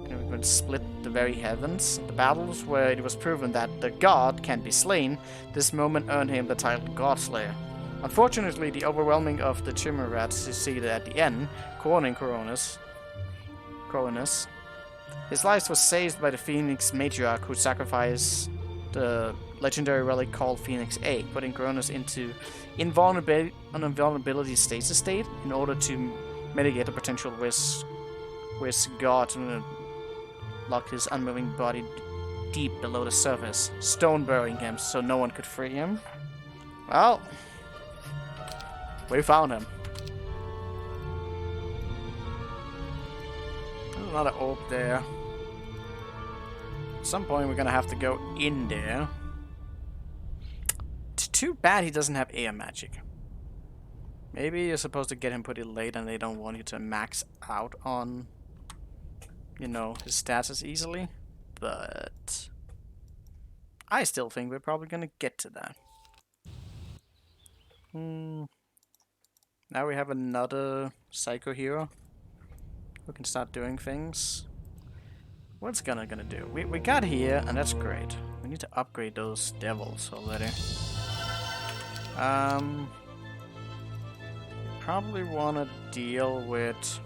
It would split the very heavens. The battles where it was proven that the god can be slain, this moment earned him the title Godslayer. Unfortunately, the overwhelming of the Triumvirs succeeded at the end, coroning Cronus. His life was saved by the Phoenix Matriarch, who sacrificed the legendary relic called Phoenix Egg, putting Cronus into an invulnerability stasis state in order to mitigate the potential risk God to lock his unmoving body deep below the surface, stone burying him so no one could free him. Well, we found him. There's another orb there. At some point we're gonna have to go in there. It's too bad he doesn't have air magic. Maybe you're supposed to get him pretty late and they don't want you to max out on, you know, his stats as easily. But I still think we're probably gonna get to that. Now we have another psycho hero who can start doing things. What's gonna do? We got here, and that's great. We need to upgrade those devils already. Probably wanna deal with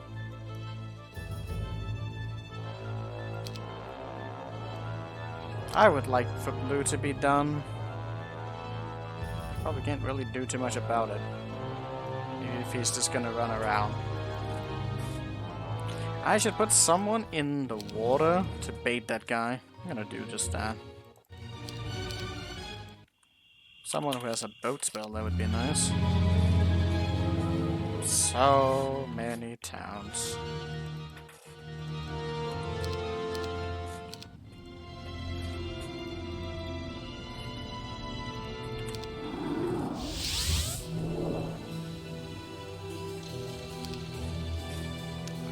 I would like for blue to be done. Probably can't really do too much about it. If he's just gonna run around. I should put someone in the water to bait that guy. I'm gonna do just that. Someone who has a boat spell, that would be nice. So many towns.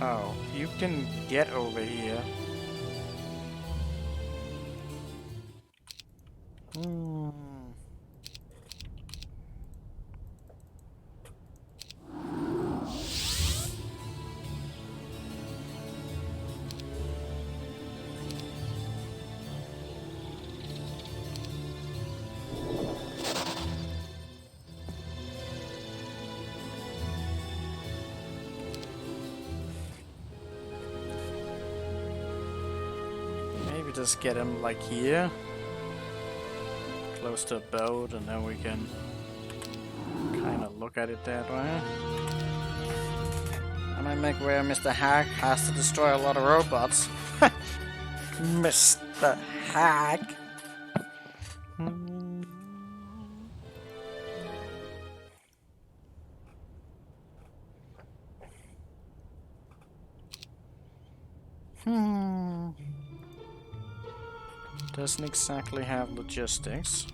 Oh, you can get over here. Just get him like here, close to a boat, and then we can kind of look at it that way. And I make where Mr. Hack has to destroy a lot of robots. Mr. Hack. Doesn't exactly have logistics.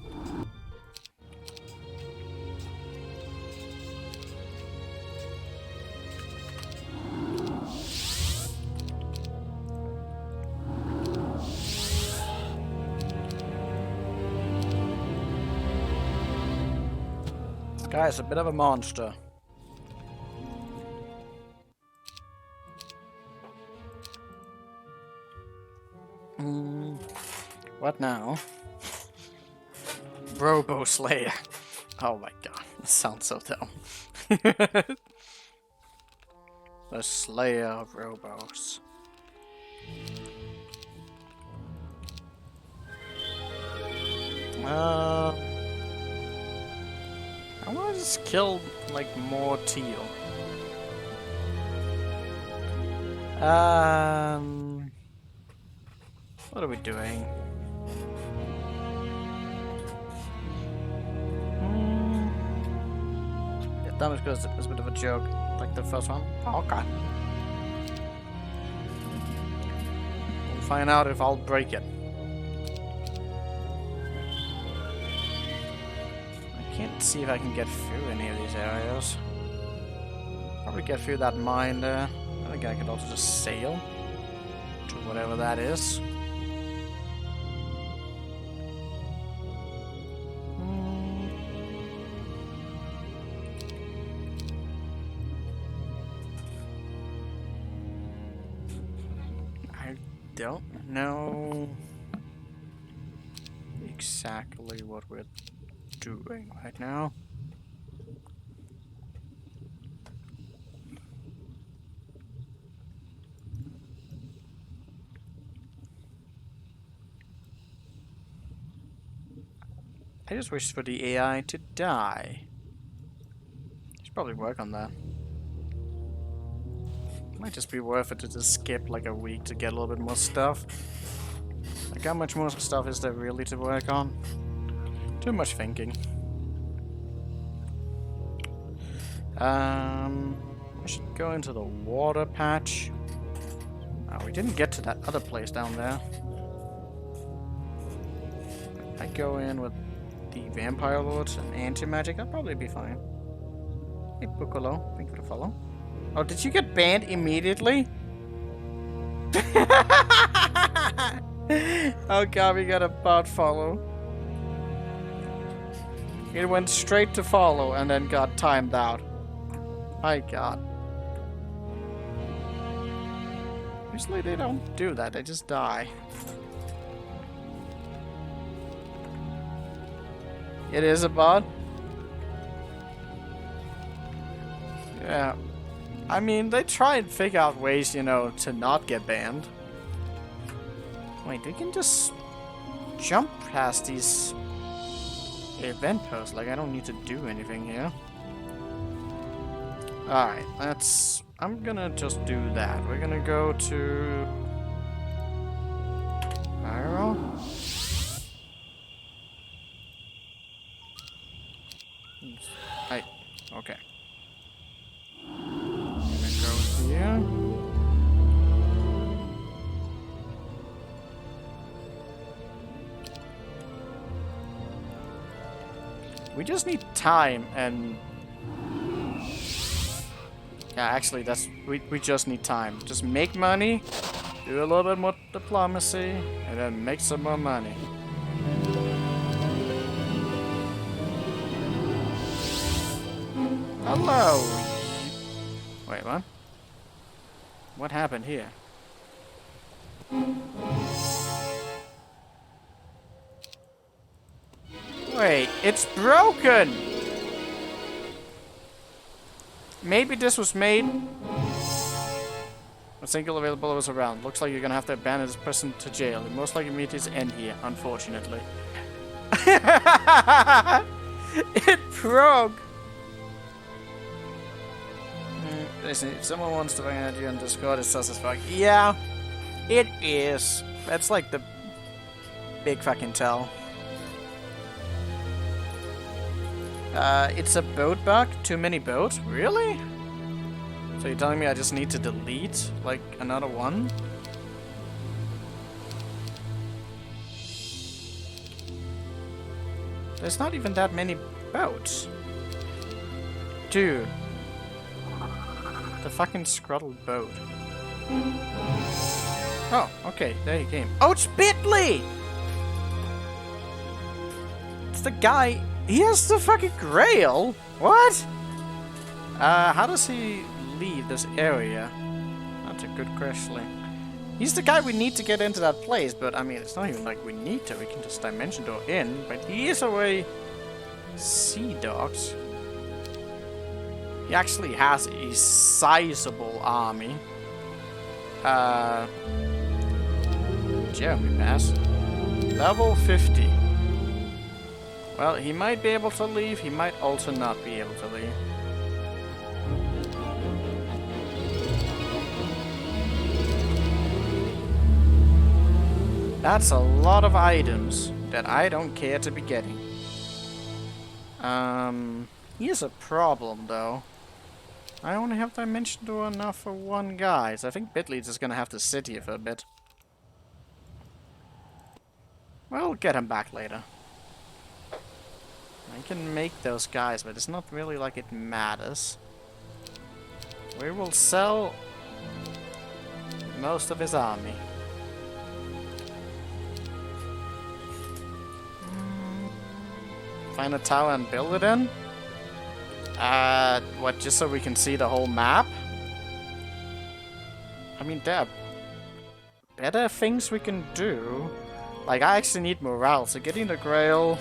This guy's a bit of a monster. What now? Robo Slayer. Oh my god, this sounds so dumb. The Slayer of Robos. I want to just kill, like, more teal. What are we doing? Yeah, damage goes is a bit of a joke, like the first one. Oh, okay. We'll find out if I'll break it. I can't see if I can get through any of these areas. Probably get through that mine there. I think I could also just sail to whatever that is. I don't know exactly what we're doing right now. I just wish for the AI to die. Should probably work on that. Might just be worth it to just skip like a week to get a little bit more stuff. Like, how much more stuff is there really to work on? Too much thinking. We should go into the water patch. Oh, we didn't get to that other place down there. I go in with the Vampire Lords and Anti-Magic, that'll probably be fine. Hey, Piccolo, thank you for the follow. Oh, did you get banned immediately? Oh god, we got a bot follow. It went straight to follow and then got timed out. My god. Usually they don't do that, they just die. It is a bot? Yeah. I mean, they try and figure out ways, you know, to not get banned. Wait, we can just jump past these event posts. Like, I don't need to do anything here. Alright, I'm gonna just do that. We're gonna go to Pyro. Hey, okay. I'm gonna go here. We just need time and... Yeah, actually, we just need time. Just make money, do a little bit more diplomacy, and then make some more money. Hello! Wait, what? What happened here? Wait, it's broken! Maybe this was made... A single available was around. Looks like you're gonna have to abandon this person to jail. It most likely meet his end here, unfortunately. It broke! Listen, if someone wants to bring at you on Discord, it's sus as fuck. Yeah, it is. That's like the big fucking tell. It's a boat bug? Too many boats? Really? So you're telling me I just need to delete, like, another one? There's not even that many boats. Dude. The fucking scuttled boat. Oh, okay, there he came. Oh, it's Bitley! It's the guy... He has the fucking grail? What? How does he leave this area? That's a good question. He's the guy we need to get into that place, but I mean, it's not even like we need to. We can just dimension door in, but he is away. Sea dogs. He actually has a sizable army. Jeremy Pass. Level 50. Well, he might be able to leave, he might also not be able to leave. That's a lot of items that I don't care to be getting. Here's a problem though. I only have dimension door enough for one guy, so I think Bitlead's is gonna have to sit here for a bit. We'll get him back later. I can make those guys, but it's not really like it matters. We will sell most of his army. Find a tower and build it in? What, just so we can see the whole map? I mean, there are better things we can do. Like, I actually need morale, so getting the Grail...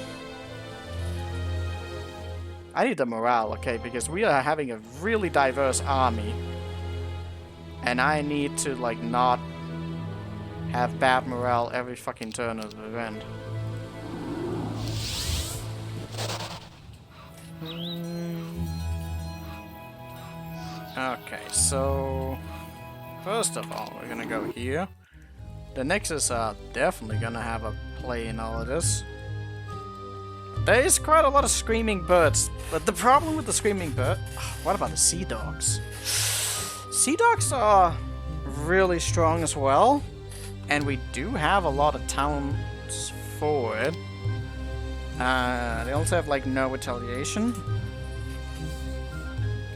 I need the morale, okay, because we are having a really diverse army. And I need to, like, not have bad morale every fucking turn of the event. Okay, so... First of all, we're gonna go here. The Nexus are definitely gonna have a play in all of this. There is quite a lot of screaming birds, but the problem with the screaming bird... What about the sea dogs? Sea dogs are really strong as well, and we do have a lot of towns forward. They also have like no retaliation.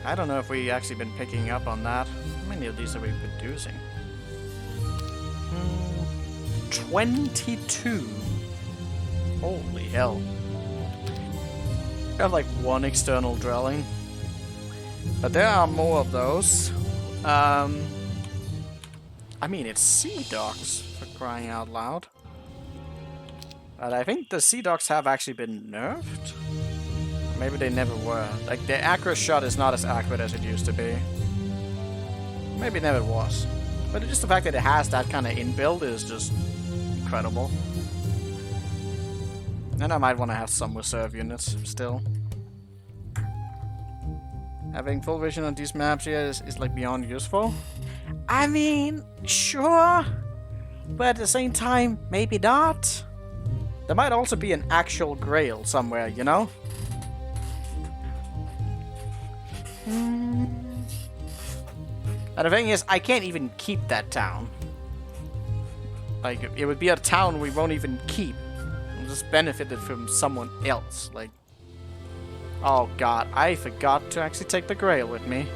I don't know if we actually been picking up on that. How many of these are we producing? 22. Holy hell. We have like one external dwelling. But there are more of those. I mean, it's sea dogs, for crying out loud. But I think the sea dogs have actually been nerfed. Maybe they never were. Like, the accurate shot is not as accurate as it used to be. Maybe it never was. But just the fact that it has that kind of inbuild is just incredible. And I might want to have some reserve units still. Having full vision on these maps here is like beyond useful. I mean, sure. But at the same time, maybe not. There might also be an actual grail somewhere, you know? And the thing is, I can't even keep that town. Like, it would be a town we won't even keep. We'll just benefit it from someone else. Like, oh god, I forgot to actually take the grail with me.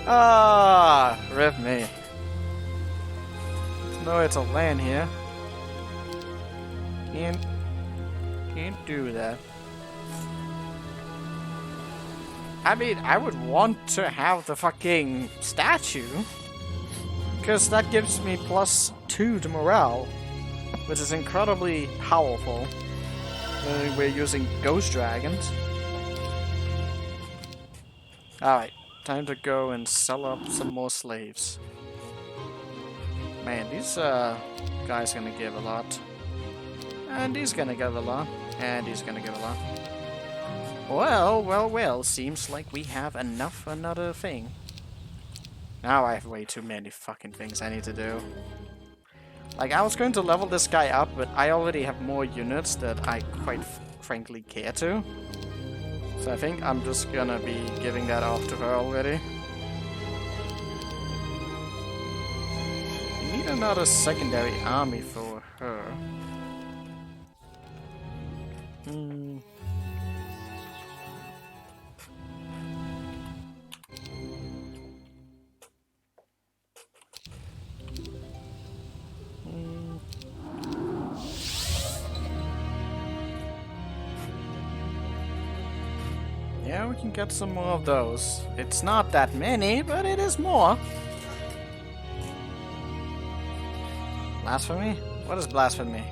Ah, rip me. No, it's a land here. Can't do that. I mean, I would want to have the fucking statue. Because that gives me +2 to morale. Which is incredibly powerful. We're using ghost dragons. Alright, time to go and sell up some more slaves. Man, these guys gonna give a lot. And he's gonna give a lot. And he's gonna give a lot. Well, seems like we have enough for another thing. Now I have way too many fucking things I need to do. Like, I was going to level this guy up, but I already have more units that I quite frankly care to. So I think I'm just gonna be giving that off to her already. We need another secondary army for her. Yeah, we can get some more of those. It's not that many, but it is more. Blasphemy? What is blasphemy?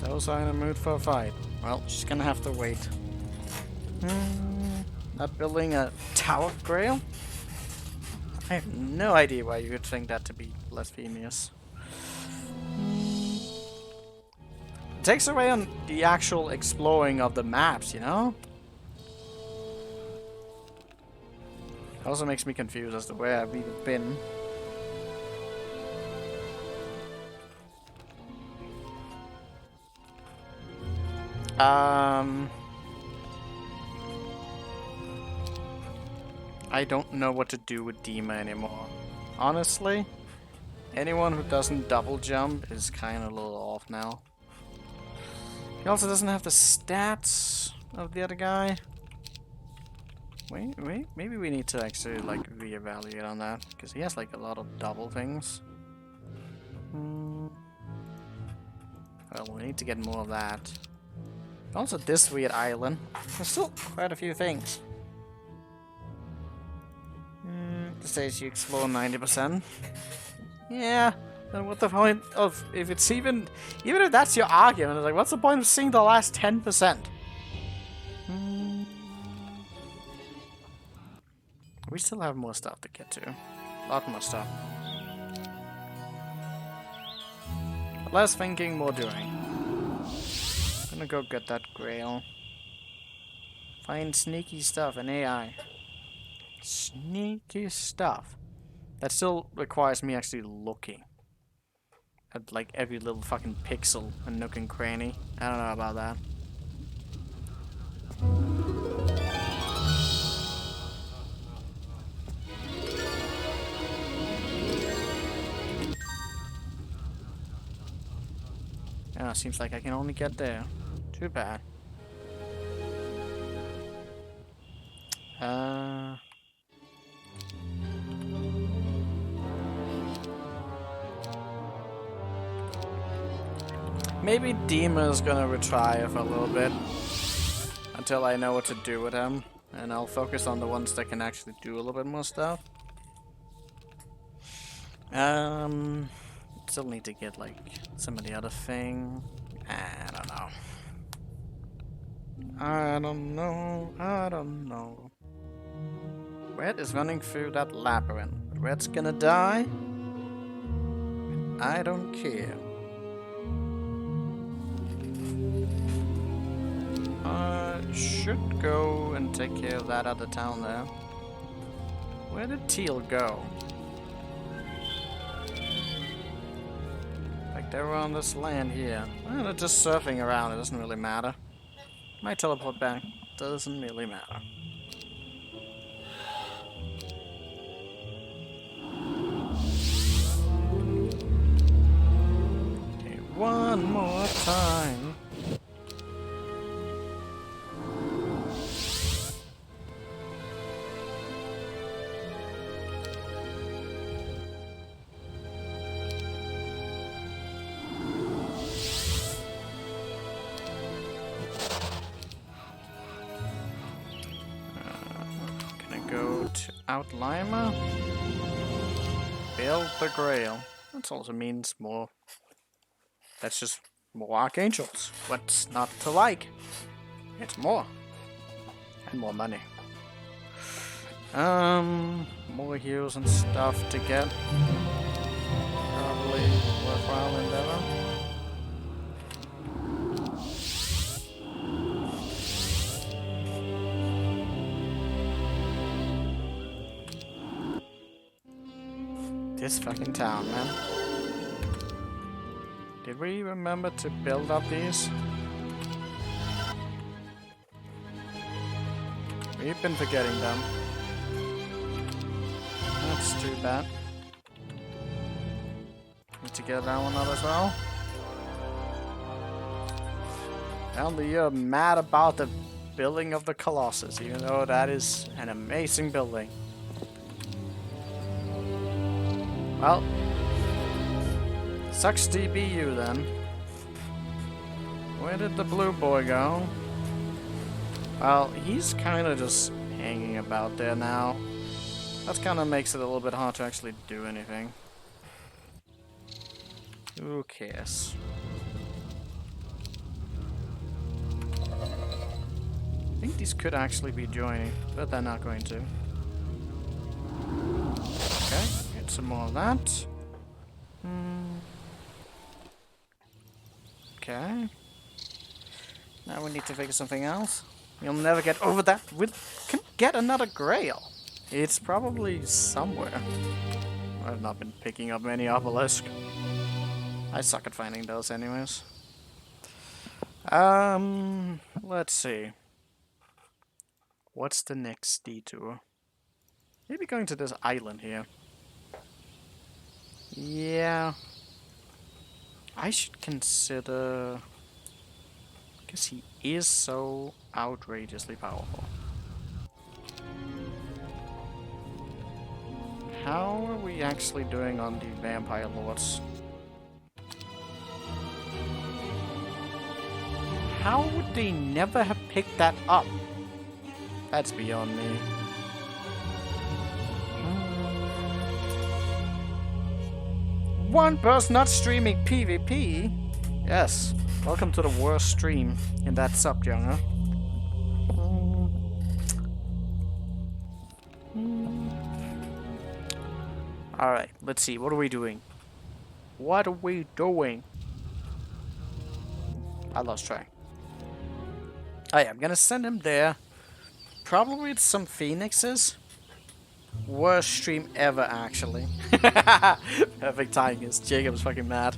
No sign in the mood for a fight. Well, she's gonna have to wait. Not building a tower grail? I have no idea why you would think that to be blasphemous. It takes away on the actual exploring of the maps, you know? It also makes me confused as to where I've even been. I don't know what to do with Dima anymore. Honestly, anyone who doesn't double jump is kind of a little off now. He also doesn't have the stats of the other guy. Wait, maybe we need to actually like reevaluate on that, because he has like a lot of double things. Well, we need to get more of that. Also this weird island. There's still quite a few things. It says you explore 90%. Yeah, then what the point of, if it's even if that's your argument, it's like, what's the point of seeing the last 10%? We still have more stuff to get to. A lot more stuff. But less thinking, more doing. Gonna go get that grail. Find sneaky stuff in AI. Sneaky stuff. That still requires me actually looking at like every little fucking pixel and nook and cranny. I don't know about that. Yeah, seems like I can only get there. Too bad. Maybe Dima's gonna retire for a little bit until I know what to do with him, and I'll focus on the ones that can actually do a little bit more stuff. Still need to get like some of the other thing. I don't know. I don't know. Red is running through that labyrinth. Red's gonna die. I don't care. Should go and take care of that other town there. Where did Teal go? Like they were on this land here. Well, they're just surfing around. It doesn't really matter. Might teleport back. Doesn't really matter. Okay, one more time. Out Lima. Build the Grail. That also means more. That's just more Archangels. What's not to like? It's more. And more money. More heroes and stuff to get. Probably worthwhile endeavor. This fucking town, man. Did we remember to build up these? We've been forgetting them. That's too bad. Need to get that one up as well. Apparently you're mad about the building of the Colossus, even though that is an amazing building. Well, sucks to be you then. Where did the blue boy go? Well, he's kind of just hanging about there now. That kind of makes it a little bit hard to actually do anything. Who cares? these could actually be joining, but they're not going to. Okay, get some more of that. Okay. Now we need to figure something else. You'll never get over that. We can get another grail. It's probably somewhere. I've not been picking up many obelisk. I suck at finding those anyways. Let's see. What's the next detour? Maybe going to this island here. Yeah. I should consider... because he is so outrageously powerful. How are we actually doing on the vampire lords? How would they never have picked that up? That's beyond me. One person not streaming PvP? Yes. Welcome to the worst stream in that subgenre. Alright, let's see. What are we doing? What are we doing? I lost track. Oh yeah, I'm gonna send him there. Probably with some phoenixes. Worst stream ever, actually. Perfect timing is Jacob's fucking mad.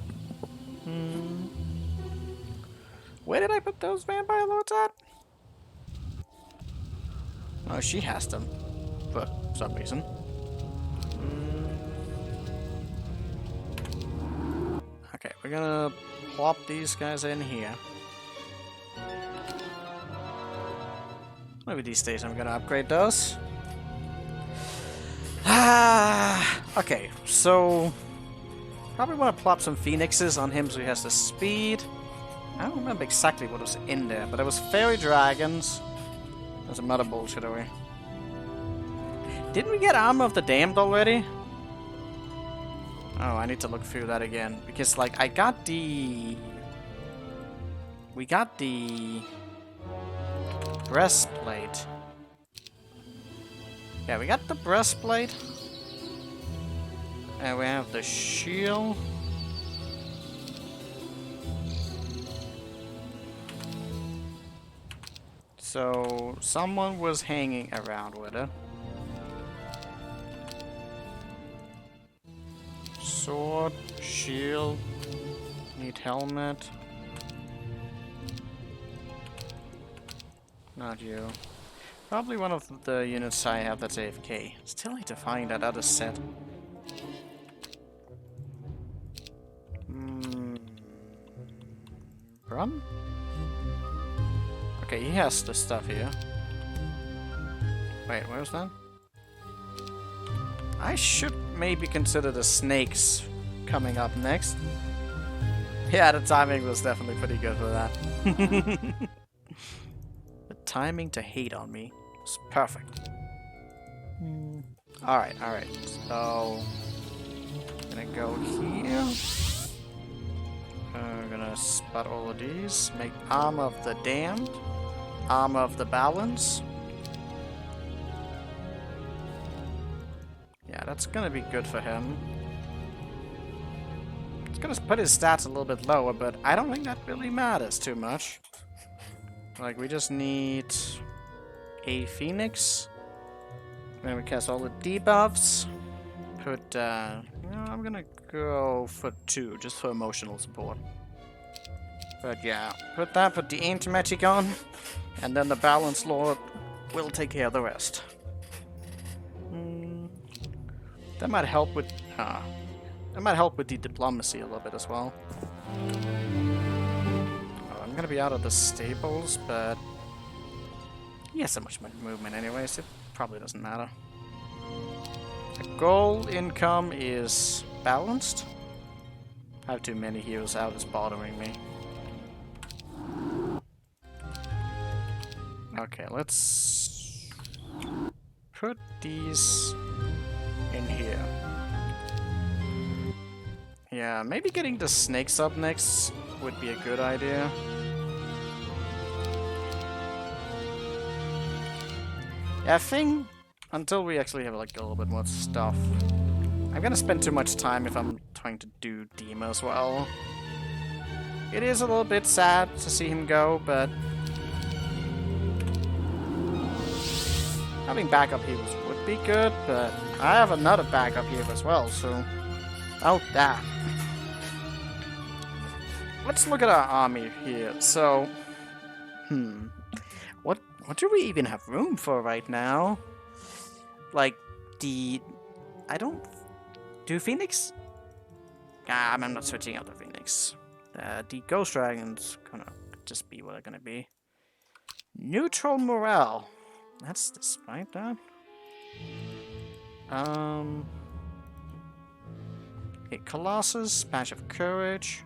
Where did I put those vampire lords at? Oh, she has them. For some reason. Okay, we're gonna plop these guys in here. Maybe these days I'm gonna upgrade those. Okay, so probably want to plop some phoenixes on him so he has the speed. I don't remember exactly what was in there, but it was fairy dragons. There's some other bullshit away. Didn't we get Armor of the Damned already? Oh, I need to look through that again because, like, I got the. We got the breastplate. Yeah, we got the breastplate. And we have the shield. So, someone was hanging around with it. Sword, shield, need helmet. Not you. Probably one of the units I have that's AFK. Still need to find that other set. Run? Okay, he has the stuff here. Wait, where's that? I should maybe consider the snakes coming up next. Yeah, the timing was definitely pretty good for that. The timing to hate on me was perfect. Alright, alright. So, gonna go here. We're gonna spot all of these. Make Armor of the Damned. Armor of the Balance. Yeah, that's gonna be good for him. It's gonna put his stats a little bit lower, but I don't think that really matters too much. Like, we just need a Phoenix. Then we cast all the debuffs. Put, I'm gonna go for 2, just for emotional support. But yeah, put the anti-magic on, and then the Balance Lord will take care of the rest. That might help with, the diplomacy a little bit as well. Oh, I'm gonna be out of the stables, but he has so much movement anyways, it probably doesn't matter. The gold income is balanced. I have too many heroes out, it's bothering me. Okay, let's put these in here. Yeah, maybe getting the snakes up next would be a good idea. Yeah, I think until we actually have like a little bit more stuff, I'm gonna spend too much time if I'm trying to do Dima as well. It is a little bit sad to see him go, but having backup healers would be good, but I have another backup here as well, so oh that. Let's look at our army here. So, what do we even have room for right now? Like I don't do Phoenix. I'm not switching out the Phoenix. The Ghost Dragons gonna just be what they're gonna be. Neutral morale. That's despite that. Okay, Colossus, Patch of Courage.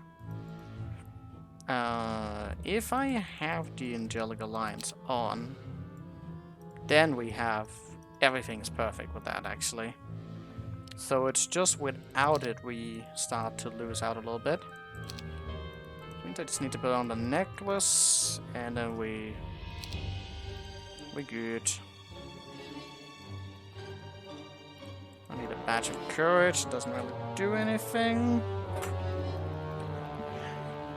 If I have the Angelic Alliance on, then we have everything is perfect with that actually. So it's just without it we start to lose out a little bit. I think I just need to put on the necklace and then we're good. I need a Badge of Courage, doesn't really do anything.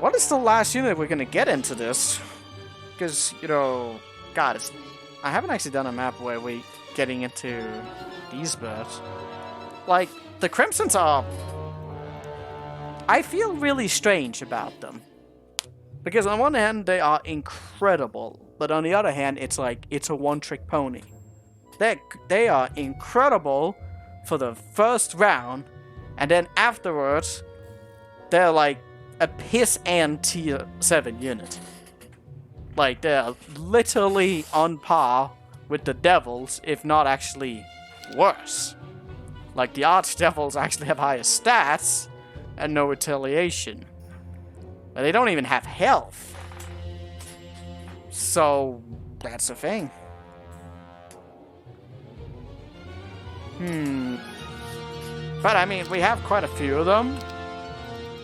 What is the last unit we're gonna get into this? Because, you know, God, I haven't actually done a map where we're getting into these birds. Like, the Crimsons are... I feel really strange about them. Because on one hand, they are incredible. But on the other hand, it's like, it's a one-trick pony. They are incredible for the first round. And then afterwards, they're like a piss and tier 7 unit. Like, they're literally on par with the Devils, if not actually worse. Like, the Archdevils actually have higher stats and no retaliation. But they don't even have health. So, that's the thing. But, I mean, we have quite a few of them.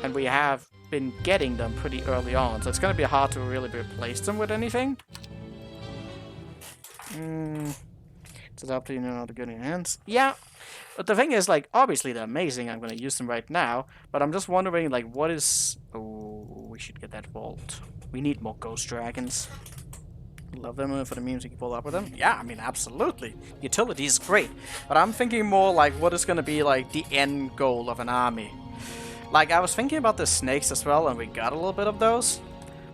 And we have been getting them pretty early on. So it's going to be hard to really replace them with anything. It's up to you know the good in your hands. Yeah. But the thing is, like, obviously they're amazing. I'm going to use them right now. But I'm just wondering, like, what is... Oh, we should get that vault. We need more Ghost Dragons. Love them for the memes you can pull up with them. Yeah, I mean, absolutely. Utility is great. But I'm thinking more like what is going to be, like, the end goal of an army. Like, I was thinking about the snakes as well, and we got a little bit of those.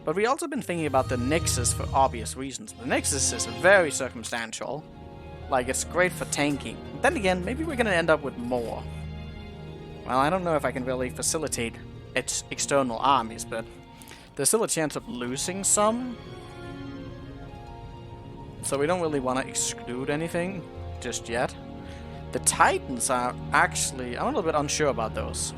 But we also been thinking about the Nixus for obvious reasons. The Nixus is very circumstantial. Like, it's great for tanking. Then again, maybe we're gonna end up with more. Well, I don't know if I can really facilitate its external armies, but there's still a chance of losing some. So we don't really want to exclude anything just yet. The Titans are actually... I'm a little bit unsure about those.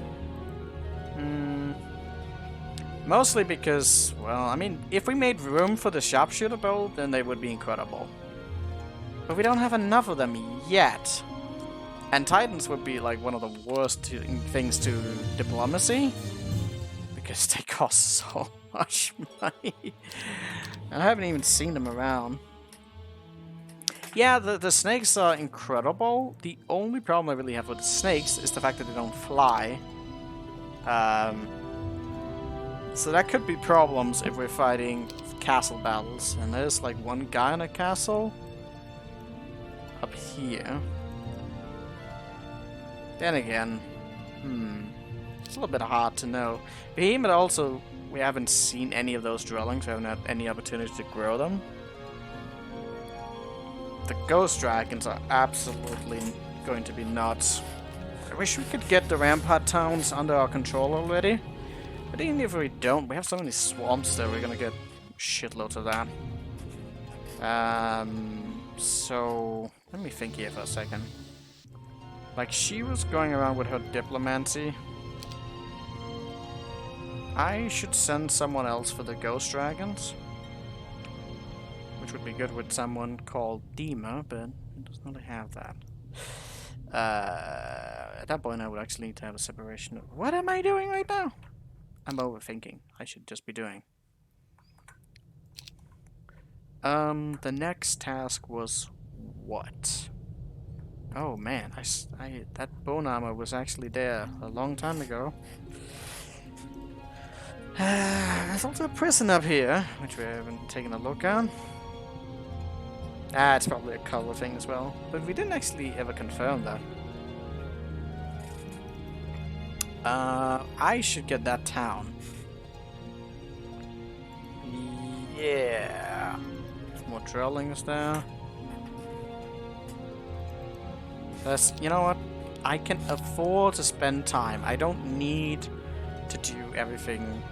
Mostly because, well, I mean, if we made room for the Sharpshooter Bolt, then they would be incredible. But we don't have enough of them yet. And Titans would be like one of the worst things to diplomacy. Because they cost so much money. I haven't even seen them around. Yeah, the snakes are incredible. The only problem I really have with the snakes is the fact that they don't fly. So that could be problems if we're fighting castle battles. And there's like one guy in a castle up here. Then again, it's a little bit hard to know. Behemoth also, we haven't seen any of those dwellings. We haven't had any opportunity to grow them. The Ghost Dragons are absolutely going to be nuts. I wish we could get the Rampart Towns under our control already. But even if we don't, we have so many swamps that we're gonna get shitloads of that. So let me think here for a second. Like, she was going around with her diplomancy. I should send someone else for the Ghost Dragons. Which would be good with someone called Dima, but it does not have that. At that point I would actually need to have a separation of... What am I doing right now? I'm overthinking. I should just be doing. The next task was what? Oh man, that bone armor was actually there a long time ago. There's also a prison up here, which we haven't taken a look at. Ah, it's probably a color thing as well. But we didn't actually ever confirm that. I should get that town. Yeah. Some more drillings there. You know what? I can afford to spend time. I don't need to do everything.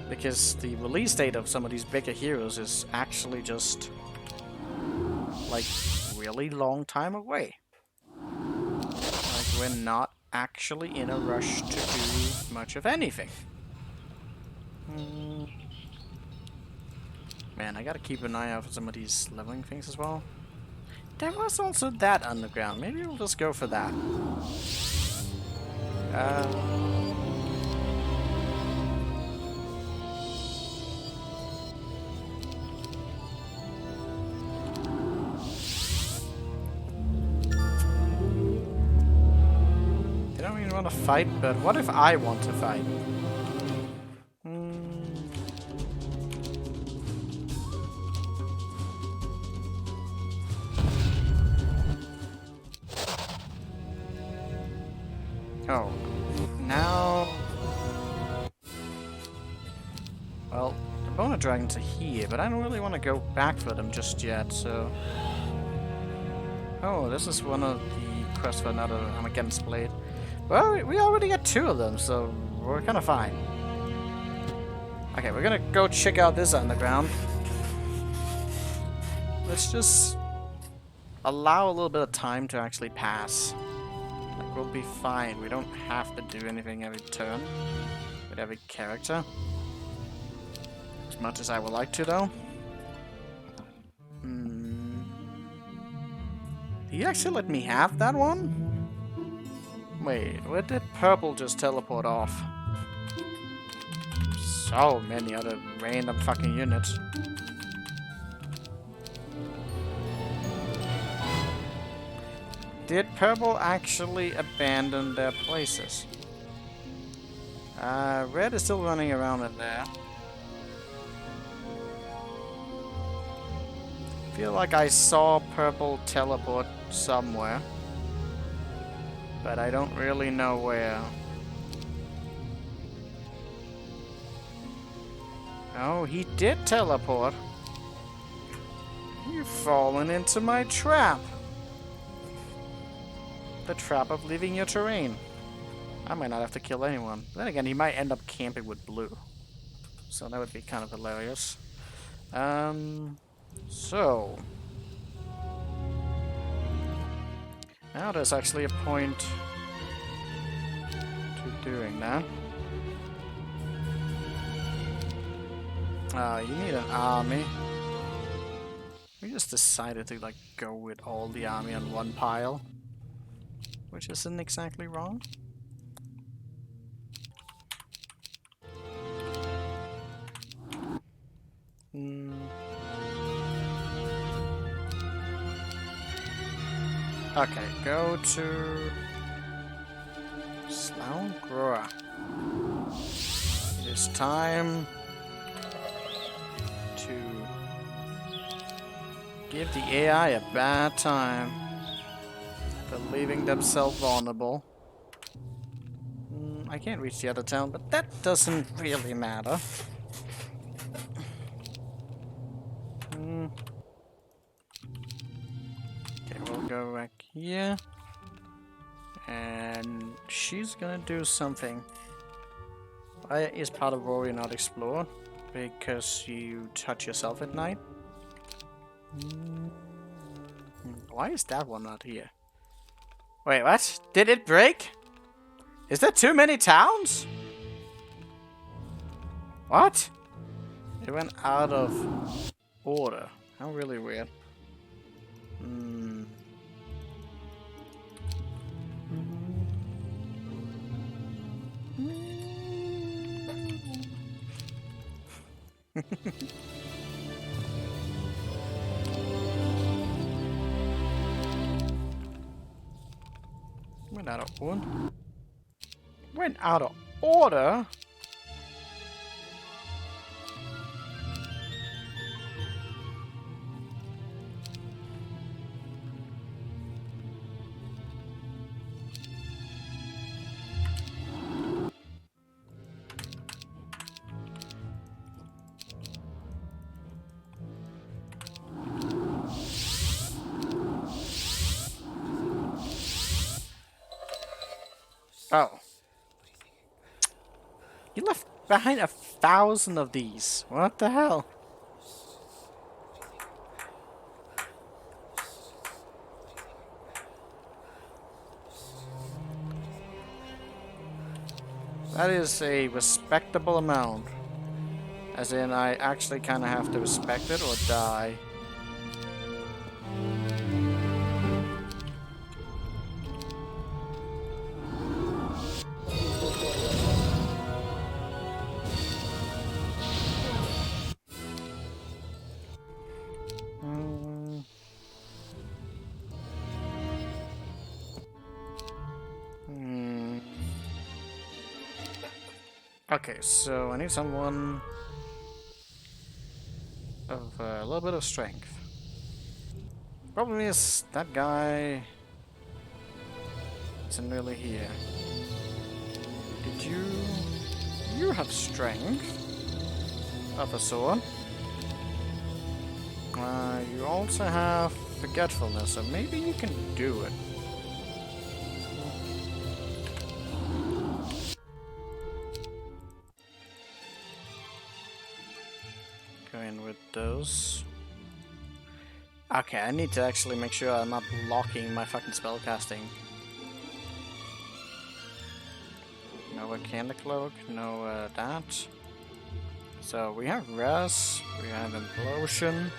Because the release date of some of these bigger heroes is actually just like really long time away. Like we're not actually in a rush to do much of anything. Man, I gotta keep an eye out for some of these leveling things as well. There was also that underground. Maybe we'll just go for that. They don't even want to fight, but what if I want to fight? Oh, now... Well, the Boner Dragons are here, but I don't really want to go back for them just yet, so... Oh, this is one of the quests for another Armageddon's Blade. Well, we already got 2 of them, so we're kind of fine. Okay, we're gonna go check out this underground. Let's just allow a little bit of time to actually pass. Like, we'll be fine. We don't have to do anything every turn with every character. As much as I would like to, though. Did you actually let me have that one? Wait, where did purple just teleport off? So many other random fucking units. Did purple actually abandon their places? Red is still running around in there. Feel like I saw purple teleport somewhere, but I don't really know where. Oh, he did teleport. You've fallen into my trap. The trap of leaving your terrain. I might not have to kill anyone. Then again, he might end up camping with blue. So that would be kind of hilarious. So... now there's actually a point to doing that. You need an army. We just decided to, like, go with all the army on one pile. Which isn't exactly wrong. Okay, go to Slough. It is time to give the AI a bad time for leaving themselves vulnerable. I can't reach the other town, but that doesn't really matter. Okay, we'll go back here. And she's gonna do something. Why is part of Rory not explored? Because you touch yourself at night? Why is that one not here? Wait, what? Did it break? Is there too many towns? What? It went out of order. How really weird. Went out of order? Went out of order? Oh. You left behind 1,000 of these. What the hell? That is a respectable amount. As in, I actually kind of have to respect it or die. Okay, so I need someone of a little bit of strength. Problem is, that guy isn't really here. Did you... You have strength of a sort. You also have forgetfulness, so maybe you can do it. Go in with those. Okay, I need to actually make sure I'm not blocking my fucking spellcasting. No Candy Cloak, no that. So we have Res, we have Implosion.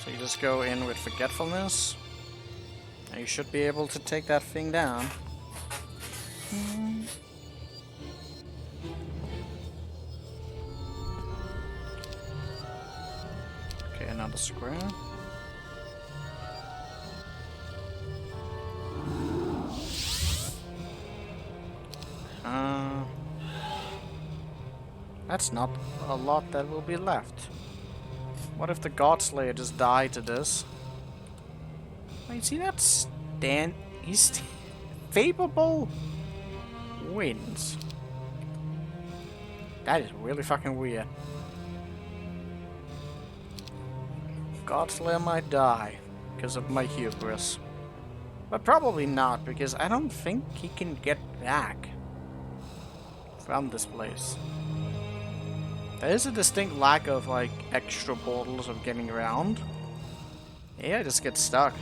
So you just go in with Forgetfulness. And you should be able to take that thing down. Okay, another square. That's not a lot that will be left. What if the Godslayer just died to this? Wait, see that stand? He's favorable wins. That is really fucking weird. Godslayer might die because of my hubris. But probably not, because I don't think he can get back from this place. There is a distinct lack of, like, extra portals of getting around. Yeah, I just get stuck.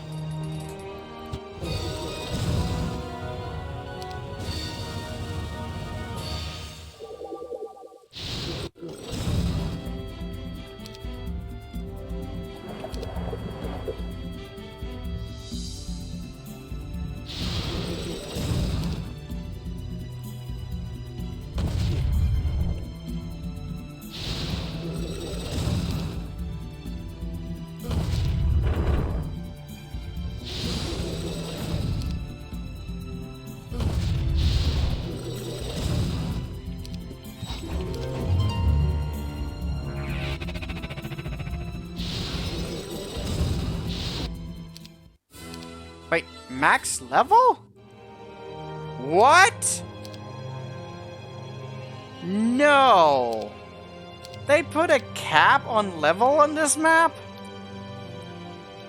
Wait, max level? What? No. They put a cap on level on this map?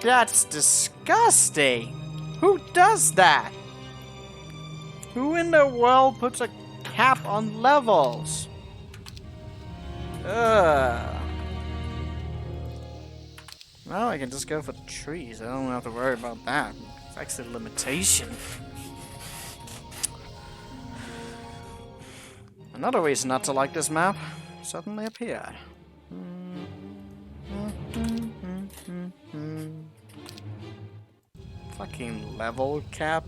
That's disgusting. Who does that? Who in the world puts a cap on levels? Ugh. Well, I can just go for trees. I don't have to worry about that. It's actually a limitation. Another reason not to like this map suddenly appeared. Fucking level cap.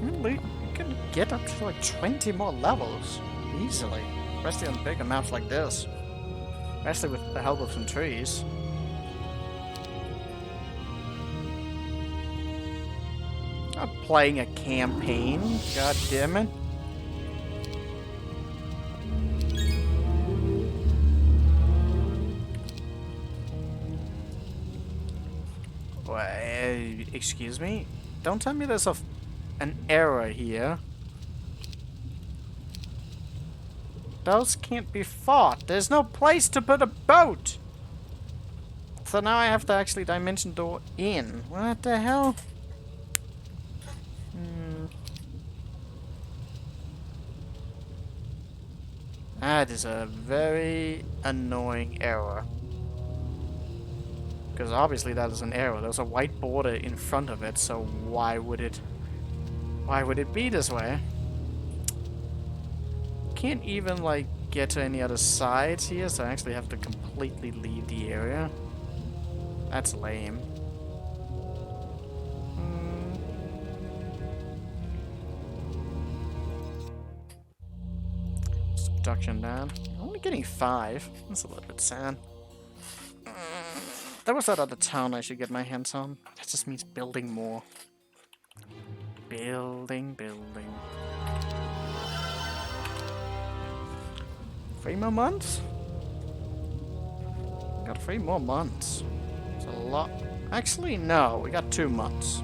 Really? You can get up to like 20 more levels easily. Especially on bigger maps like this. Especially with the help of some trees. Not playing a campaign, god damn it. Excuse me? Don't tell me there's an error here. Those can't be fought. There's no place to put a boat! So now I have to actually dimension door in. What the hell? That is a very annoying error. Because obviously that is an error. There's a white border in front of it, so why would it be this way? Can't even like get to any other sides here, so I actually have to completely leave the area. That's lame. Production down. I'm only getting 5. That's a little bit sad. There was that other town I should get my hands on. That just means building more. Building. 3 more months? Got 3 more months. It's a lot. Actually, no. We got 2 months.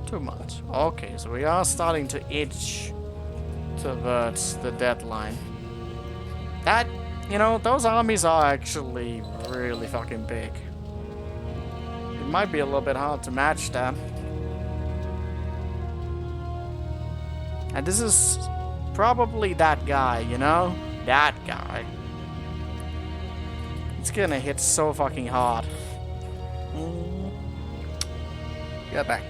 2 months. Okay, so we are starting to itch towards the deadline. That, you know, those armies are actually really fucking big. It might be a little bit hard to match that. And this is probably that guy, you know? That guy. It's gonna hit so fucking hard. Get back.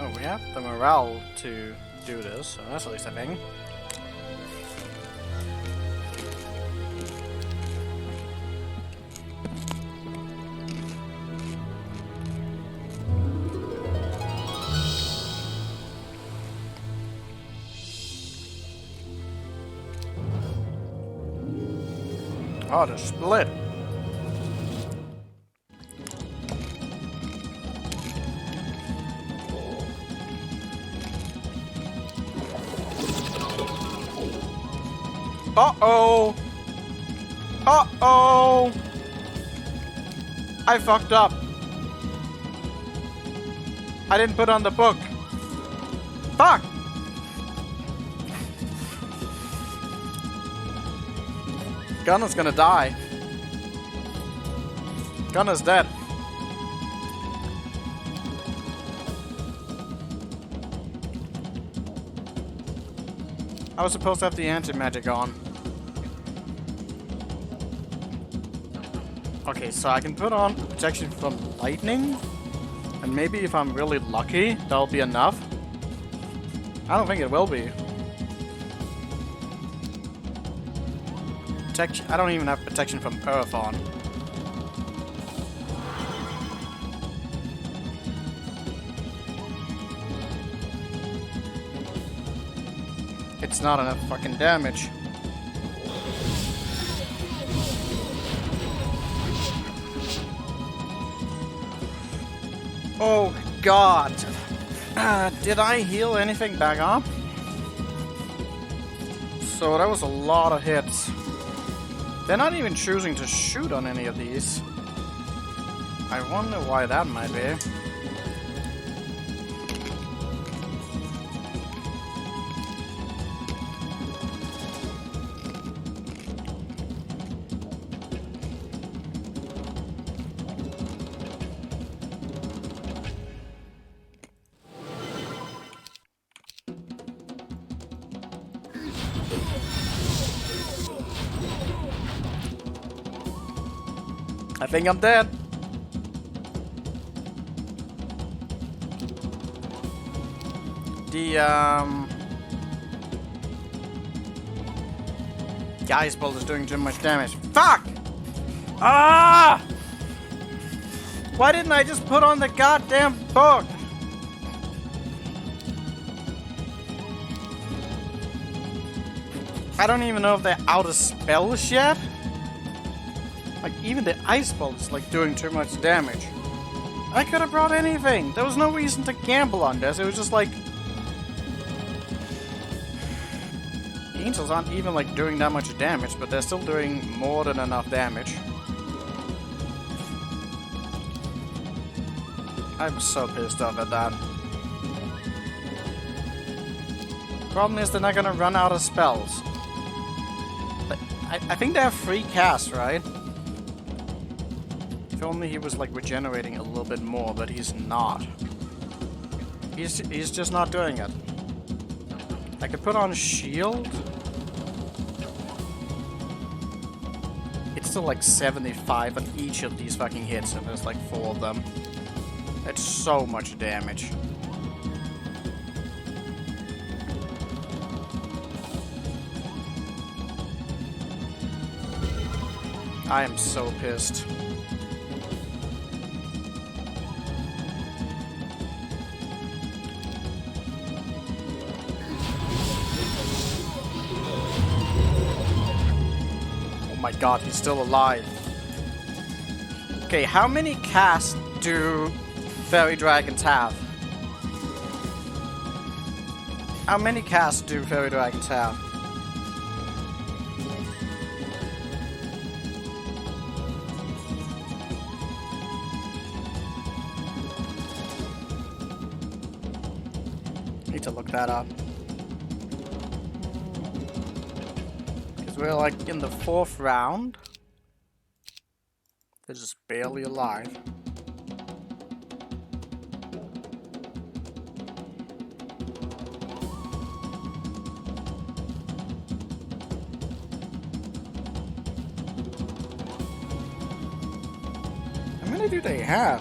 Well, we have the morale to do this, so that's at least a thing. Oh, the split. Uh-oh! Uh-oh! I fucked up. I didn't put on the book. Fuck! Gunner's gonna die. Gunner's dead. I was supposed to have the anti-magic on. Okay, so I can put on protection from lightning. And maybe if I'm really lucky, that'll be enough. I don't think it will be. I don't even have protection from earth on. It's not enough fucking damage. Oh god. Did I heal anything back up? So that was a lot of hits. They're not even choosing to shoot on any of these. I wonder why that might be. I think I'm dead. The ice bolt is doing too much damage. Fuck! Ah! Why didn't I just put on the goddamn book? I don't even know if they're out of spells yet. Like, even the ice bolt is, like, doing too much damage. I could have brought anything. There was no reason to gamble on this. It was just like... The angels aren't even, like, doing that much damage, but they're still doing more than enough damage. I'm so pissed off at that. Problem is, they're not gonna run out of spells. But I think they have 3 casts, right? If only he was like regenerating a little bit more, but he's not. He's just not doing it. I could put on shield. It's still like 75 on each of these fucking hits, and there's like 4 of them. That's so much damage. I am so pissed. Oh my god, he's still alive. Okay, how many casts do fairy dragons have? How many casts do fairy dragons have? Need to look that up. We're like in the 4th round. They're just barely alive. How many do they have?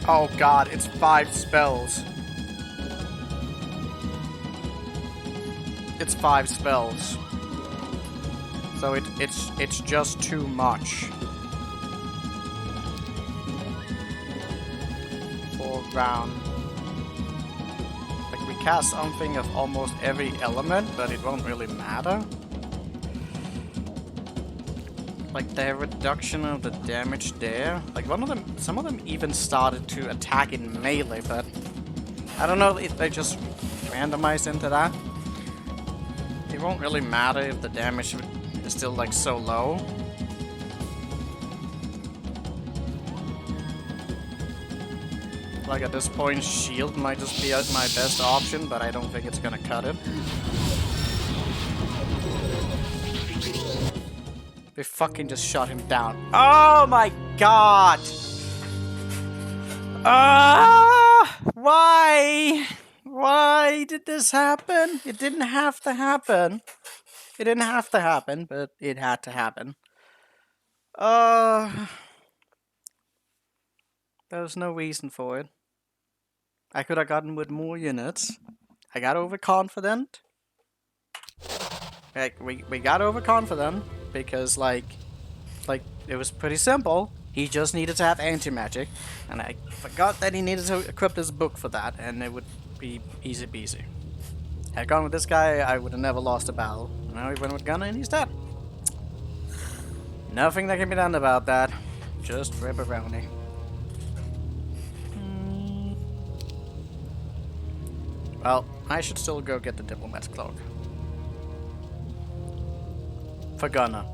Oh god, it's 5 spells. It's 5 spells. So it's just too much. For round. Like we cast something of almost every element, but it won't really matter. Like the reduction of the damage there. Like some of them even started to attack in melee, but I don't know if they just randomized into that. It won't really matter if the damage is still like so low. Like at this point, shield might just be my best option, but I don't think it's gonna cut it. They fucking just shot him down. Oh my god! Why? Why did this happen? It didn't have to happen. It didn't have to happen, but it had to happen. There was no reason for it. I could have gotten with more units. I got overconfident. Like, we got overconfident because, like, it was pretty simple. He just needed to have anti-magic, and I forgot that he needed to equip this book for that, and it would be easy peasy. Had I gone with this guy, I would have never lost a battle. Now he went with Gunner, and he's dead. Nothing that can be done about that. Just ripperoni. Well, I should still go get the Diplomat's Cloak. For Gunner.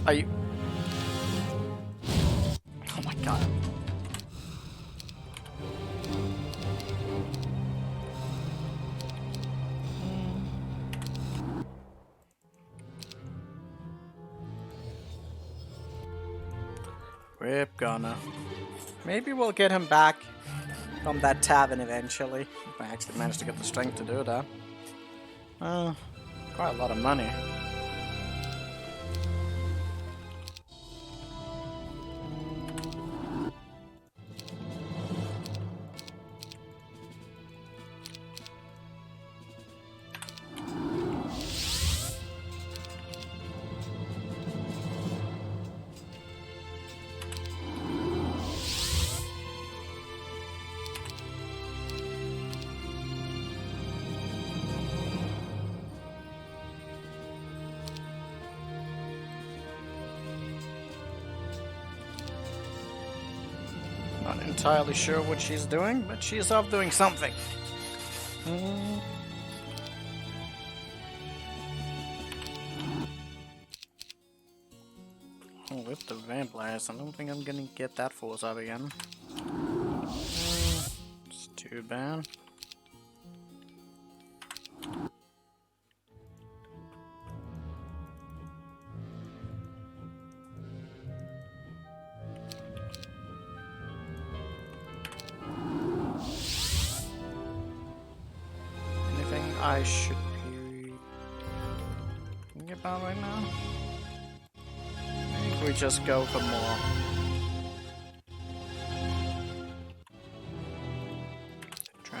Are you... Oh my god. Rip Gunner. Maybe we'll get him back from that tavern eventually. If I actually manage to get the strength to do that. Quite a lot of money. Not entirely sure what she's doing, but she's off doing something. Oh, with the vampires, I don't think I'm gonna get that force up again. It's too bad. I should be thinking about right now. I think we just go for more. Try.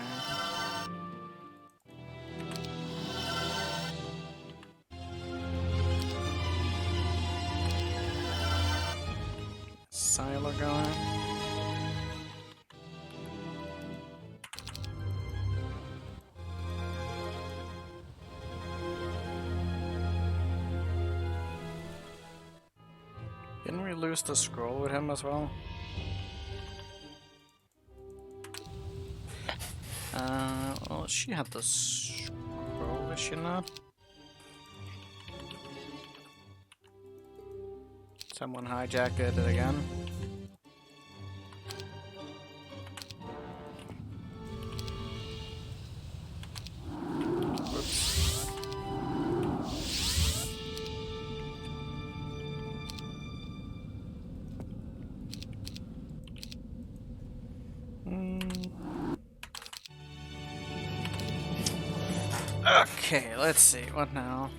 Silo going. Didn't we lose the scroll with him as well? Well, she had the scroll, is she not? Someone hijacked it again. Whoops. Okay, let's see. What now?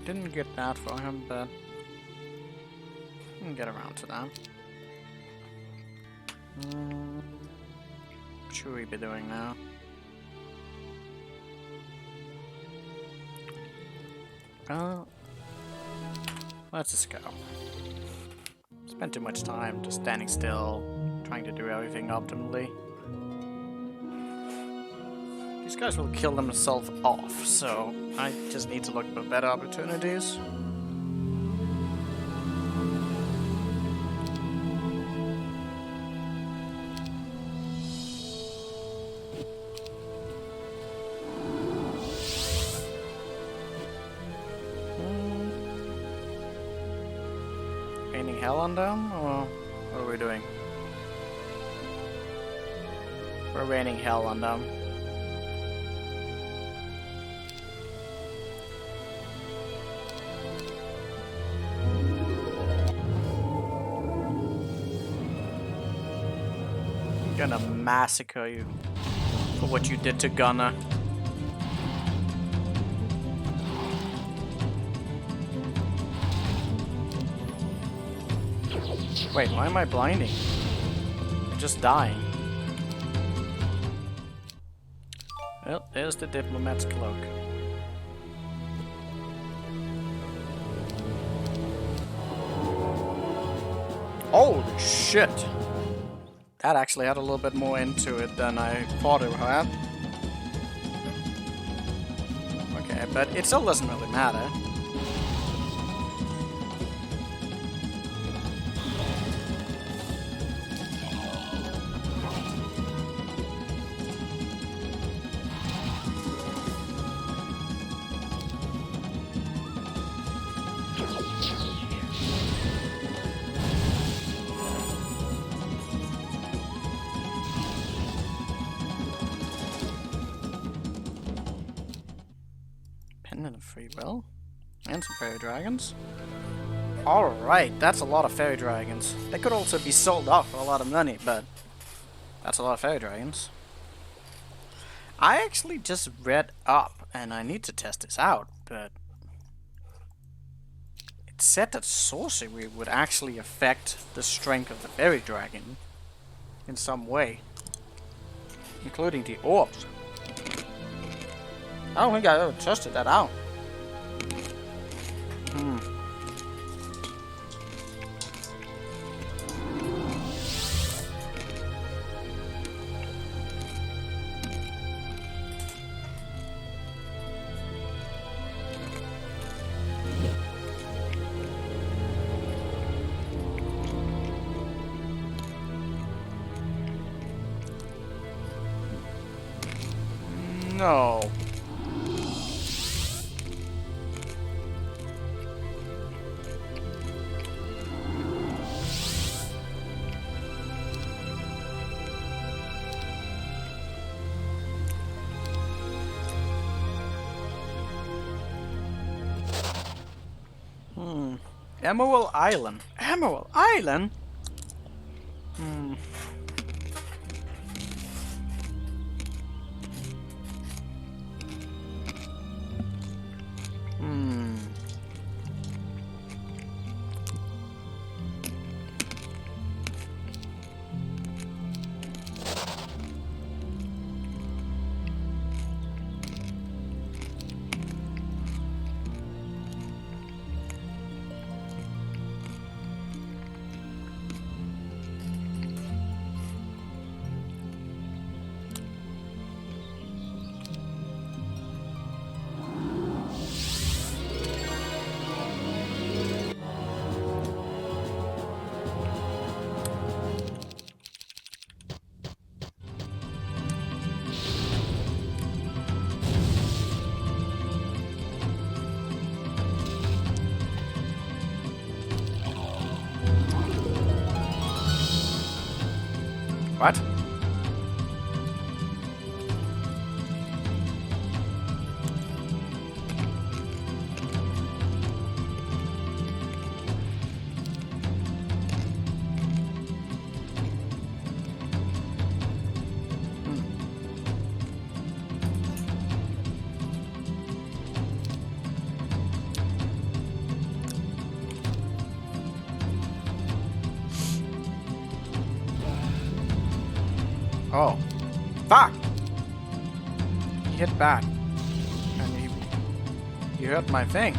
Didn't get that for him, but we can get around to that. What should we be doing now? Let's just go. Spent too much time just standing still, trying to do everything optimally. These guys will kill themselves off, so I just need to look for better opportunities. Raining hell on them, or what are we doing? We're raining hell on them. Gonna massacre you for what you did to Gunner. Wait, why am I blinding? I'm just dying. Well, there's the diplomat's cloak. Holy shit! That actually had a little bit more into it than I thought it had. Okay, but it still doesn't really matter. And a free will. And some fairy dragons. Alright, that's a lot of fairy dragons. They could also be sold off for a lot of money, but that's a lot of fairy dragons. I actually just read up, and I need to test this out, but it said that sorcery would actually affect the strength of the fairy dragon in some way, including the orbs. I don't think I ever tested that out. No. Emerald Island. Emerald Island? What? Oh. Fuck! He hit back. And he hurt my thing.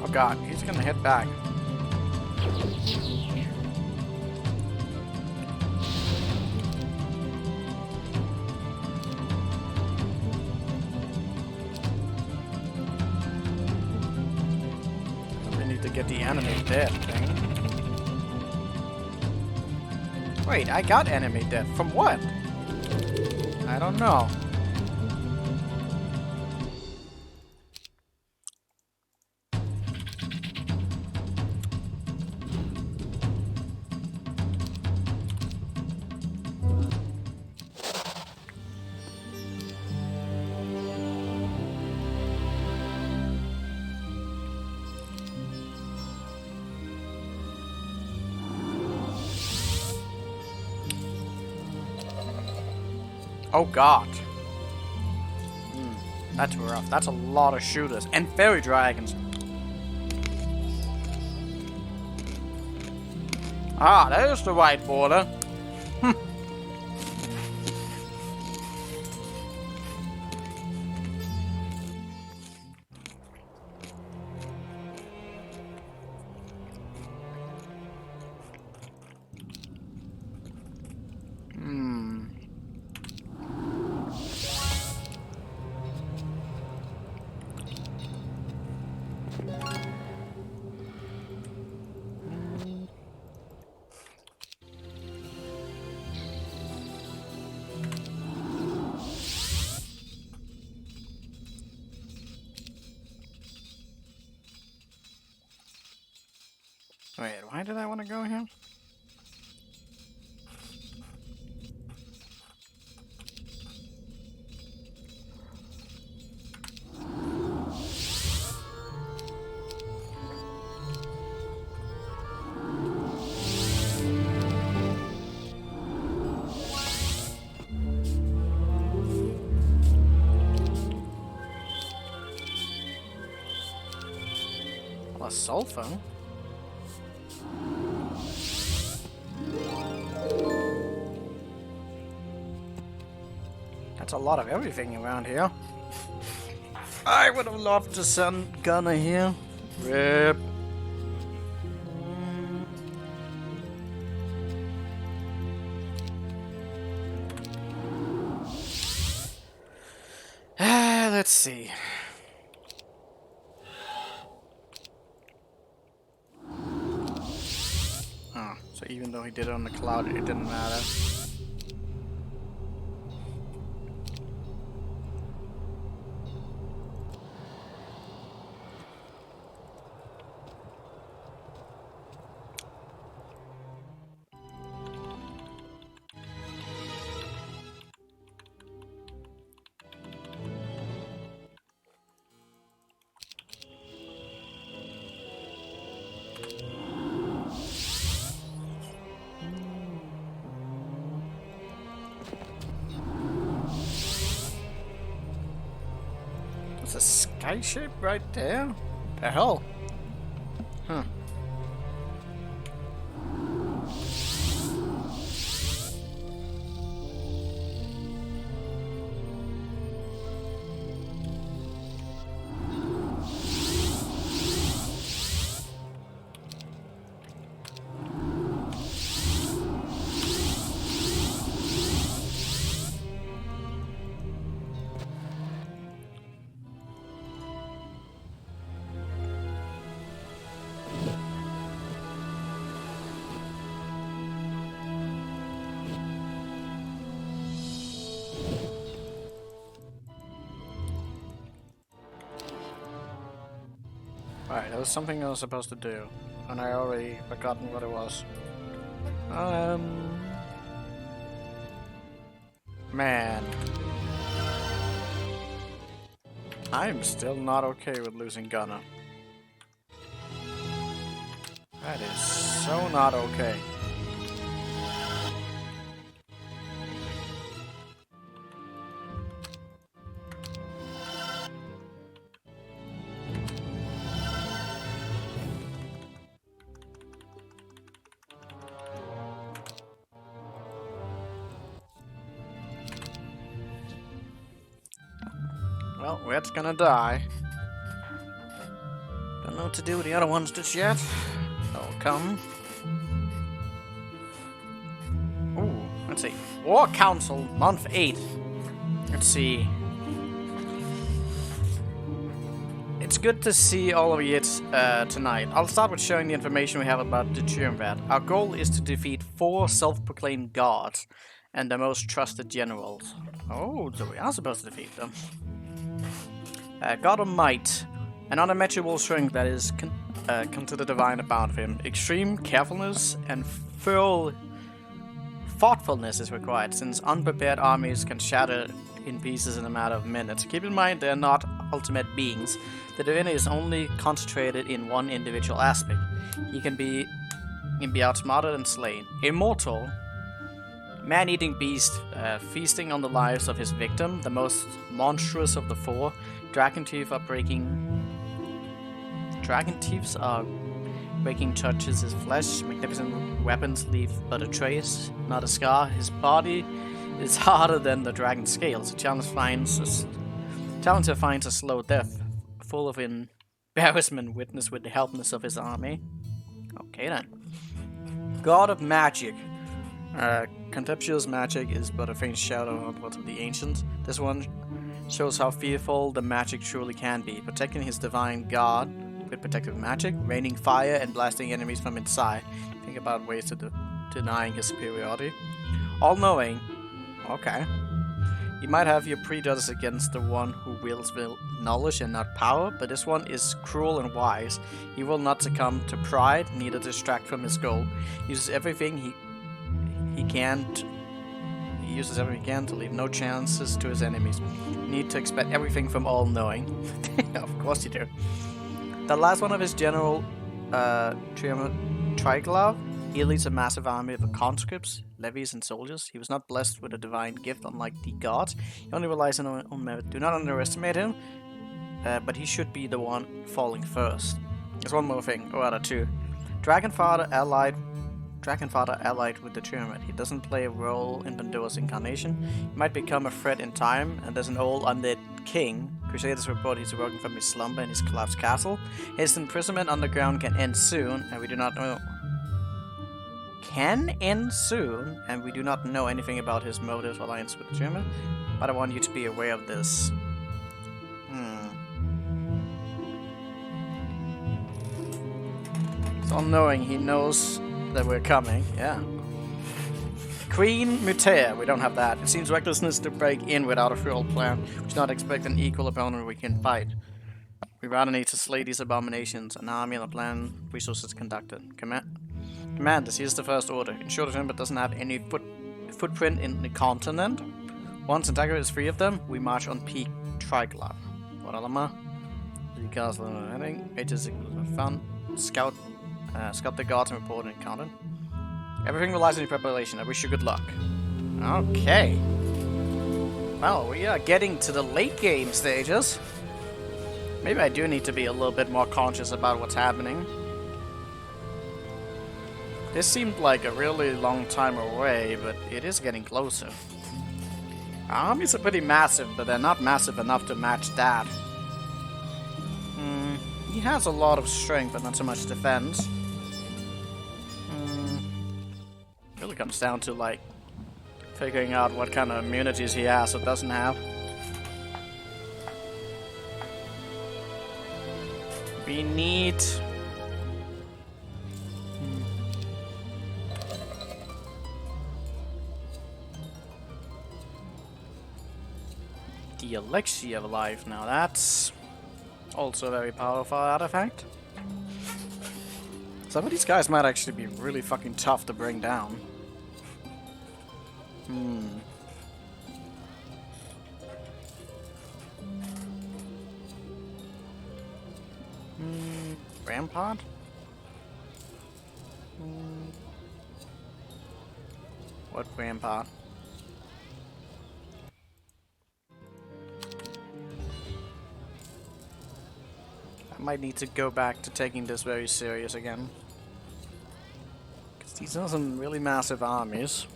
Oh god, he's gonna hit back. We need to get the enemy dead thing. Wait, I got enemy death. From what? I don't know. Oh god. That's rough. That's a lot of shooters. And fairy dragons. Ah, there's the right border. Wait, why did I want to go here? Well, a sulfur? That's a lot of everything around here. I would have loved to send Gunner here. Rip. Let's see. Oh, so even though he did it on the cloud, it didn't matter. There's a sky ship right there? The hell? Huh. Alright, that was something I was supposed to do. And I already forgotten what it was. Man. I'm still not okay with losing Gunner. That is so not okay. Well, Red's gonna die. Don't know what to do with the other ones just yet. They'll come. Ooh, let's see. War Council, month 8. Let's see. It's good to see all of you tonight. I'll start with showing the information we have about the Triumvirate. Our goal is to defeat 4 self-proclaimed gods and their most trusted generals. Oh, so we are supposed to defeat them. God of Might. An unmatchable strength that is considered divine about him. Extreme carefulness and full thoughtfulness is required, since unprepared armies can shatter in pieces in a matter of minutes. Keep in mind, they are not ultimate beings. The divinity is only concentrated in one individual aspect. He can be outsmarted and slain. Immortal. Man-eating beast, feasting on the lives of his victim, the most monstrous of the 4. Dragon teeth are breaking touches his flesh. Magnificent weapons leave but a trace, not a scar. His body is harder than the dragon's scales. The challenger finds a slow death, full of embarrassment, witnessed with the helplessness of his army. Okay then. God of Magic. Contemptuous magic is but a faint shadow of what of the ancients. This one shows how fearful the magic truly can be, protecting his divine god with protective magic, raining fire and blasting enemies from inside. Think about ways to denying his superiority. All-knowing. Okay. You might have your prejudice against the one who wields knowledge and not power, but this one is cruel and wise. He will not succumb to pride, neither distract from his goal. He uses everything he uses everything he can to leave no chances to his enemies. You need to expect everything from all-knowing. Of course you do. The last one of his general, Triglav, he leads a massive army of conscripts, levies, and soldiers. He was not blessed with a divine gift, unlike the gods. He only relies on merit. Do not underestimate him, but he should be the one falling first. There's one more thing, or rather 2. Dragonfather allied with the Triumvirate. He doesn't play a role in Pandora's incarnation. He might become a threat in time, and there's an old undead king. Crusaders report he's awoken from his slumber in his collapsed castle. His imprisonment underground can end soon, and we do not know anything about his motives or alliance with the Triumvirate, but I want you to be aware of this. It's all-knowing, he knows that we're coming, yeah. Queen Mutea, we don't have that. It seems recklessness to break in without a full plan. We should not expect an equal opponent we can fight. We rather need to slay these abominations, an army and a plan, resources conducted. Commanders, here's the first order. Ensure the Triumvirate doesn't have any footprint in the continent. Once Integra is free of them, we march on Peak Triglav. Guadalama. The castle heading. Ages fun. Scout the guards and report an encounter. Everything relies on your preparation. I wish you good luck. Okay. Well, we are getting to the late game stages. Maybe I do need to be a little bit more conscious about what's happening. This seemed like a really long time away, but it is getting closer. Our armies are pretty massive, but they're not massive enough to match that. He has a lot of strength, but not so much defense. Really comes down to, like, figuring out what kind of immunities he has or doesn't have. We need... the Elixir of Life. Now that's also a very powerful artifact. Some of these guys might actually be really fucking tough to bring down. Rampart? What rampart? I might need to go back to taking this very serious again. Because these are some really massive armies.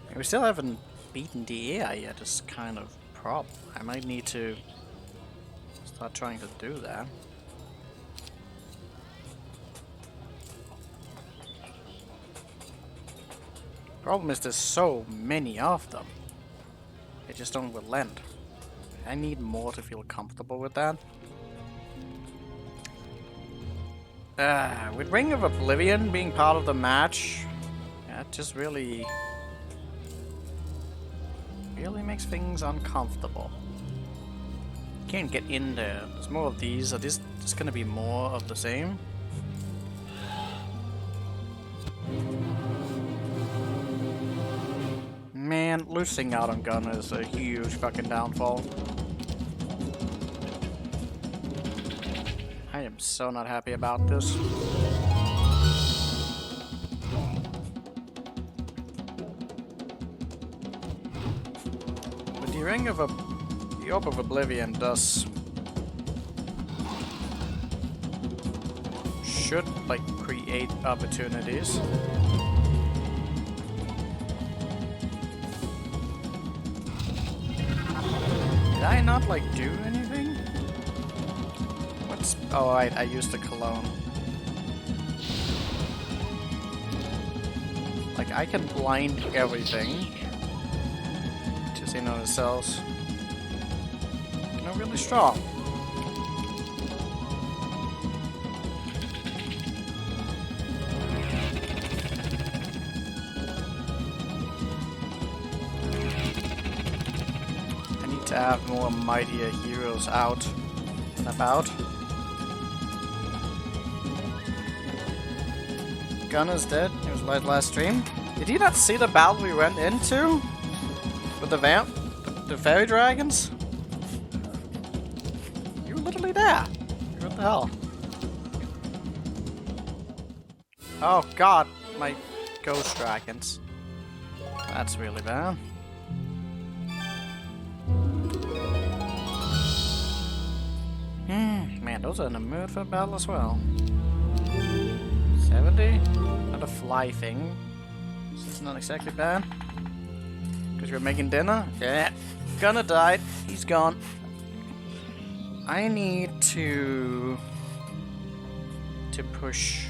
And we still haven't beaten the air yet, is kind of a problem. I might need to start trying to do that. Problem is there's so many of them. They just don't relent. I need more to feel comfortable with that. With Ring of Oblivion being part of the match, that just really makes things uncomfortable. Can't get in there. There's more of these. Are this just gonna be more of the same? Man, losing out on gun is a huge fucking downfall. I am so not happy about this. But the Ring of the Orb of Oblivion should like create opportunities. Did I not like do anything? What's... Oh, I used the cologne. Like, I can blind everything. Just in on the cells. Not really strong. To have more mightier heroes out and about. Gunner's dead. He was last stream. Did you not see the battle we went into with the fairy dragons? You were literally there. What the hell? Oh god, my ghost dragons. That's really bad. Man, those are in the mood for a battle as well. 70? Not a fly thing. This is not exactly bad. Because we're making dinner? Yeah. Gunner died. He's gone. I need to push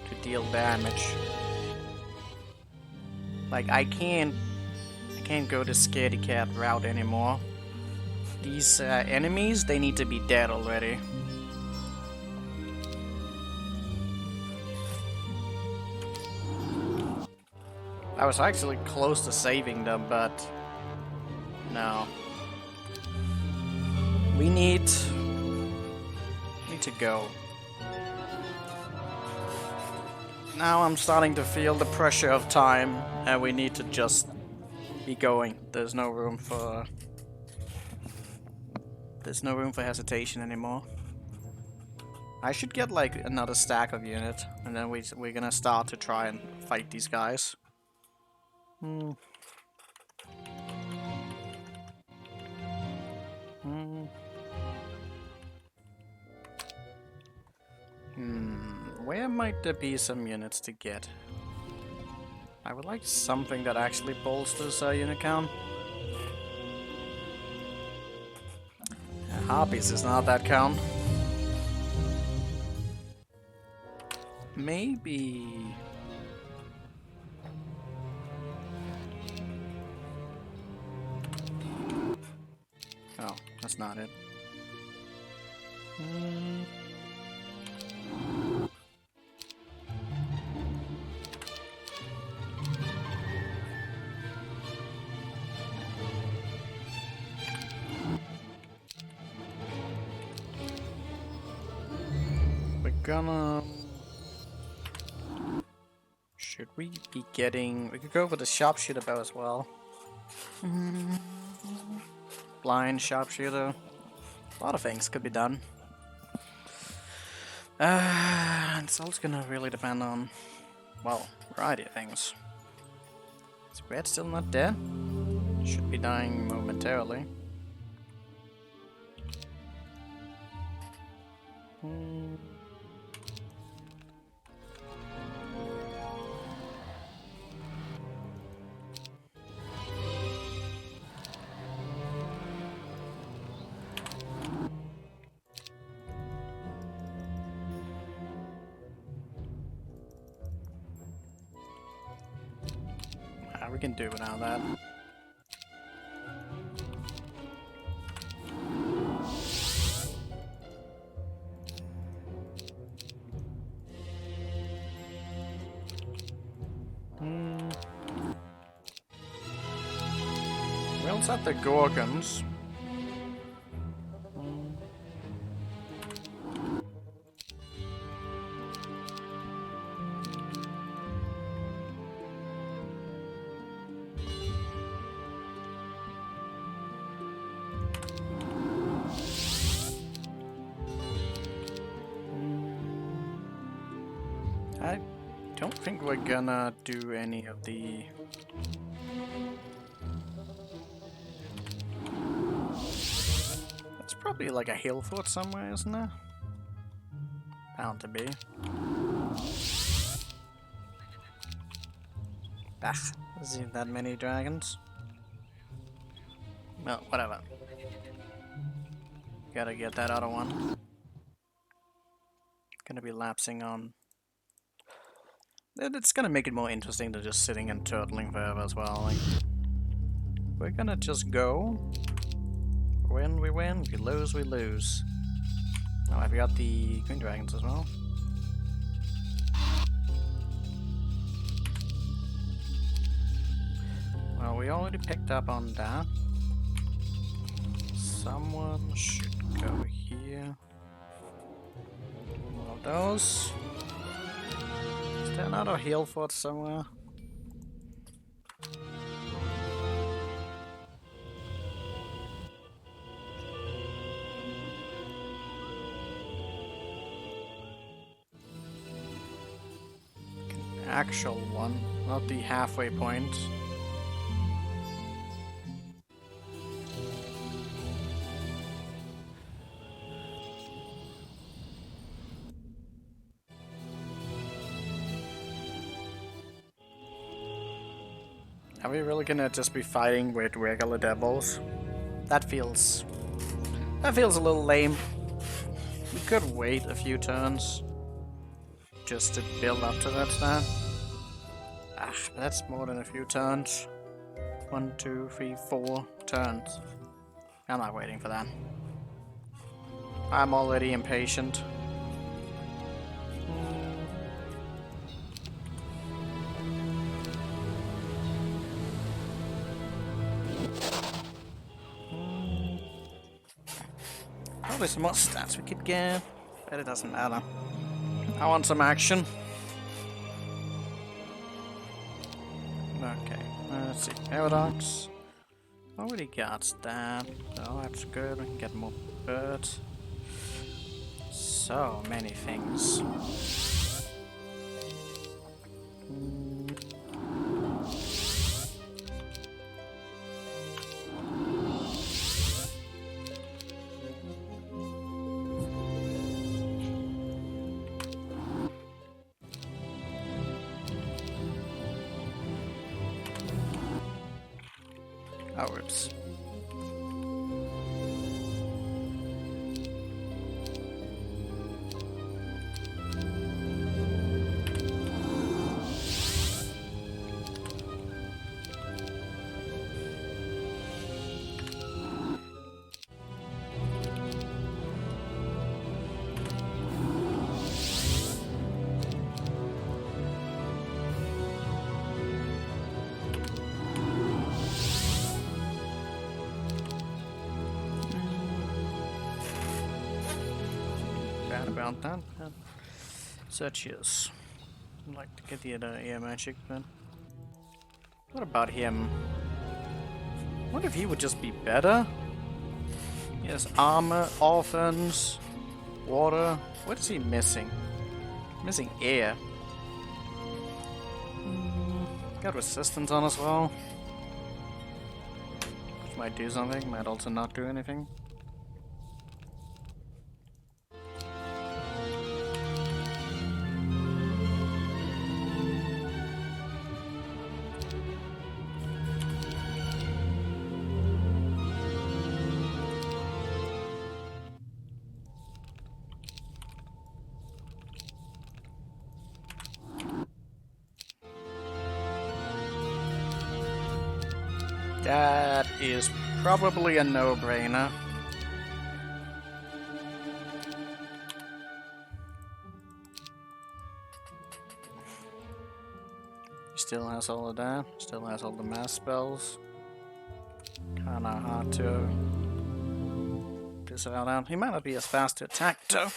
to deal damage. Like I can't go the scaredy cat route anymore. These enemies, they need to be dead already. I was actually close to saving them, but no. We need to go. Now I'm starting to feel the pressure of time, and we need to just be going. There's no room for hesitation anymore. I should get like another stack of unit, and then we're gonna start to try and fight these guys. Where might there be some units to get? I would like something that actually bolsters our unit count. Harpies is not that count. Maybe... Oh, that's not it. gonna... Should we be getting... We could go for the sharpshooter bow as well. Blind sharpshooter. A lot of things could be done. It's all gonna really depend on, well, a variety of things. Is Red still not dead? Should be dying momentarily. We can do without that. We also have the Gorgons. I don't think we're gonna do any of the... That's probably like a hill fort somewhere, isn't there? Bound to be. Ah, isn't that many dragons? Well, whatever. Gotta get that other one. Gonna be lapsing on... It's gonna make it more interesting than just sitting and turtling forever as well. Like, we're gonna just go. Win, we win. We lose, we lose. Oh, I've got the green dragons as well. Well, we already picked up on that. Someone should go here. One of those. Is there another hill fort somewhere? An actual one, not the halfway point. Are we really gonna just be fighting with regular devils? That feels a little lame. We could wait a few turns just to build up to that start. Ah, that's more than a few turns. 1, 2, 3, 4 turns. I'm not waiting for that. I'm already impatient. Probably some more stats we could get, but it doesn't matter. I want some action. Okay, let's see. Paradox. Already got that, so that's good. We can get more birds. So many things. Oh, oops. About that. Such as. I'd like to get the other air magic, but what about him? What if he would just be better? He has armor, offense, water. What is he missing? Missing air. Got resistance on as well. Which might do something, might also not do anything. That is probably a no-brainer. He still has all of that. Still has all the mass spells. Kinda hard to disavow that. He might not be as fast to attack though.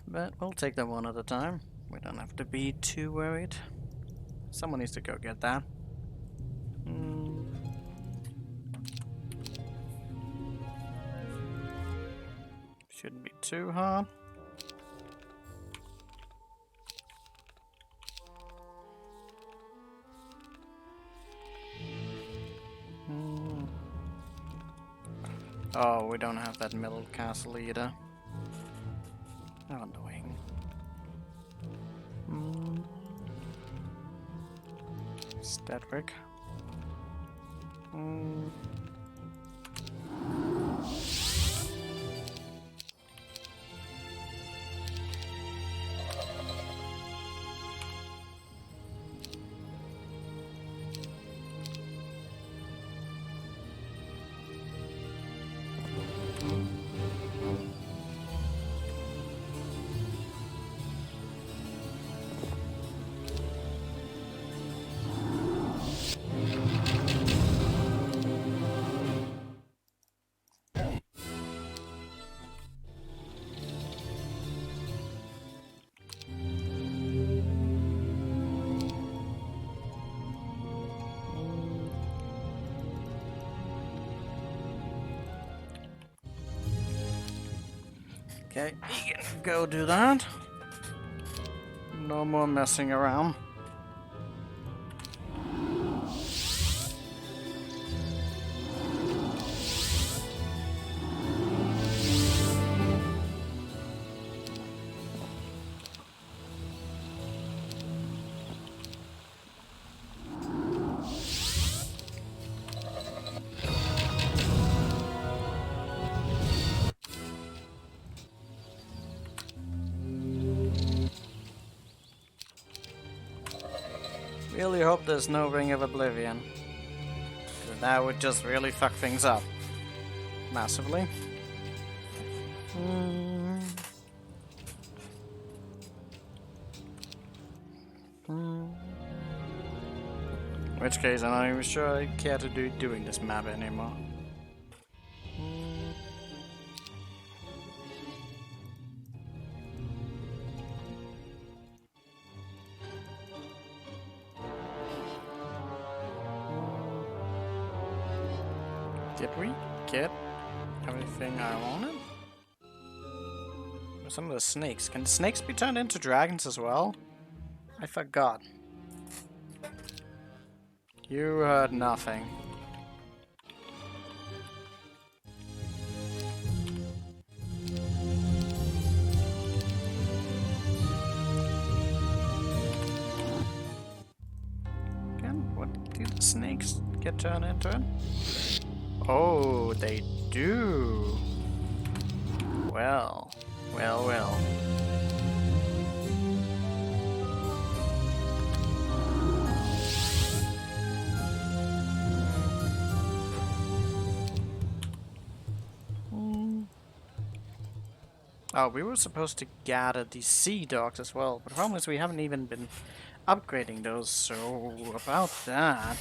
But we'll take them one at a time. We don't have to be too worried. Someone needs to go get that. Shouldn't be too hard. Oh, we don't have that middle castle either. How annoying. Stedwick. Okay, you can go do that. No more messing around. Really hope there's no Ring of Oblivion. 'Cause that would just really fuck things up. Massively. In which case, I'm not even sure I care to do doing this map anymore. Did we get everything I wanted? Some of the snakes. Can the snakes be turned into dragons as well? I forgot. You heard nothing. What do the snakes get turned into? Oh, they do. Well, well, well. Oh, we were supposed to gather the sea dogs as well, but the problem is we haven't even been upgrading those, so about that.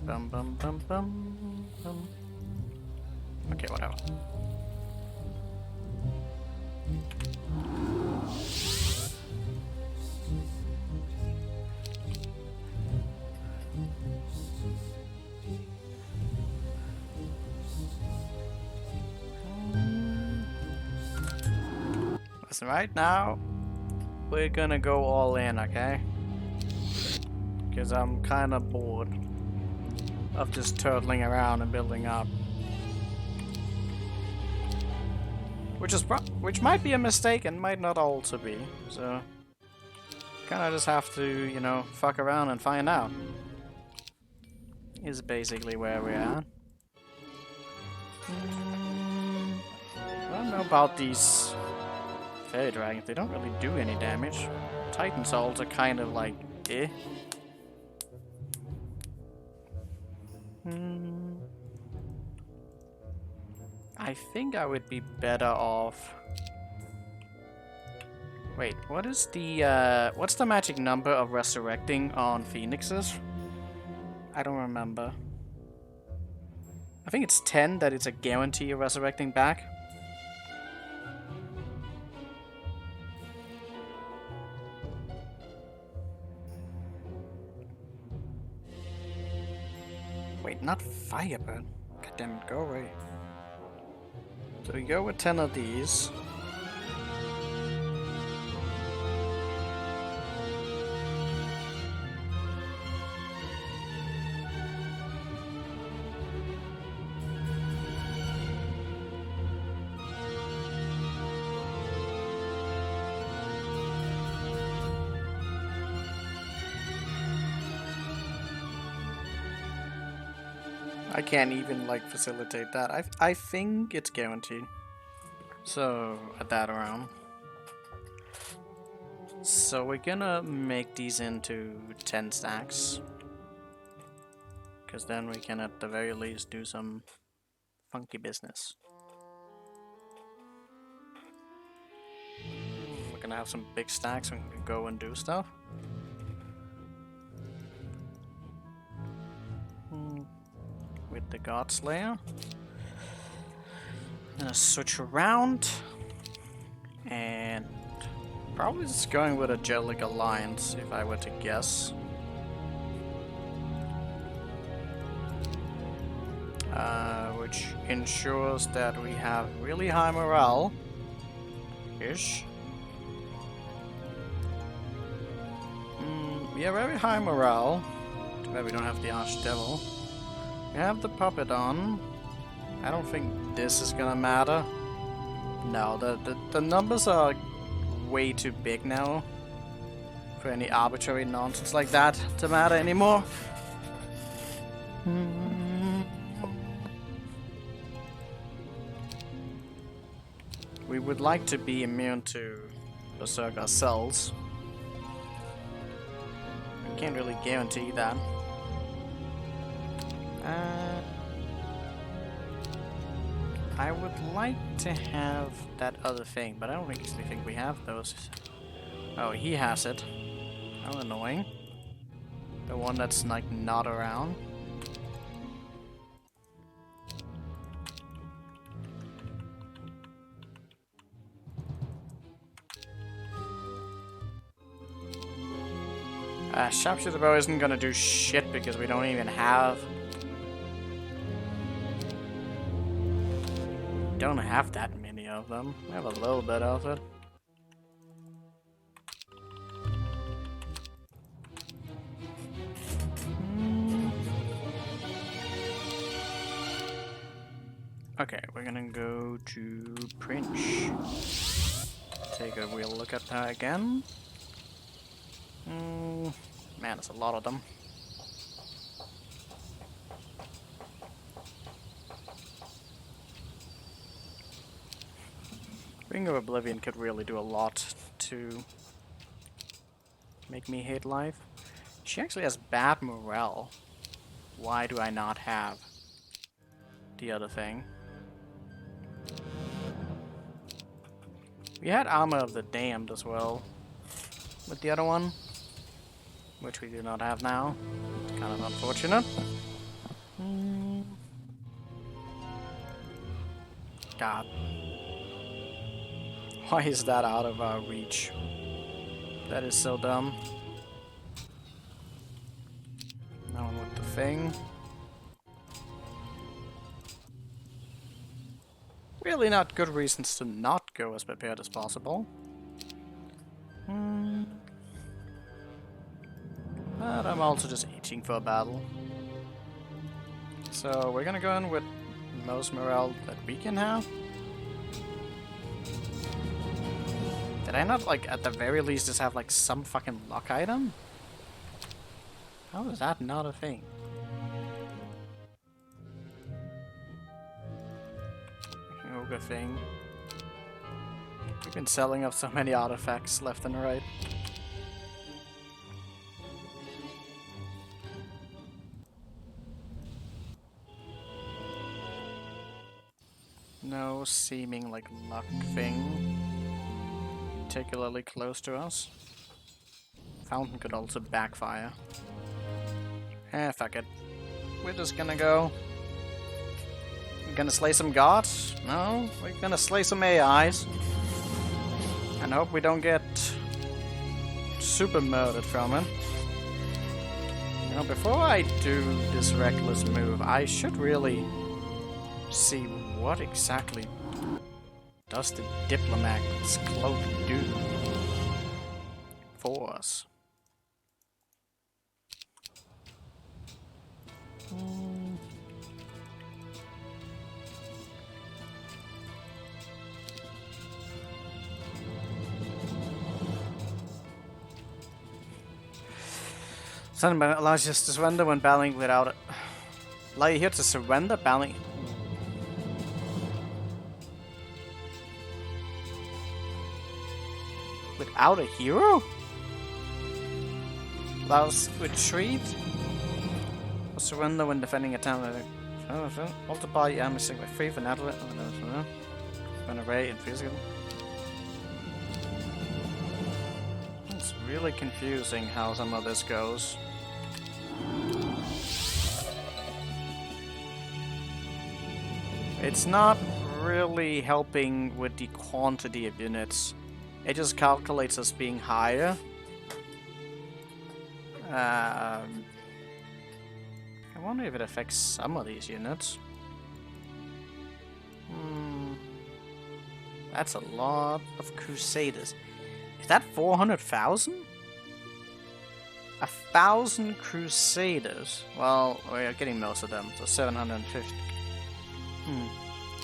Bum bum bum bum bum. Okay, whatever. Listen, right now, we're gonna go all in, okay? Because I'm kind of bored of just turtling around and building up. Which might be a mistake and might not also be. So, kind of just have to, you know, fuck around and find out. Is basically where we're at. I don't know about these fairy dragons. They don't really do any damage. Titan souls are kind of like, eh. I think I would be better off. Wait, what is the what's the magic number of resurrecting on phoenixes? I don't remember. I think it's 10 that it's a guarantee of resurrecting back. Wait, not Firebird. God damn it, go away. So we go with 10 of these. I can't even like facilitate that. I think it's guaranteed. So at that around. So we're gonna make these into 10 stacks. Because then we can at the very least do some funky business. We're gonna have some big stacks and we can go and do stuff. With the God Slayer. Gonna switch around. And probably just going with a Angelic Alliance if I were to guess. Which ensures that we have really high morale-ish. Yeah, very high morale. Too bad we don't have the Archdevil. We have the Puppet on. I don't think this is gonna matter. No, the numbers are way too big now for any arbitrary nonsense like that to matter anymore. We would like to be immune to Berserk ourselves. We can't really guarantee that. I would like to have that other thing, but I don't actually think we have those. Oh, he has it. How annoying. The one that's like not around. Sharpshooter bow isn't gonna do shit because we don't even have... Don't have that many of them. We have a little bit of it. Okay, we're gonna go to Prince. Take a real look at that again. Man, there's a lot of them. Ring of Oblivion could really do a lot to make me hate life. She actually has bad morale. Why do I not have the other thing? We had Armor of the Damned as well with the other one, which we do not have now. Kind of unfortunate. God. Why is that out of our reach? That is so dumb. Now with the thing. Really not good reasons to not go as prepared as possible. But I'm also just itching for a battle. So we're gonna go in with most morale that we can have. Did I not, like, at the very least just have, like, some fucking luck item? How is that not a thing? Yoga thing. We've been selling off so many artifacts left and right. No seeming, like, luck thing particularly close to us. Fountain could also backfire. Fuck it. We're just gonna go. We're gonna slay some gods? No, we're gonna slay some AIs. And hope we don't get super murdered from it. You know, before I do this reckless move, I should really see what exactly does the diplomat's cloak do for us. Something allows you to surrender when battling without it. Allow you here to surrender battling. Without a hero? Allows retreat. Or surrender when defending a town. Multiply your army by 3 for natural. Run away in physical. It's really confusing how some of this goes. It's not really helping with the quantity of units. It just calculates as being higher. I wonder if it affects some of these units. That's a lot of Crusaders. Is that 400,000? 1,000 Crusaders. Well, we're getting most of them, so 750.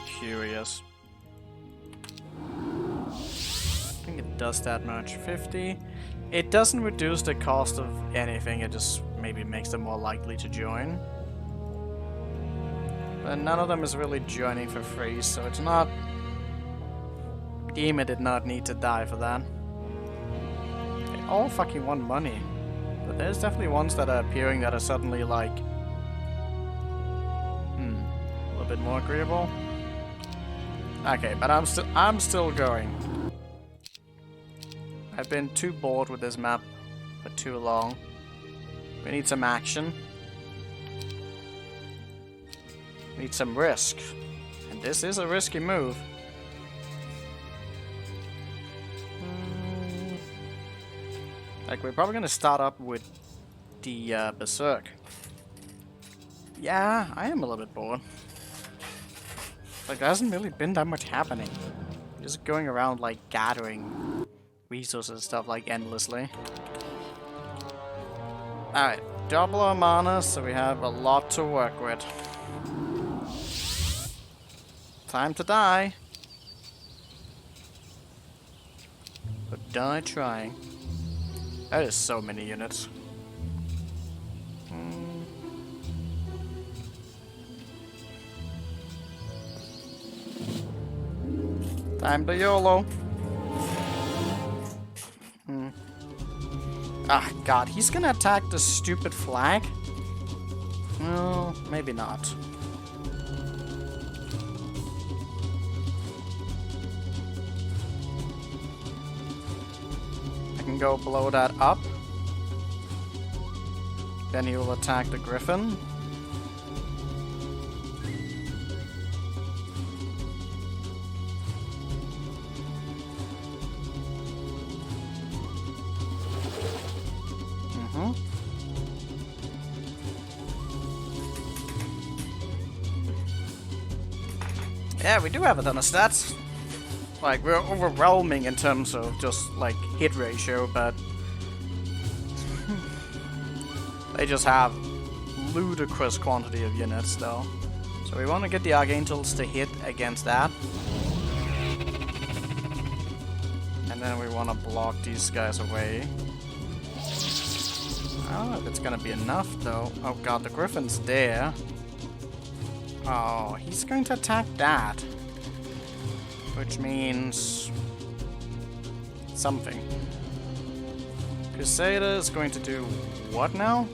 Curious. I think it does that much. 50. It doesn't reduce the cost of anything, it just maybe makes them more likely to join. But none of them is really joining for free, so it's not... Demon did not need to die for that. They all fucking want money. But there's definitely ones that are appearing that are suddenly like... a little bit more agreeable. Okay, but I'm still going. I've been too bored with this map for too long. We need some action. We need some risk. And this is a risky move. Like, we're probably gonna start up with the Berserk. Yeah, I am a little bit bored. Like, there hasn't really been that much happening. Just going around, like, gathering resources and stuff, like, endlessly. Alright, double our mana, so we have a lot to work with. Time to die. But die trying. That is so many units. Time to YOLO. Ah, God, he's gonna attack the stupid flag? Well, maybe not. I can go blow that up. Then he will attack the griffin. Yeah, we do have a ton of stats. Like, we're overwhelming in terms of just, like, hit ratio, but they just have ludicrous quantity of units, though. So we want to get the Archangels to hit against that. And then we want to block these guys away. I don't know if it's gonna be enough, though. Oh god, the Griffin's there. Oh, he's going to attack that. Which means something. Crusader is going to do what now?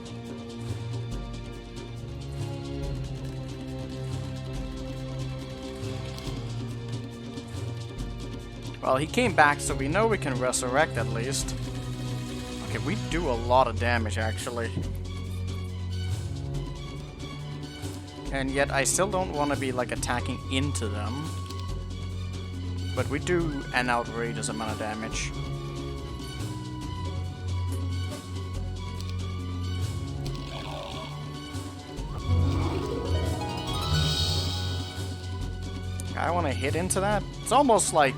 Well, he came back, so we know we can resurrect at least. Okay, we do a lot of damage, actually. And yet, I still don't want to be, like, attacking into them. But we do an outrageous amount of damage. I want to hit into that. It's almost like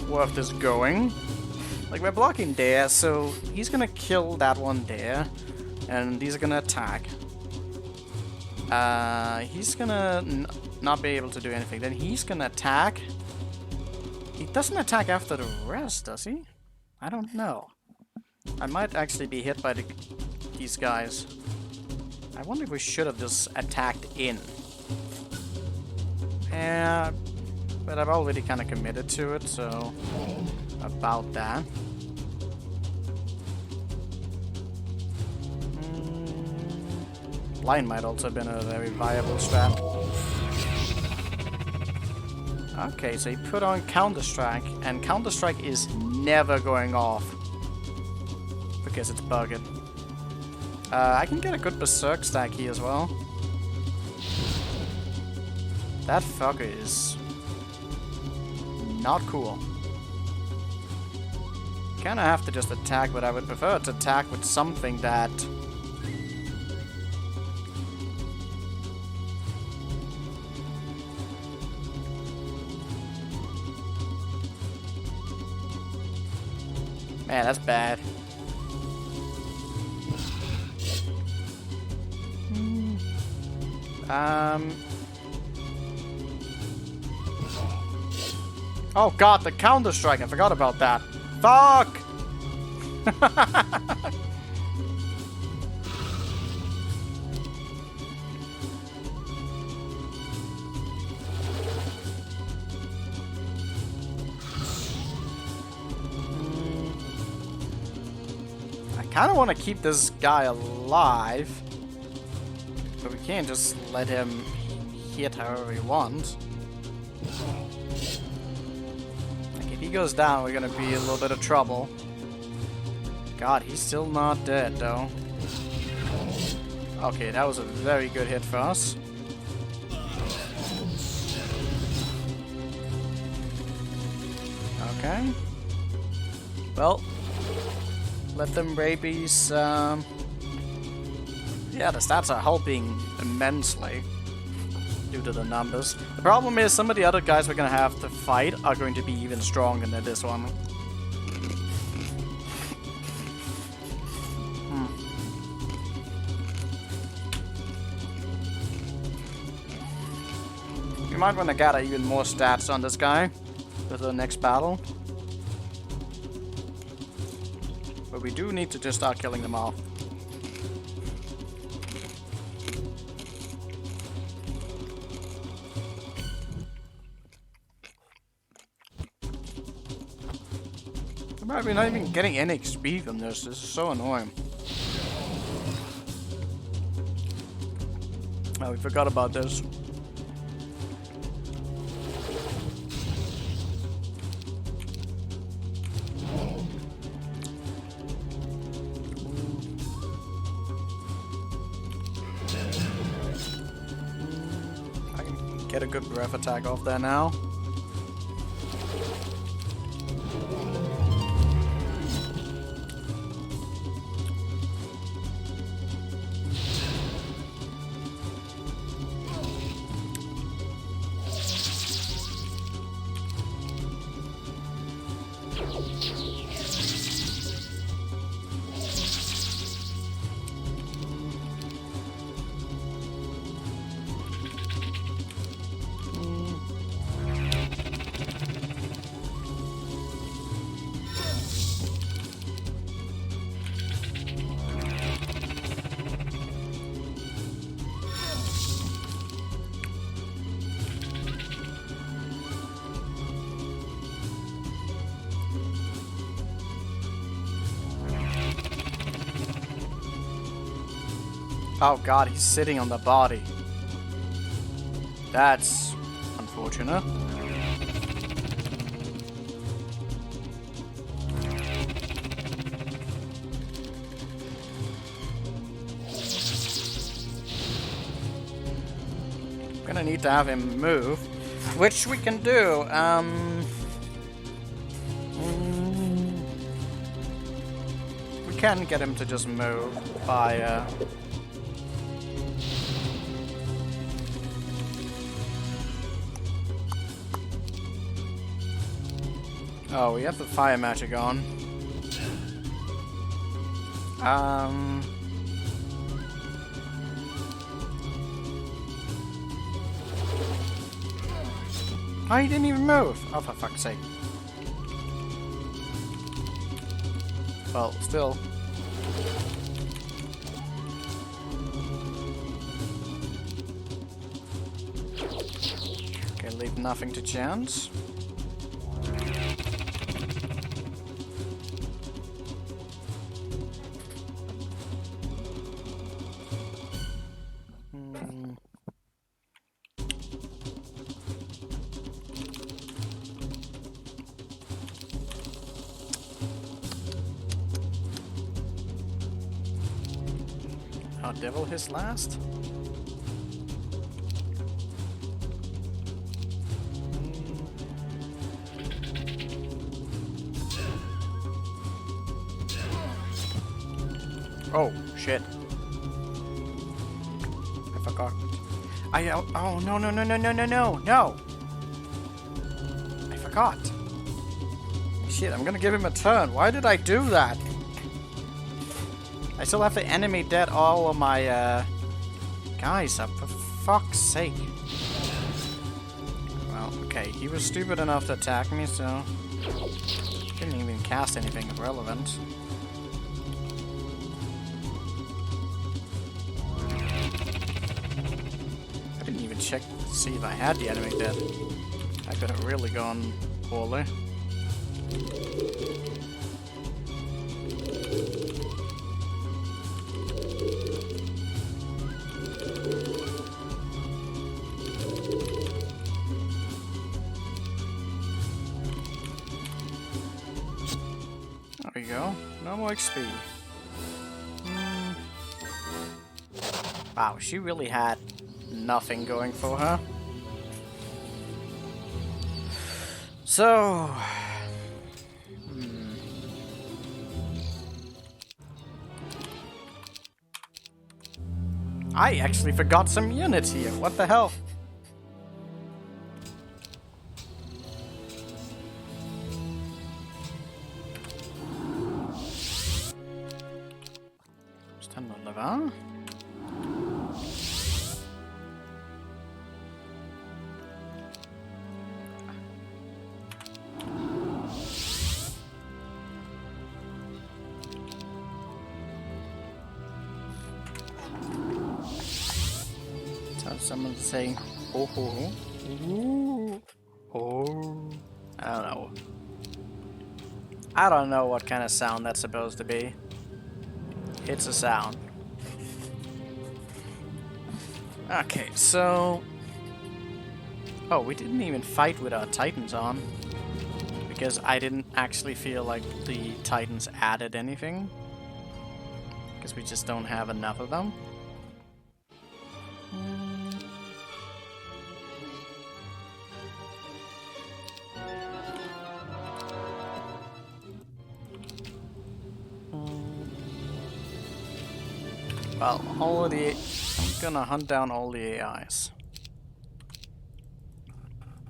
worth this going. Like, we're blocking there, so he's gonna kill that one there. And these are gonna attack. He's gonna not be able to do anything. Then he's gonna attack. He doesn't attack after the rest, does he? I don't know. I might actually be hit by these guys. I wonder if we should have just attacked in. Yeah, but I've already kind of committed to it, so about that. Blind might also have been a very viable strat. Okay, so he put on Counter-Strike, and Counter-Strike is never going off because it's bugged. I can get a good Berserk stack here as well. That fucker is not cool. Kinda have to just attack, but I would prefer to attack with something that... Man, that's bad. Oh god, the Counter-Strike, I forgot about that. Fuck! I kinda wanna keep this guy alive. But we can't just let him hit however he wants. Like, if he goes down, we're gonna be in a little bit of trouble. God, he's still not dead, though. Okay, that was a very good hit for us. Okay. Well, let them rabies, yeah, the stats are helping immensely due to the numbers. The problem is some of the other guys we're gonna have to fight are going to be even stronger than this one. We might want to gather even more stats on this guy for the next battle. But we do need to just start killing them off. We're not even getting any XP from this. This is so annoying. Oh, we forgot about this. I can get a good breath attack off there now. Oh god, he's sitting on the body. That's unfortunate. Gonna need to have him move, which we can do. We can get him to just move by. Oh, we have the fire magic on. Oh, he didn't even move! Oh, for fuck's sake. Well, still. Okay, leave nothing to chance. Oh, devil his last? Oh, shit. I forgot. Oh, no, no, no, no, no, no, no, no! I forgot. Shit, I'm gonna give him a turn. Why did I do that? I still have the enemy dead all of my, guys up, for fuck's sake. Well, okay, he was stupid enough to attack me, so... Didn't even cast anything relevant. I didn't even check to see if I had the enemy dead. That could have really gone poorly. There we go. No more XP. Wow, she really had nothing going for her. So... I actually forgot some units here. What the hell? Stand on lever. Someone's saying, oh, oh, oh, oh. I don't know. I don't know what kind of sound that's supposed to be. It's a sound. Okay, so... Oh, we didn't even fight with our Titans on. Because I didn't actually feel like the Titans added anything. Because we just don't have enough of them. Well, all of the... I'm gonna hunt down all the AIs.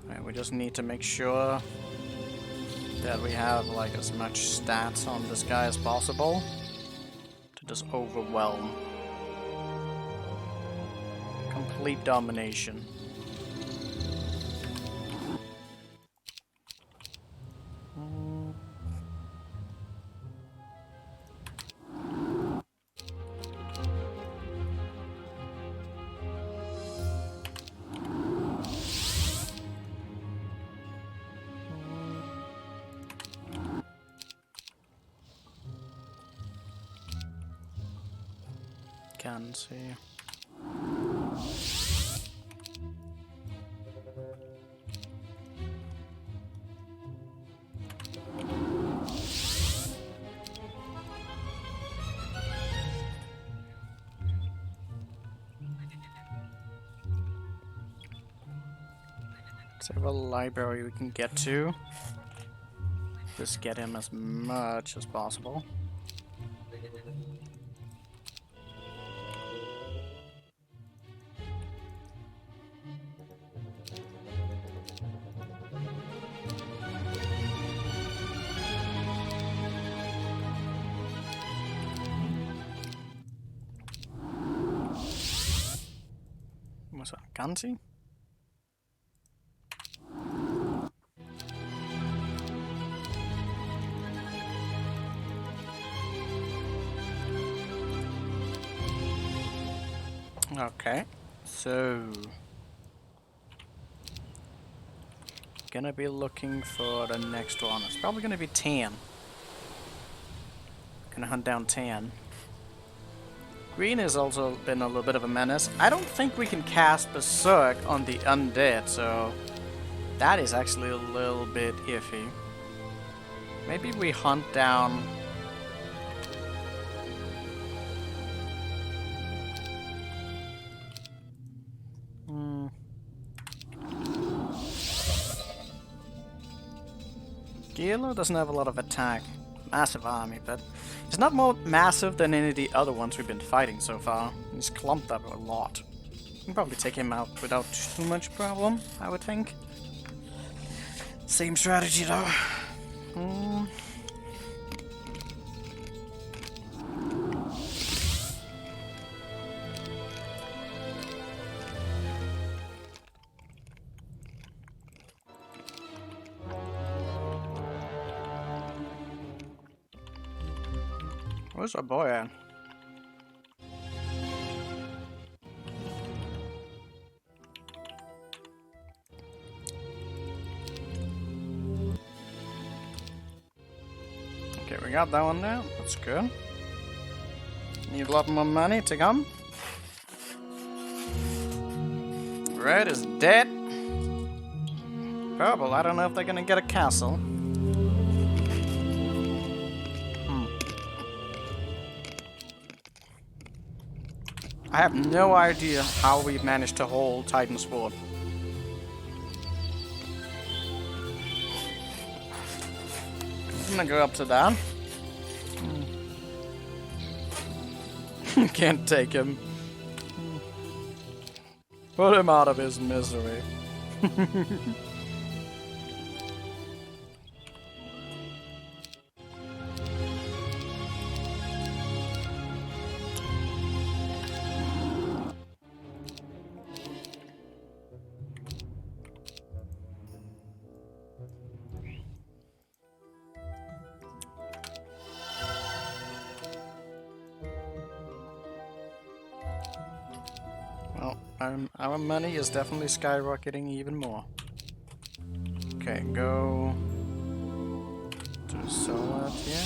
Right, we just need to make sure that we have like as much stats on this guy as possible to just overwhelm. Complete domination. Can see. Let's have a library we can get to. Just get him as much as possible. What's that? Ganzi? Okay, so gonna be looking for the next one. It's probably gonna be Tan. Gonna hunt down Tan. Green has also been a little bit of a menace. I don't think we can cast Berserk on the undead, so that is actually a little bit iffy. Maybe we hunt down... Gilo doesn't have a lot of attack. Massive army, but he's not more massive than any of the other ones we've been fighting so far. He's clumped up a lot. We can probably take him out without too much problem, I would think. Same strategy though. Where's our boy at? Okay, we got that one now. That's good. Need a lot more money to come. Red is dead. Purple, I don't know if they're gonna get a castle. I have no idea how we managed to hold Titan's Fort. I'm gonna go up to that. Can't take him. Put him out of his misery. Well, our money is definitely skyrocketing even more. Okay, go to Solar here.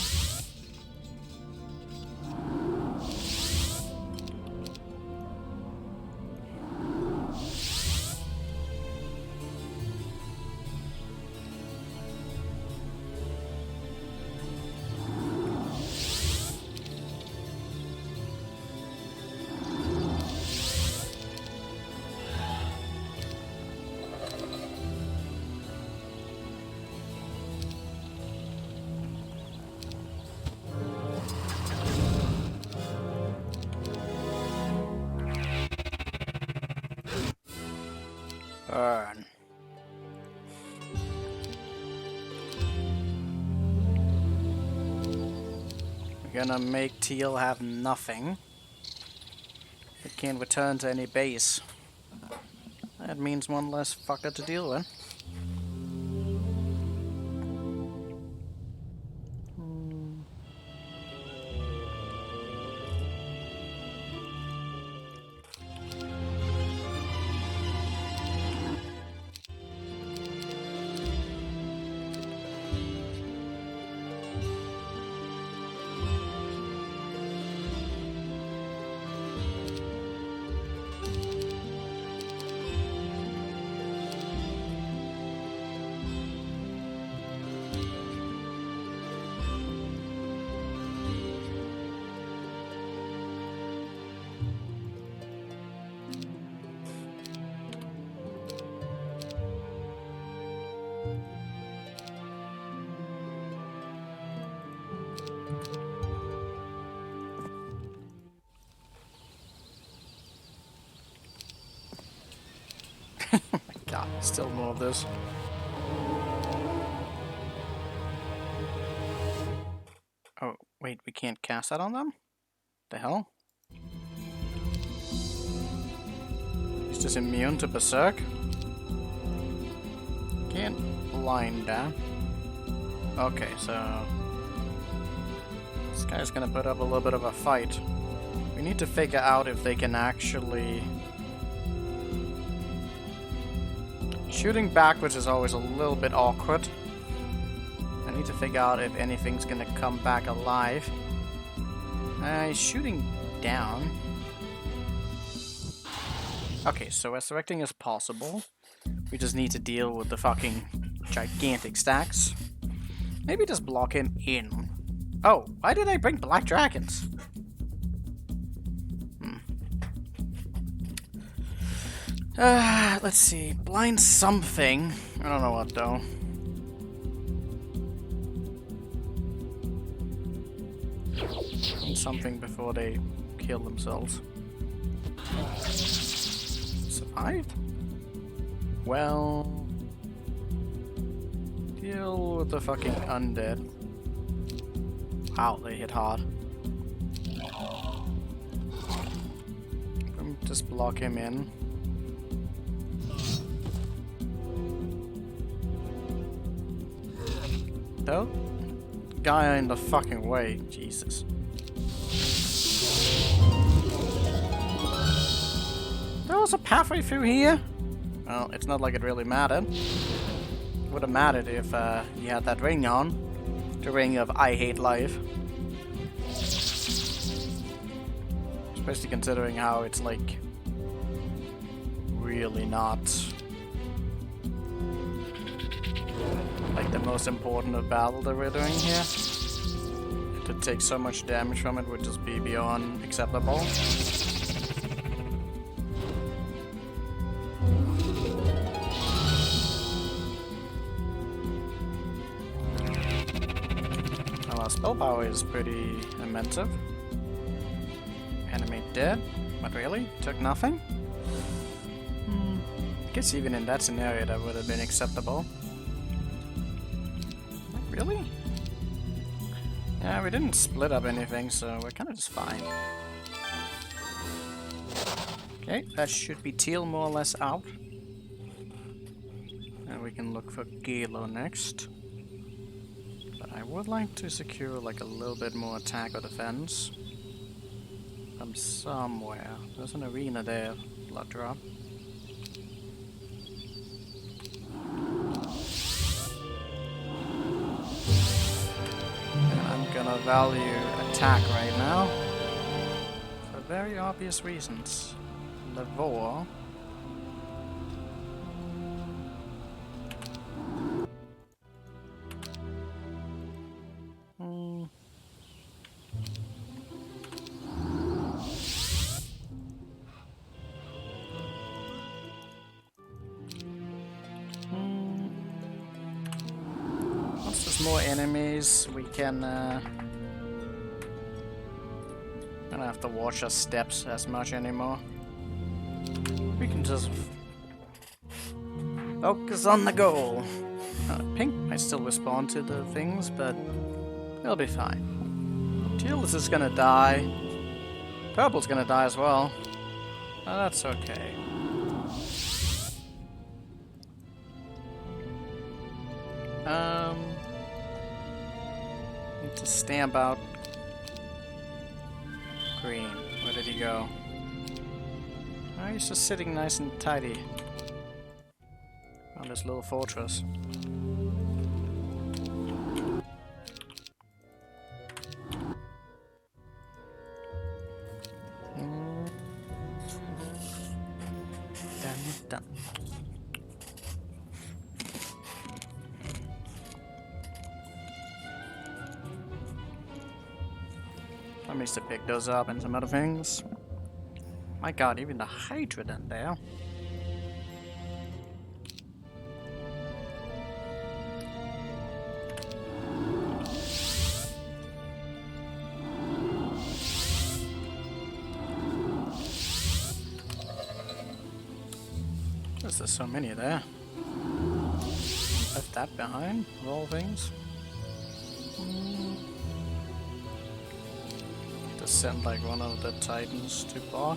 Burn. We're gonna make Teal have nothing. It can't return to any base. That means one less fucker to deal with. Oh my god, still more of this. Oh, wait, we can't cast that on them? The hell? He's just immune to Berserk? Can't blind that. Okay, so... this guy's gonna put up a little bit of a fight. We need to figure out if they can actually... shooting backwards is always a little bit awkward. I need to figure out if anything's gonna come back alive. He's shooting down. Okay, so resurrecting is possible. We just need to deal with the fucking gigantic stacks. Maybe just block him in. Oh, why did I bring black dragons? Let's see. Blind something. I don't know what though. Something before they kill themselves. Survived? Well... deal with the fucking undead. Wow, they hit hard. Just block him in. No? Guy in the fucking way, Jesus. There was a pathway through here? Well, it's not like it really mattered. It would have mattered if he had that ring on. The ring of I hate life. Especially considering how it's like... really not... like the most important of battle that we're doing here. To take so much damage from it would just be beyond acceptable. Well, our spell power is pretty immense. Enemy dead? But really? Took nothing? I guess even in that scenario that would have been acceptable. Really? Yeah, we didn't split up anything, so we're kind of just fine. Okay, that should be Teal more or less out. And we can look for Galo next. But I would like to secure like a little bit more attack or defense. From somewhere. There's an arena there, blood drop. I'm gonna value attack right now. For very obvious reasons. Lavore. Once there's more enemies, we can don't have to watch our steps as much anymore. We can just focus on the goal. Pink might still respond to the things, but it'll be fine. Teal is just gonna die. Purple's gonna die as well. Oh, that's okay. Need to stamp out green. Where did he go? Oh, he's just sitting nice and tidy on this little fortress. Done. I needs to pick those up and some other things. My god, even the Hydra in there. There's so many there. Left that behind, of all things. Just send like one of the Titans to bar.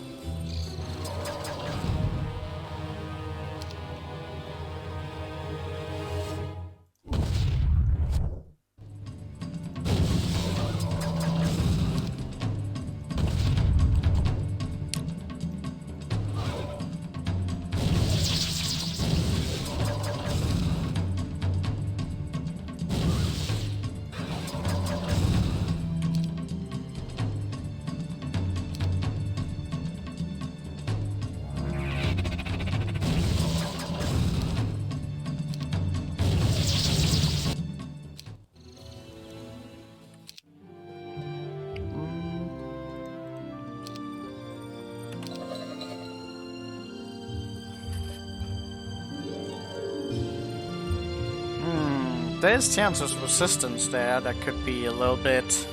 There's chances of resistance there that could be a little bit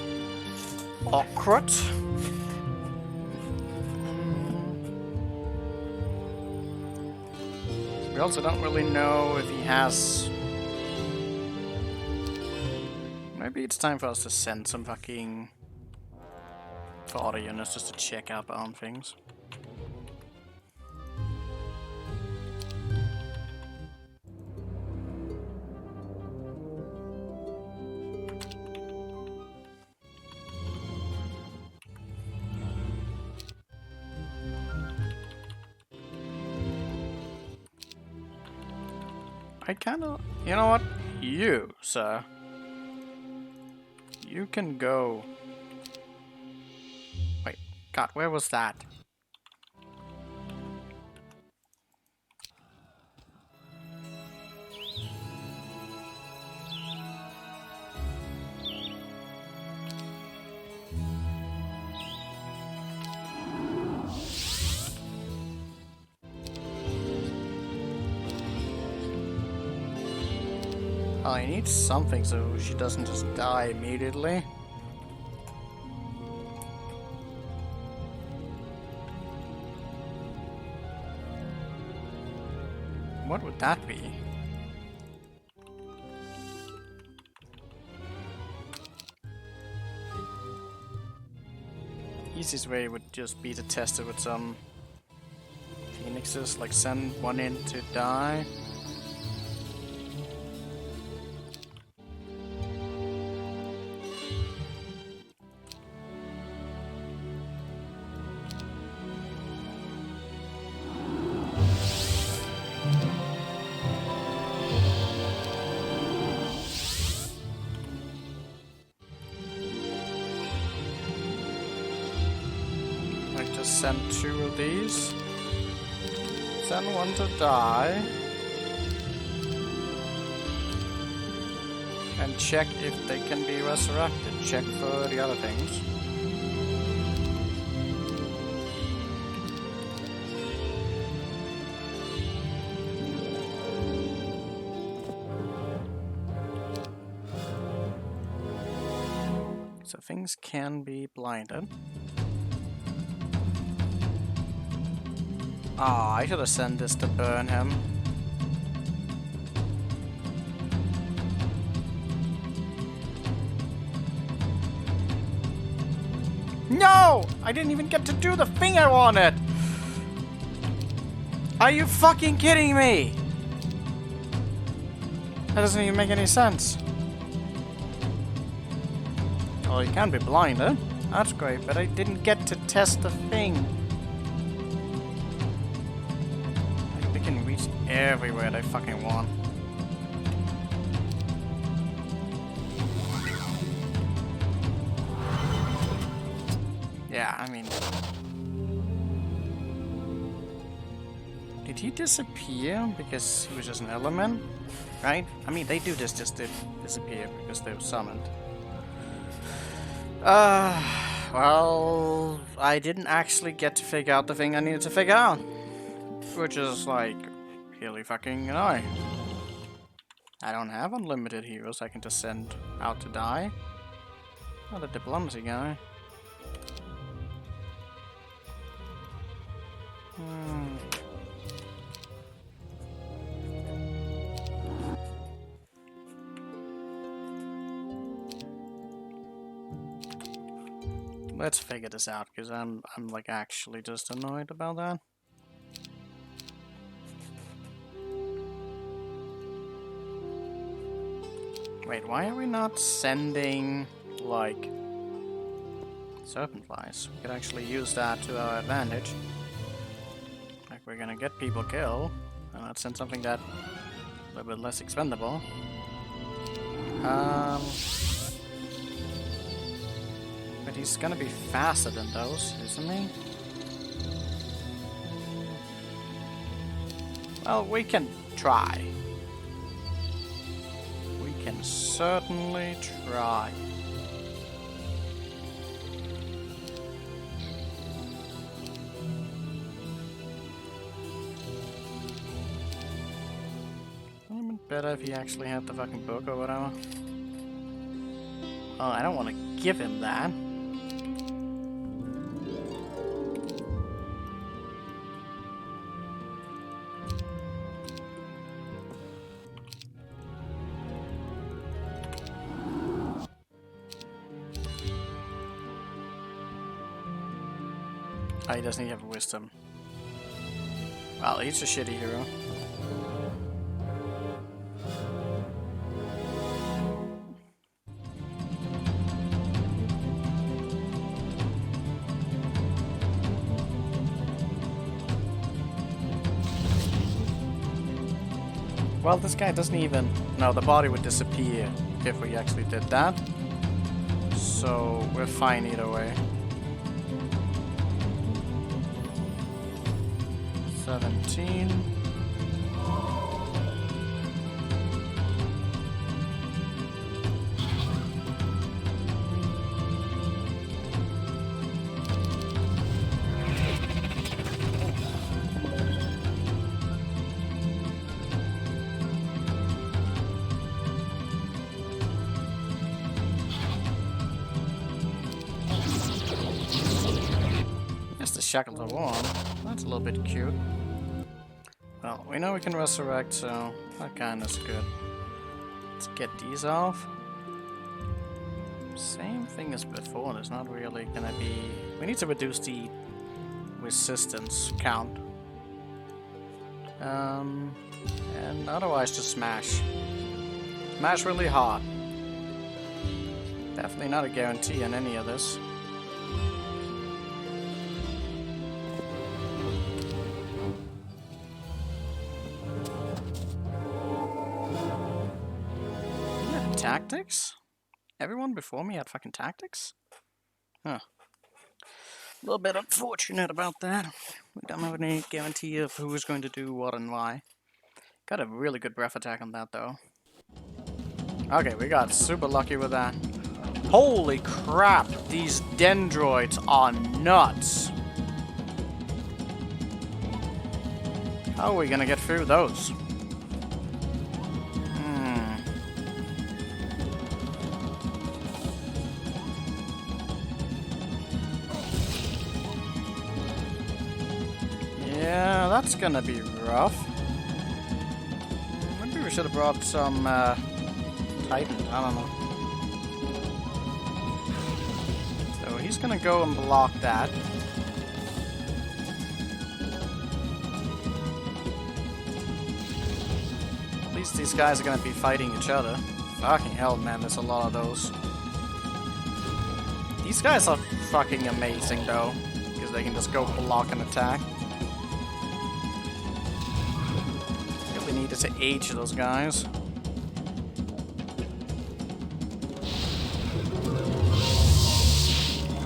awkward. We also don't really know if he has... Maybe it's time for us to send some fucking fodder units just to check up on things. I kinda... You know what? You, sir. You can go... Wait, God, where was that? Oh, I need something so she doesn't just die immediately. What would that be? Easiest way would just be to test it with some phoenixes, like send one in to die. Send 2 of these. Send 1 to die. And check if they can be resurrected. Check for the other things. So things can be blinded. Ah, I should have sent this to burn him. No! I didn't even get to do the thing I wanted! Are you fucking kidding me? That doesn't even make any sense. Oh, you can be blinded. That's great, but I didn't get to test the thing. Everywhere they fucking want. Yeah, I mean... Did he disappear because he was just an element? Right? I mean, they do this just to disappear because they were summoned. Well... I didn't actually get to figure out the thing I needed to figure out. Which is like... really fucking annoying. I don't have unlimited heroes I can just send out to die. Not a diplomacy guy. let's figure this out, because I'm like actually just annoyed about that. Wait, why are we not sending, like, serpent flies? We could actually use that to our advantage. Like, we're gonna get people killed, and let's send something that a little bit less expendable. But he's gonna be faster than those, isn't he? Well, we can try. We can certainly try. Better if he actually had the fucking book or whatever. Oh, I don't want to give him that. Oh, he doesn't have wisdom. Well, he's a shitty hero. Well, this guy doesn't even... No, the body would disappear if we actually did that. So, we're fine either way. 17. Shackles are warm. That's a little bit cute. Well, we know we can resurrect, so that kind of is good. Let's get these off. Same thing as before. There's not really gonna be... We need to reduce the resistance count. And otherwise just smash. Smash really hard. Definitely not a guarantee on any of this. Tactics? Everyone before me had fucking tactics? Huh. A little bit unfortunate about that. We don't have any guarantee of who's going to do what and why. Got a really good breath attack on that though. Okay, we got super lucky with that. Holy crap, these dendroids are nuts. How are we gonna get through those? Yeah, that's gonna be rough. Maybe we should have brought some Titan, I don't know. So he's gonna go and block that. At least these guys are gonna be fighting each other. Fucking hell, man, there's a lot of those. These guys are fucking amazing though, because they can just go block and attack. Needed to age those guys.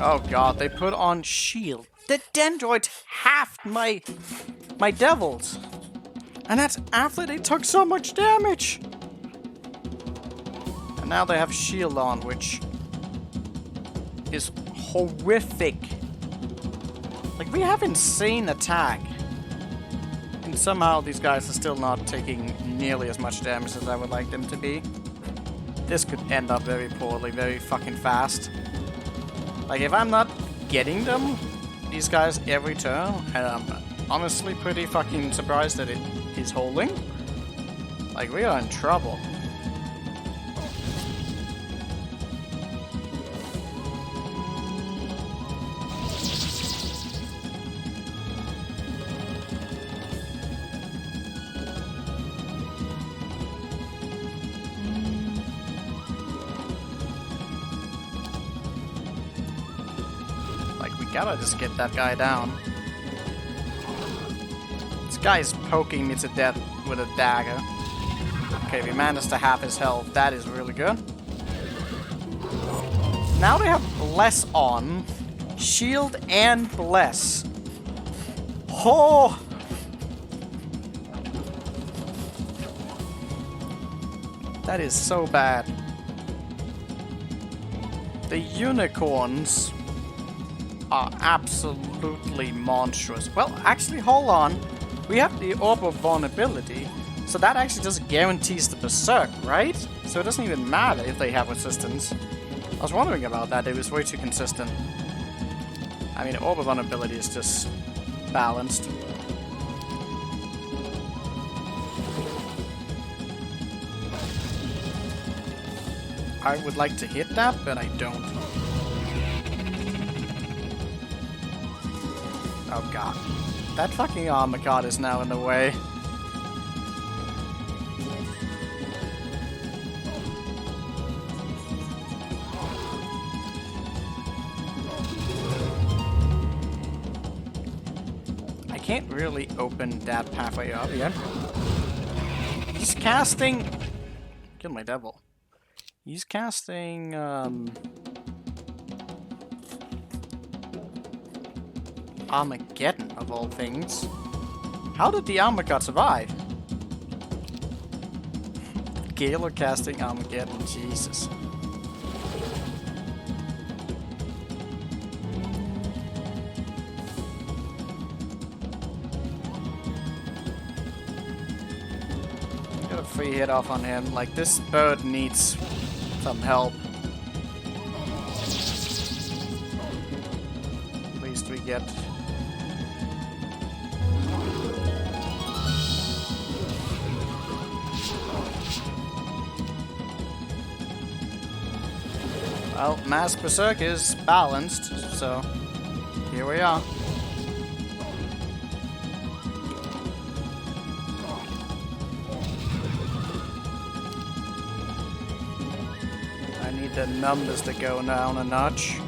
Oh god, they put on shield. The dendroids halved my devils. And that's after they took so much damage. And now they have shield on, which is horrific. Like, we have insane attack. And somehow these guys are still not taking nearly as much damage as I would like them to be. This could end up very poorly, very fucking fast. Like, if I'm not getting them, these guys every turn, and I'm honestly pretty fucking surprised that it is holding. Like, we are in trouble. Gotta just get that guy down. This guy's poking me to death with a dagger. Okay, we managed to half his health. That is really good. Now they have Bless on. Shield and Bless. Oh! That is so bad. The unicorns are absolutely monstrous. Well, actually, hold on. We have the Orb of Vulnerability, so that actually just guarantees the Berserk, right? So it doesn't even matter if they have resistance. I was wondering about that. It was way too consistent. I mean, Orb of Vulnerability is just balanced. I would like to hit that, but I don't. Oh god. That fucking armor card is now in the way. I can't really open that pathway up yet. He's casting... Kill my devil. He's casting, Armageddon, of all things. How did the armor god survive? Gale casting Armageddon, Jesus. Get a free hit off on him. Like, this bird needs some help. At least we get... Well, Mask Berserk is balanced, so here we are. I need the numbers to go down a notch.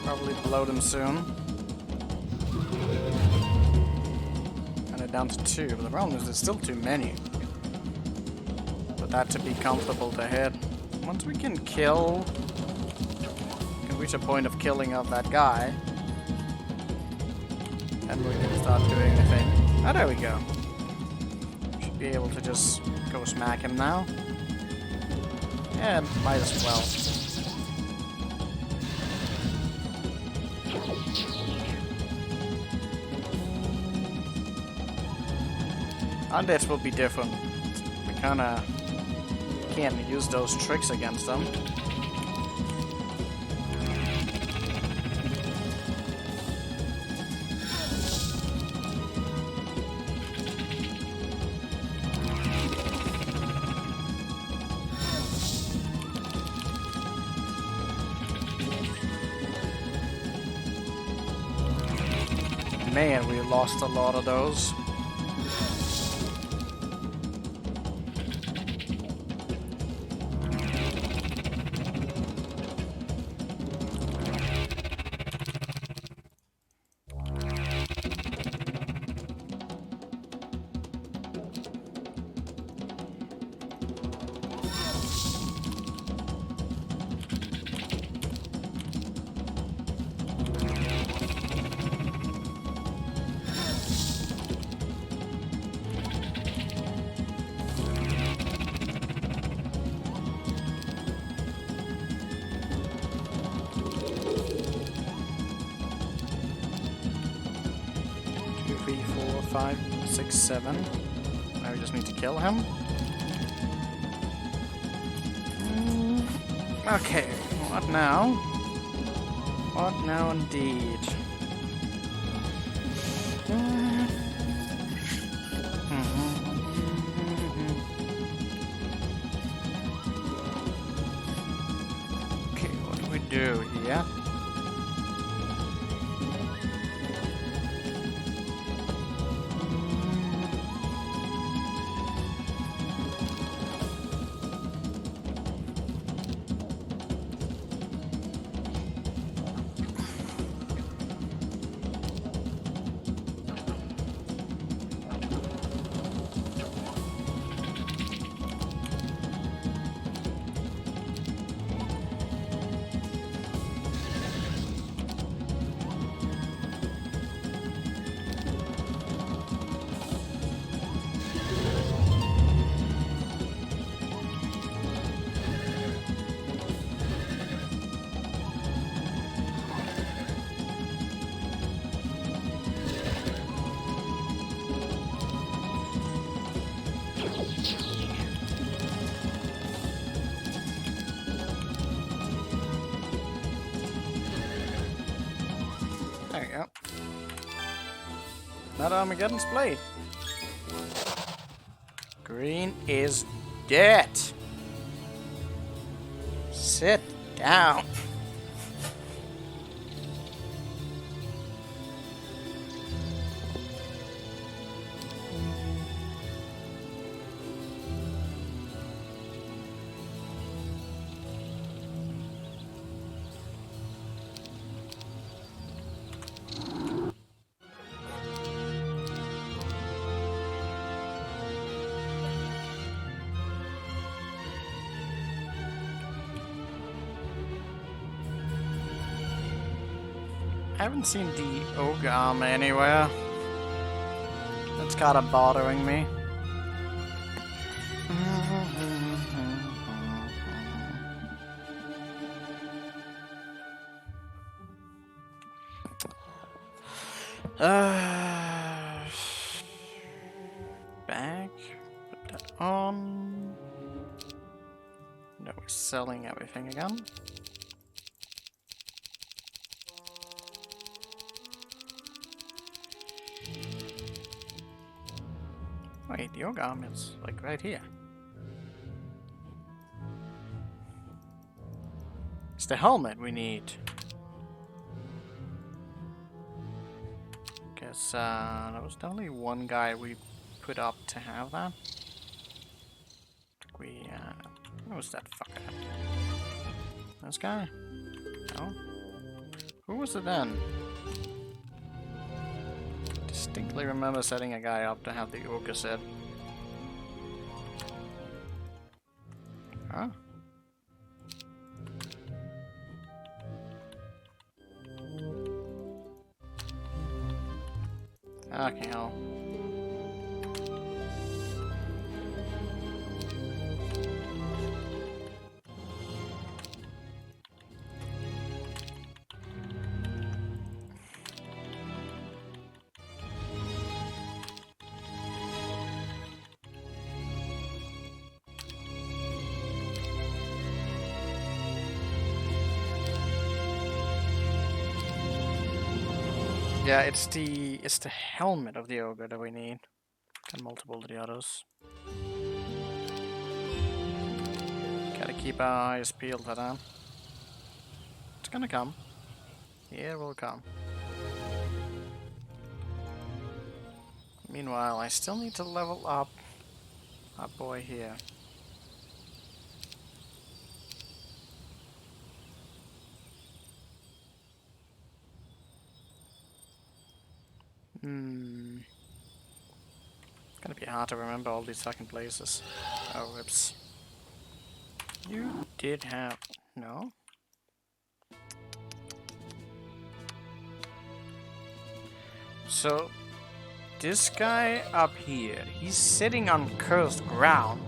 Probably blow them soon. And they're down to 2, but the problem is there's still too many. For that to be comfortable to hit. Once we can kill... can reach a point of killing of that guy. And we can start doing anything. Oh, there we go. Should be able to just go smack him now. Yeah, might as well. Undeads will be different. We kinda can't use those tricks against them. Man, we lost a lot of those. Three, 4, 5, 6, 7. Now we just need to kill him. Okay, what now? What now indeed? Okay, what do we do here? Not Armageddon's blade. Green is dead. Sit down. I haven't seen the ogre armor anywhere. That's kinda bothering me. Back. Put that on. No, we're selling everything again. Wait, the ogre arm is like right here. It's the helmet we need. Guess there was definitely one guy we put up to have that. We what was that fucker? This guy? No. Who was it then? Distinctly remember setting a guy up to have the ogre set. Huh? Okay, hell. Yeah, it's the helmet of the ogre that we need. And multiple of the others. Gotta keep our eyes peeled for that. It's gonna come. Yeah, it will come. Meanwhile, I still need to level up our boy here. It's gonna be hard to remember all these fucking places. Oh, whoops. You did have... no? So, this guy up here, he's sitting on cursed ground.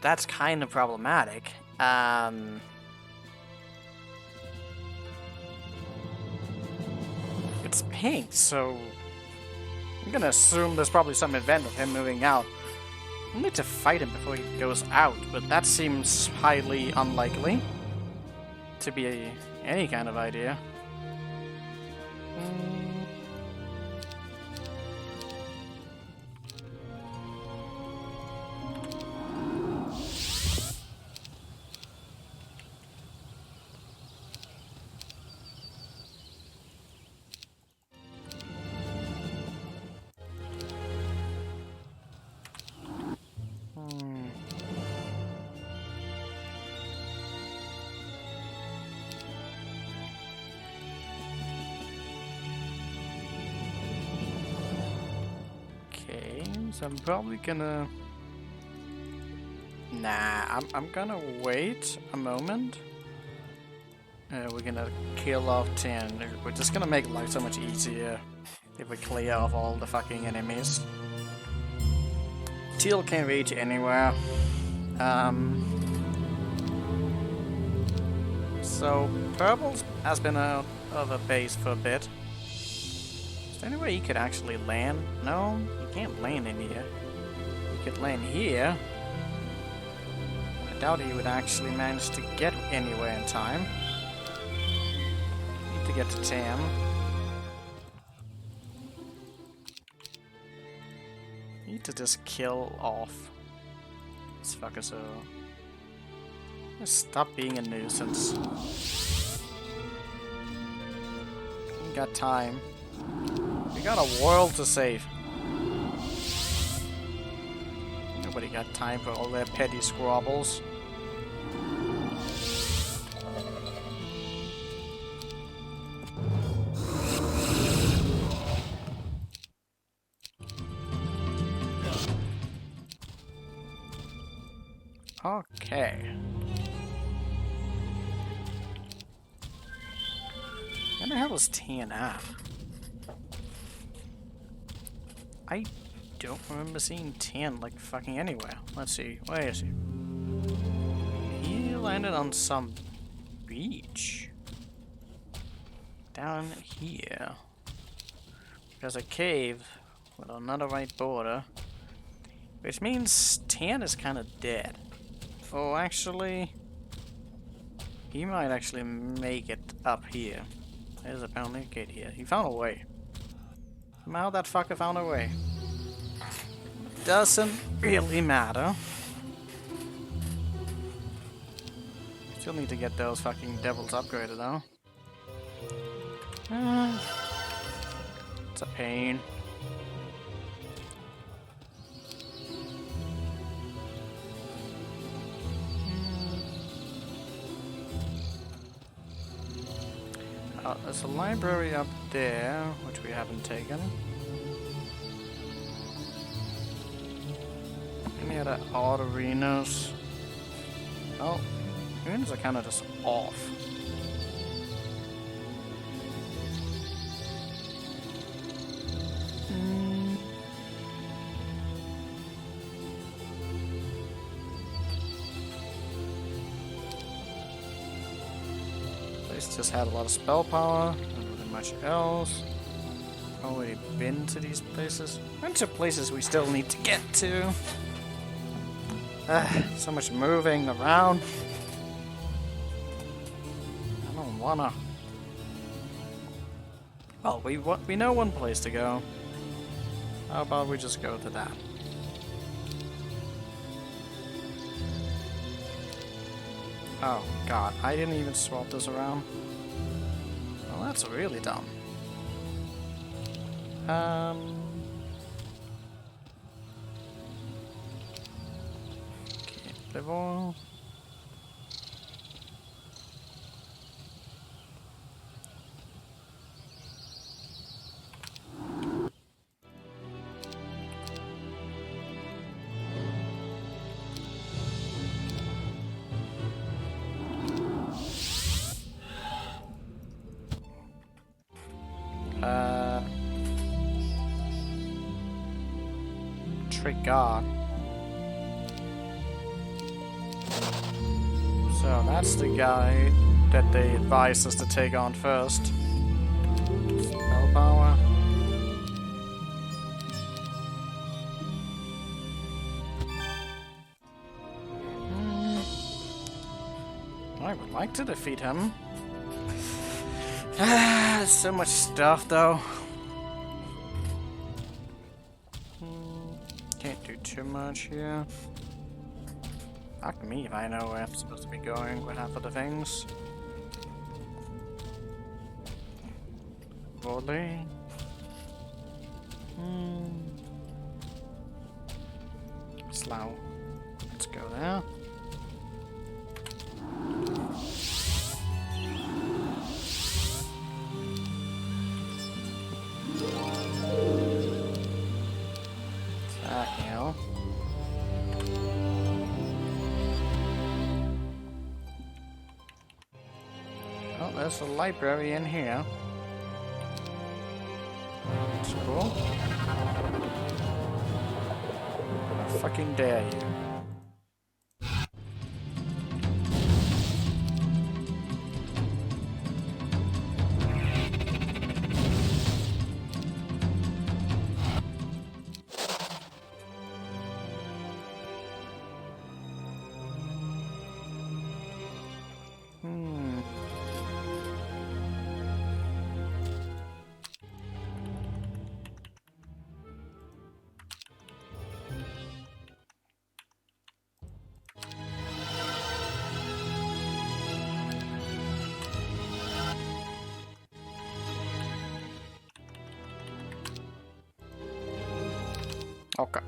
That's kind of problematic. It's pink, so I'm gonna assume there's probably some event of him moving out. I'll need to fight him before he goes out, but that seems highly unlikely to be any kind of idea. So I'm probably gonna... nah, I'm gonna wait a moment. We're gonna kill off 10. We're just gonna make life so much easier if we clear off all the fucking enemies. Teal can't reach anywhere. So Purple has been out of a base for a bit. Is there any way he could actually land? No, he can't land in here. He could land here. I doubt he would actually manage to get anywhere in time. Need to get to Tam. Need to just kill off this fucker so... Stop being a nuisance. We got time. We got a world to save. Nobody got time for all their petty squabbles. Okay. Where the hell is TNF? I don't remember seeing Tan like fucking anywhere. Let's see. Where is he? He landed on some beach. Down here. There's a cave with another white border. Which means Tan is kind of dead. Oh, actually... He might actually make it up here. There's apparently a gate here. He found a way. Somehow that fucker found a way. Doesn't really matter. Still need to get those fucking devils upgraded though. It's a pain. There's a library up there, which we haven't taken. Any other odd arenas? Oh, arenas are kind of just off. Just had a lot of spell power, not really much else. Already been to these places. Bunch of places we still need to get to. So much moving around. I don't wanna. Well, we know one place to go. How about we just go to that? Oh god, I didn't even swap this around. Well, that's really dumb. Okay, live oil. God. So that's the guy that they advised us to take on first. Spell power. I would like to defeat him. So much stuff though. Can't do too much here. Fuck me if I know where I'm supposed to be going with half of the things. Volley. Slow. Let's go there. There's a library in here. That's cool. How fucking dare you? Okay.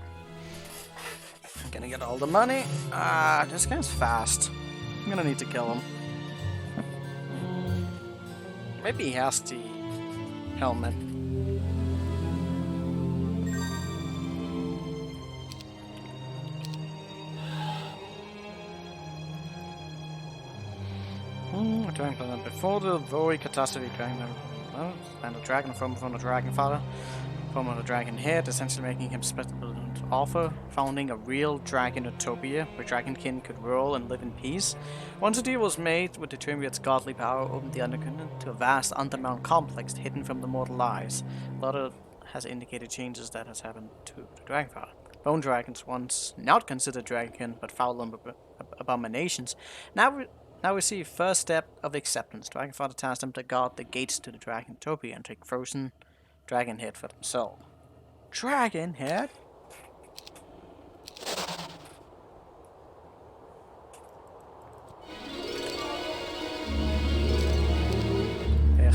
I'm gonna get all the money. This guy's fast. I'm gonna need to kill him. Maybe he has the helmet. Dragon planet. Before the very catastrophe, dragon and the dragon form from the dragon father, form of the dragon head, essentially making him susceptible to offer, founding a real dragon utopia where dragonkin could rule and live in peace. Once a deal was made with the triumvir's godly power, opened the undercontinent to a vast underground complex hidden from the mortal eyes. A lot of has indicated changes that has happened to the dragon father. Bone dragons, once not considered dragonkin but foul abominations, now we see first step of acceptance. Dragonfather tasked them to guard the gates to the Dragontopia and take frozen dragon head for themselves. Dragon head? Ugh.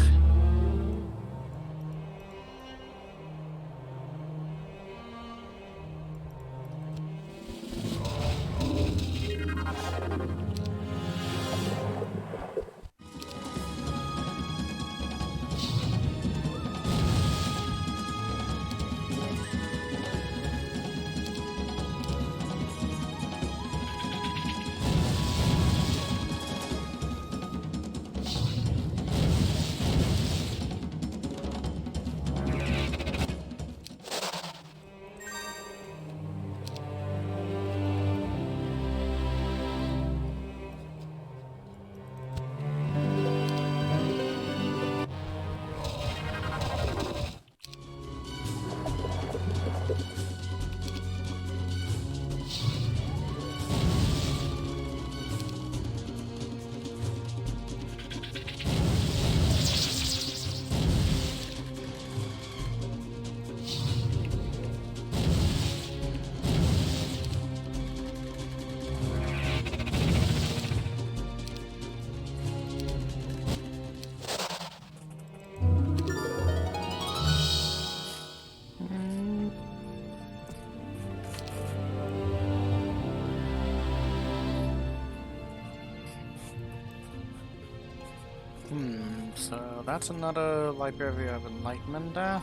So that's another Library of Enlightenment there.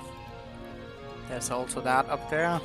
There's also that up there.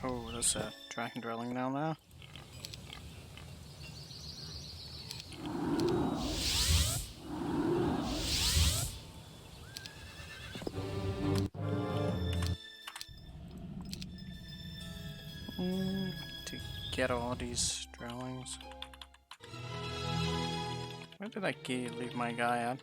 Oh, there's a dragon dwelling down there. To get all these dwellings. Where did I leave my guy at?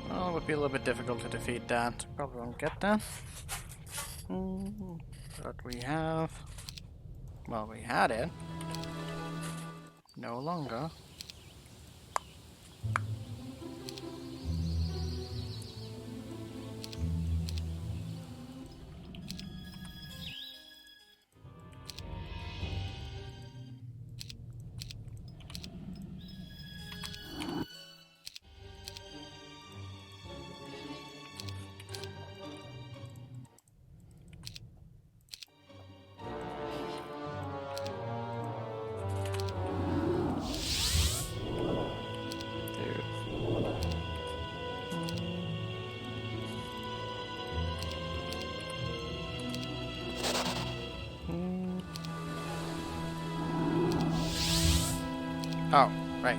Well, it would be a little bit difficult to defeat that. Probably won't get that. But we have... Well, we had it. No longer. Oh, right.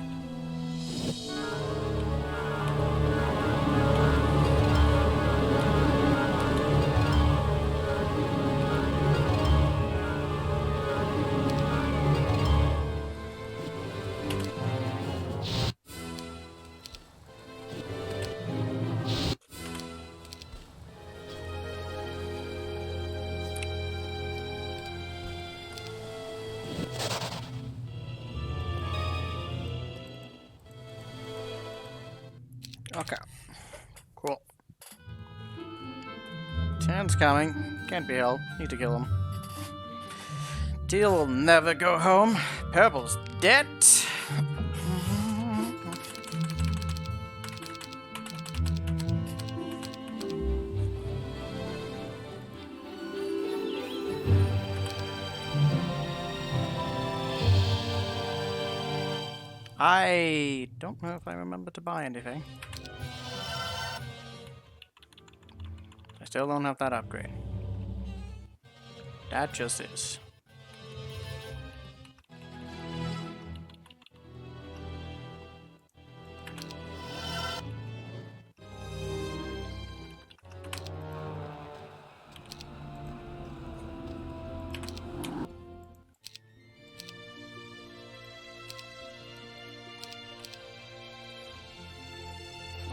Okay. Cool. Tan's coming. Can't be helped. Need to kill him. Teal will never go home. Purple's dead. I don't know if I remember to buy anything. I still don't have that upgrade. That just is.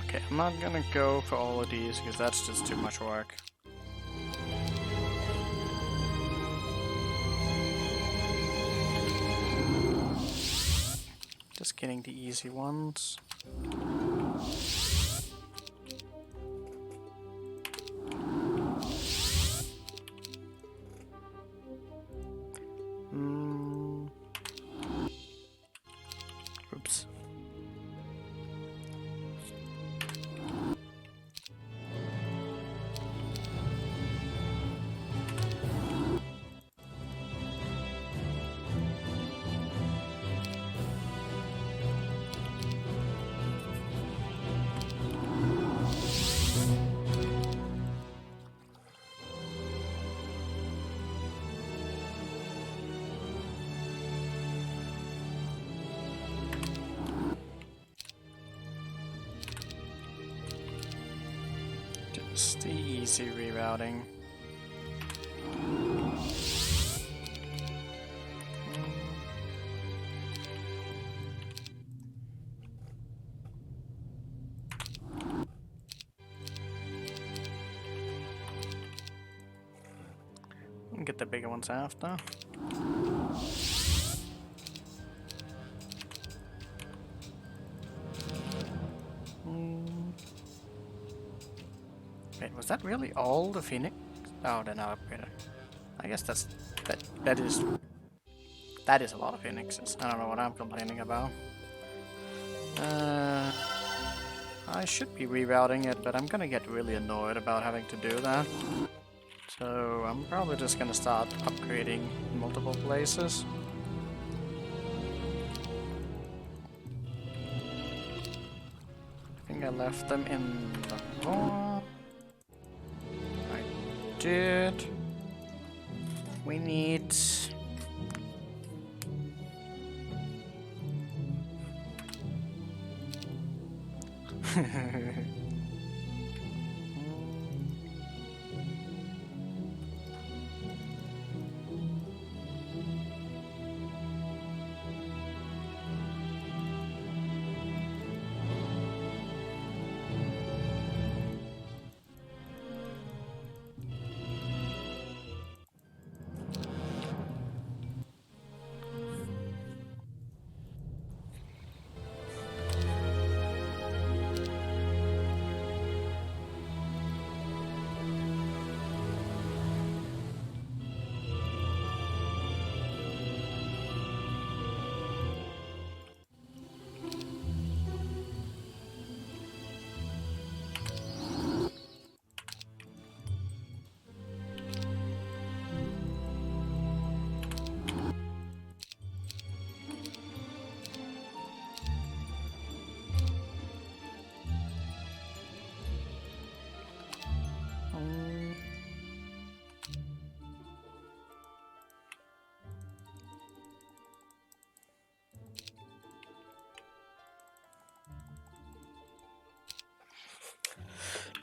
Okay, I'm not gonna go for all of these because that's just too much work. Just getting the easy ones. Oops. Just the easy rerouting. Get the bigger ones after. Wait, was that really all the Phoenix? Oh, they're now upgraded. I guess that is a lot of Phoenixes. I don't know what I'm complaining about. I should be rerouting it, but I'm gonna get really annoyed about having to do that. So I'm probably just gonna start upgrading multiple places. I think I left them in the vault. I did. We need...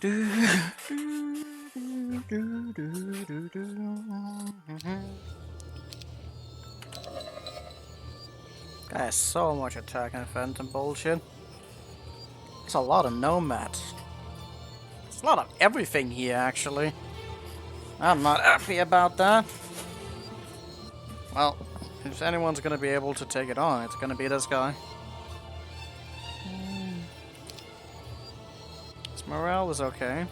There's so much attack and phantom bullshit. There's a lot of nomads. There's a lot of everything here, actually. I'm not happy about that. Well, if anyone's gonna be able to take it on, it's gonna be this guy. His morale is okay.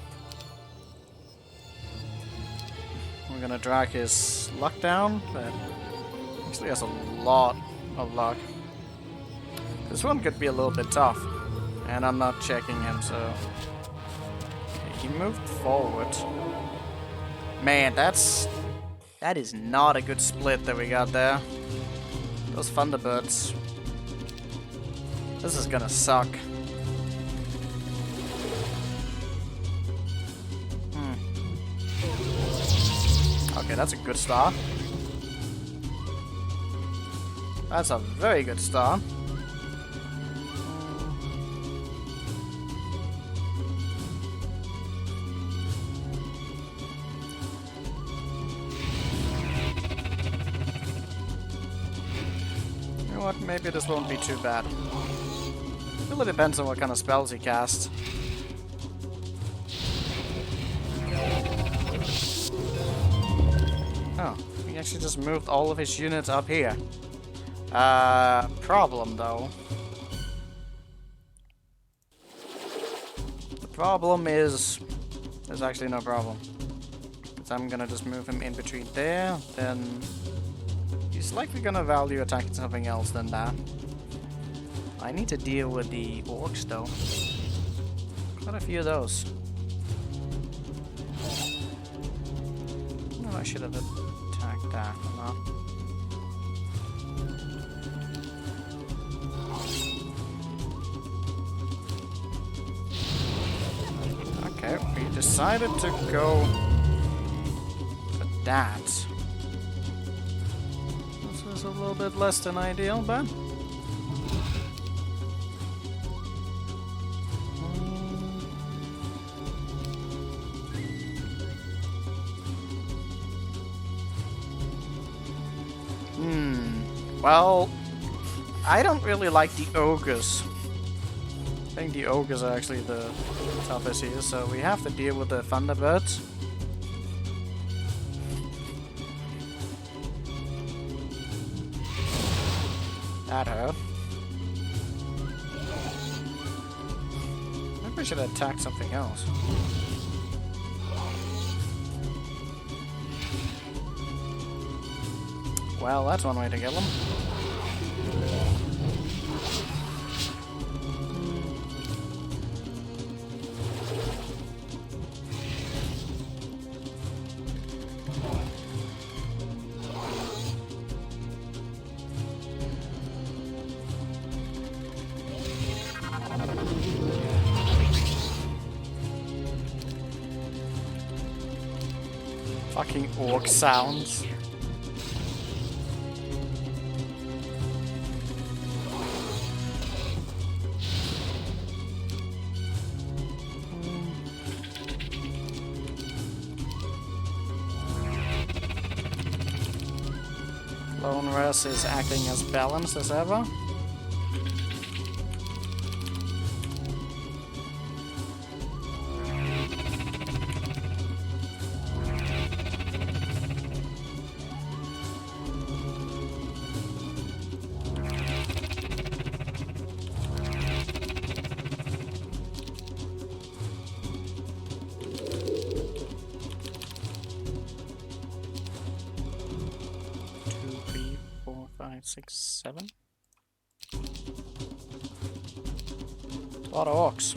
We're gonna drag his luck down, but actually has a lot of luck. This one could be a little bit tough, and I'm not checking him, so... Okay, he moved forward. Man, that is not a good split that we got there. Those Thunderbirds. This is gonna suck. Okay, that's a good start. That's a very good start. You know what? Maybe this won't be too bad. Really depends on what kind of spells he casts. Oh, he actually just moved all of his units up here. Problem though. The problem is... There's actually no problem. Because I'm gonna just move him in between there, then... He's likely gonna value attacking something else than that. I need to deal with the orcs though. Quite a few of those. I should have attacked that or not. Okay, we decided to go for that. This is a little bit less than ideal, but... Well, I don't really like the ogres. I think the ogres are actually the toughest here, so we have to deal with the Thunderbirds. That hurt. Maybe we should attack something else. Well, that's one way to kill them. Fucking orc sounds. Lone Res is acting as balanced as ever. Six, seven. A lot of orcs.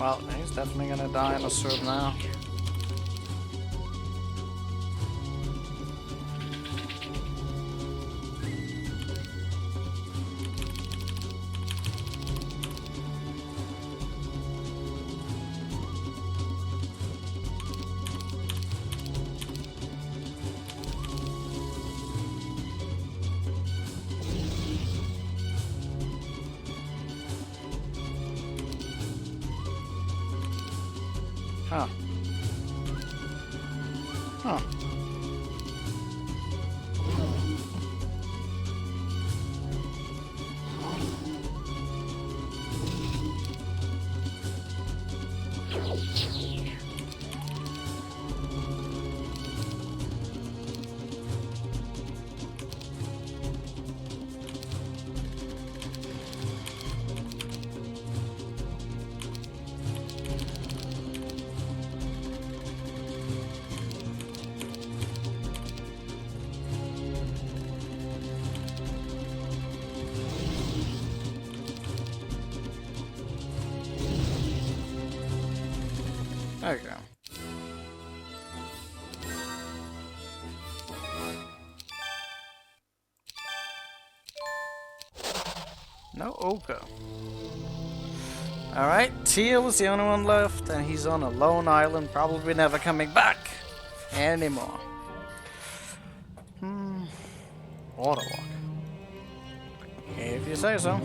Well, he's definitely gonna die in a sword now. Huh. Huh. There you go. No ochre. Alright, Teal's the only one left, and he's on a lone island, probably never coming back anymore. Waterwalk. If you say so.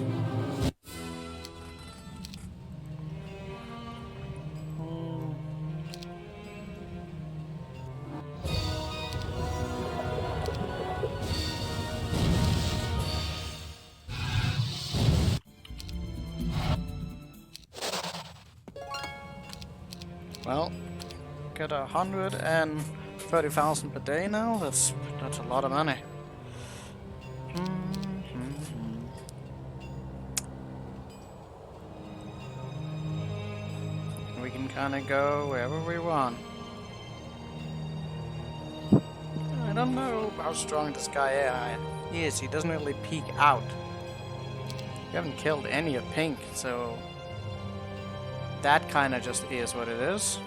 Well, get 130,000 per day now. That's a lot of money. We can kind of go wherever we want. I don't know how strong this guy is. He doesn't really peek out. We haven't killed any of Pink, so that kind of just is what it is.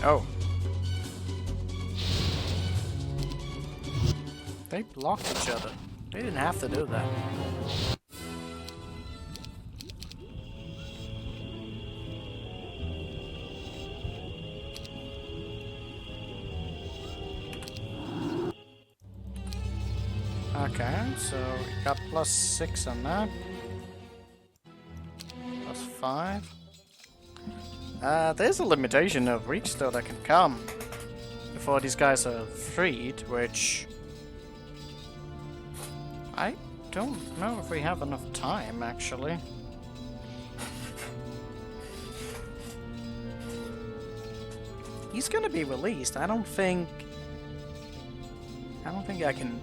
Oh. They blocked each other. They didn't have to do that. Okay, so we got +6 on that. +5. There's a limitation of reach though that can come before these guys are freed, which I don't know if we have enough time actually. He's gonna be released. I don't think I can.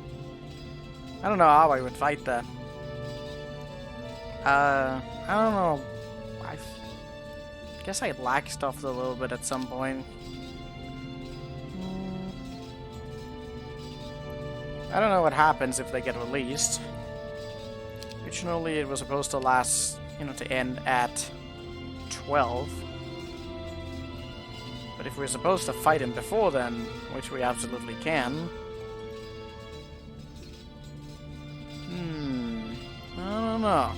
I don't know how I would fight that. I don't know. I guess I lag stuff a little bit at some point. I don't know what happens if they get released. Originally it was supposed to last, to end at 12. But if we're supposed to fight him before then, which we absolutely can... I don't know.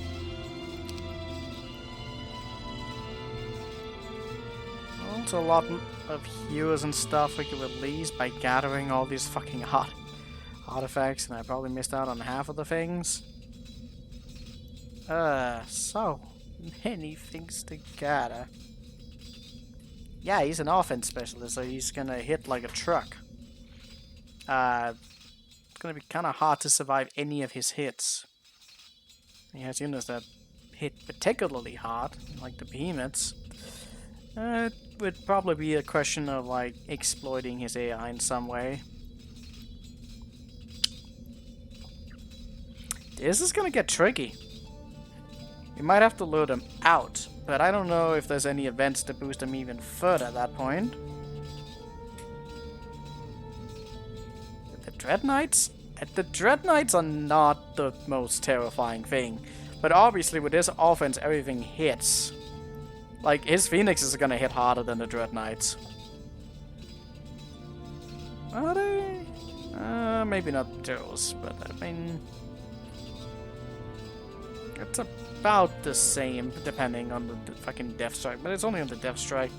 There's a lot of heroes and stuff we could release by gathering all these fucking artifacts, and I probably missed out on half of the things. So many things to gather. Yeah, he's an offense specialist, so he's gonna hit like a truck. It's gonna be kind of hard to survive any of his hits. He has units that hit particularly hard, like the behemoths. It would probably be a question of like exploiting his AI in some way. This is gonna get tricky. We might have to lure them out, but I don't know if there's any events to boost them even further at that point. The Dread Knights? The Dread Knights are not the most terrifying thing, but obviously with this offense everything hits. Like, his Phoenixes are gonna hit harder than the Dread Knights. Are they? Maybe not those, but I mean... It's about the same, depending on the fucking Death Strike, but it's only on the Death Strike.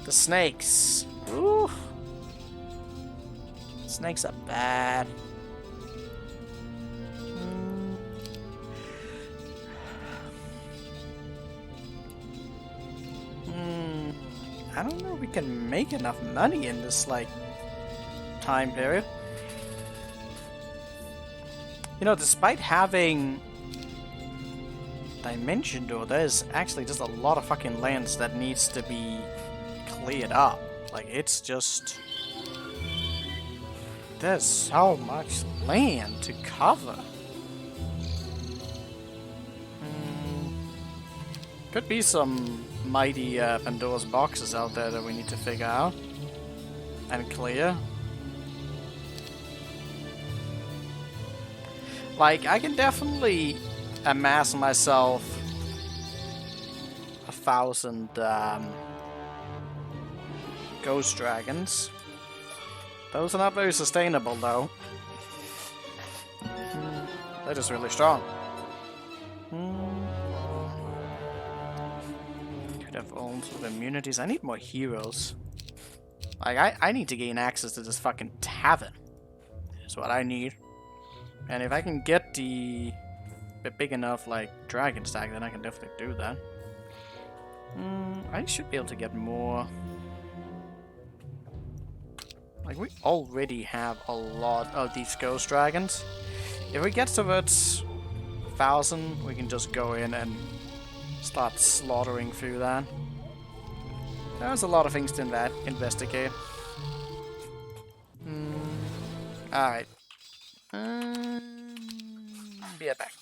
The snakes. Ooh. Snakes are bad. I don't know if we can make enough money in this, like, time period. You know, despite having Dimension Door, there's actually just a lot of fucking lands that needs to be cleared up. Like, it's just... There's so much land to cover. Could be some mighty Pandora's boxes out there that we need to figure out and clear. Like, I can definitely amass myself 1,000 ghost dragons. Those are not very sustainable though. They're just really strong. Could have also immunities. I need more heroes. Like, I need to gain access to this fucking tavern. Is what I need. And if I can get the big enough, like, dragon stack, then I can definitely do that. I should be able to get more. Like, we already have a lot of these ghost dragons. If we get towards 1,000, we can just go in and start slaughtering through that. There's a lot of things to investigate. Alright. Be right back.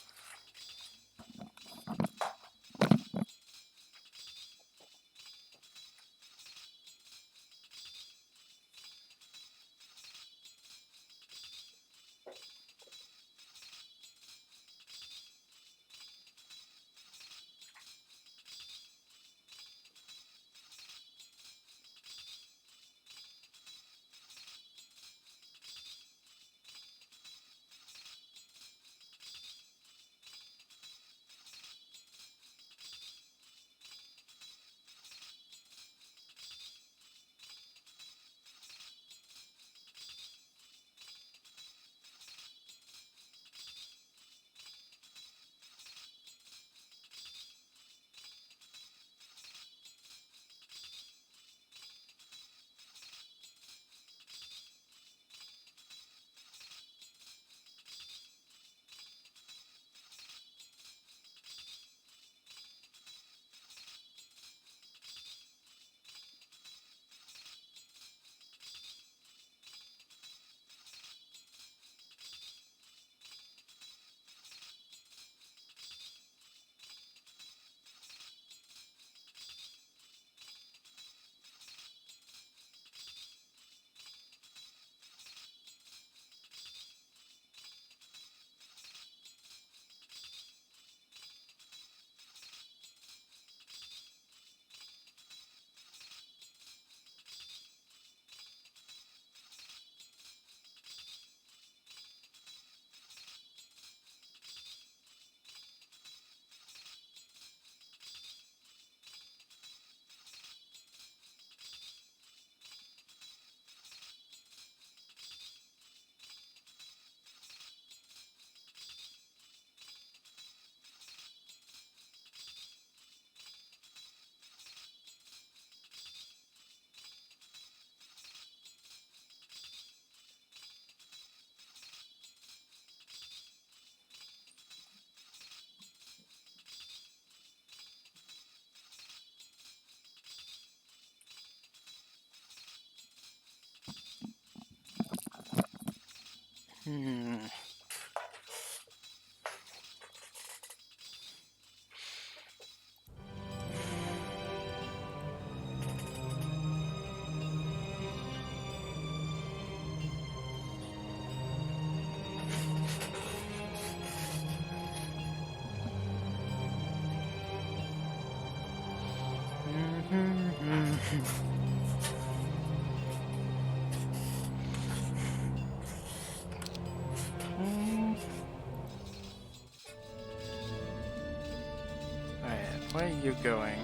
Alright, where are you going?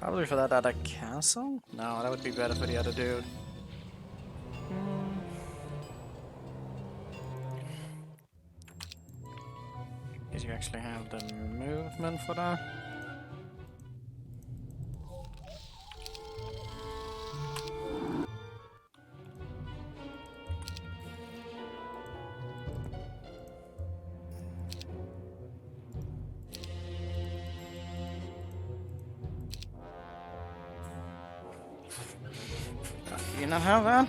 Probably for that other castle? No, that would be better for the other dude. Because you actually have the movement for that. Do you not have that?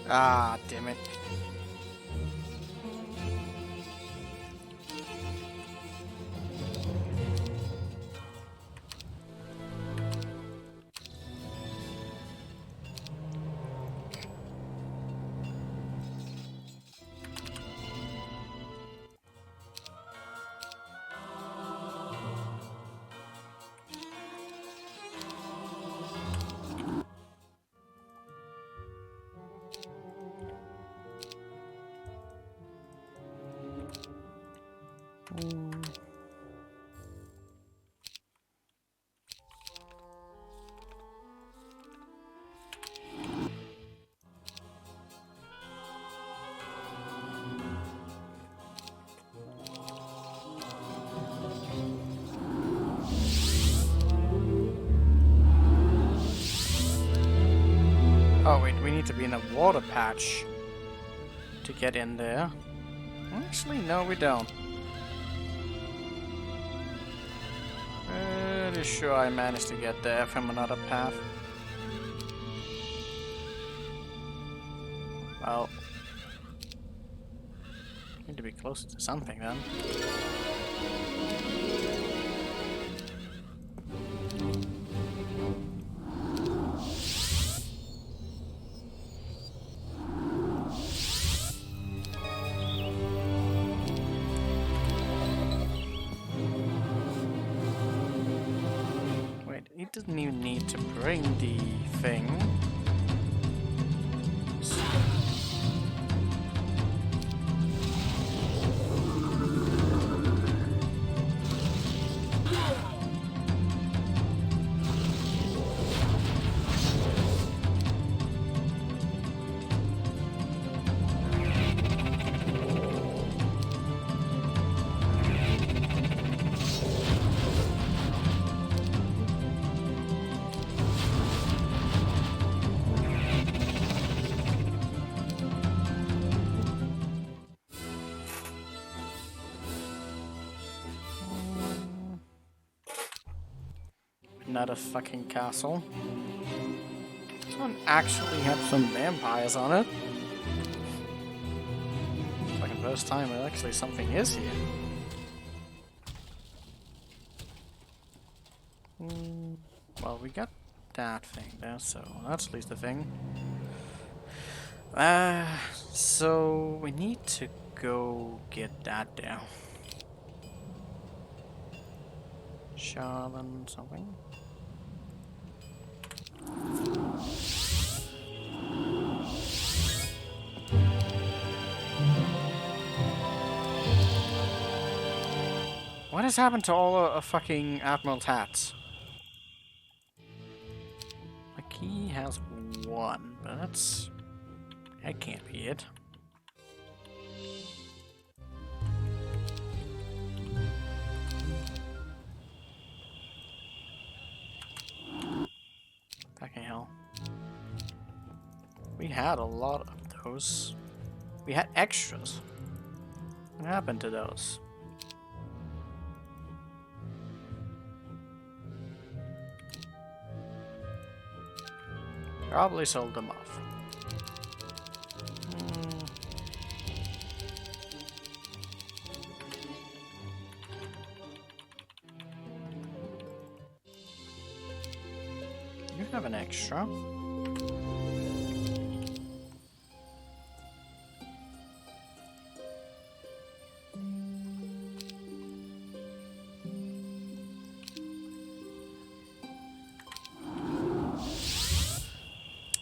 Ah, damn it. Oh wait, we need to be in a water patch to get in there. Actually, no, we don't. Pretty sure I managed to get there from another path. Well, need to be closer to something then. Wait, it doesn't even need to bring the thing. Not a fucking castle. This one actually had some vampires on it. Fucking first time that actually something is here. Well, we got that thing there, so that's at least a thing. So we need to go get that down. Shaman something. What has happened to all of fucking Admiral's hats? My key has one, but that's... that can't be it. Fucking hell. We had a lot of those. We had extras. What happened to those? Probably sold them off. You have an extra.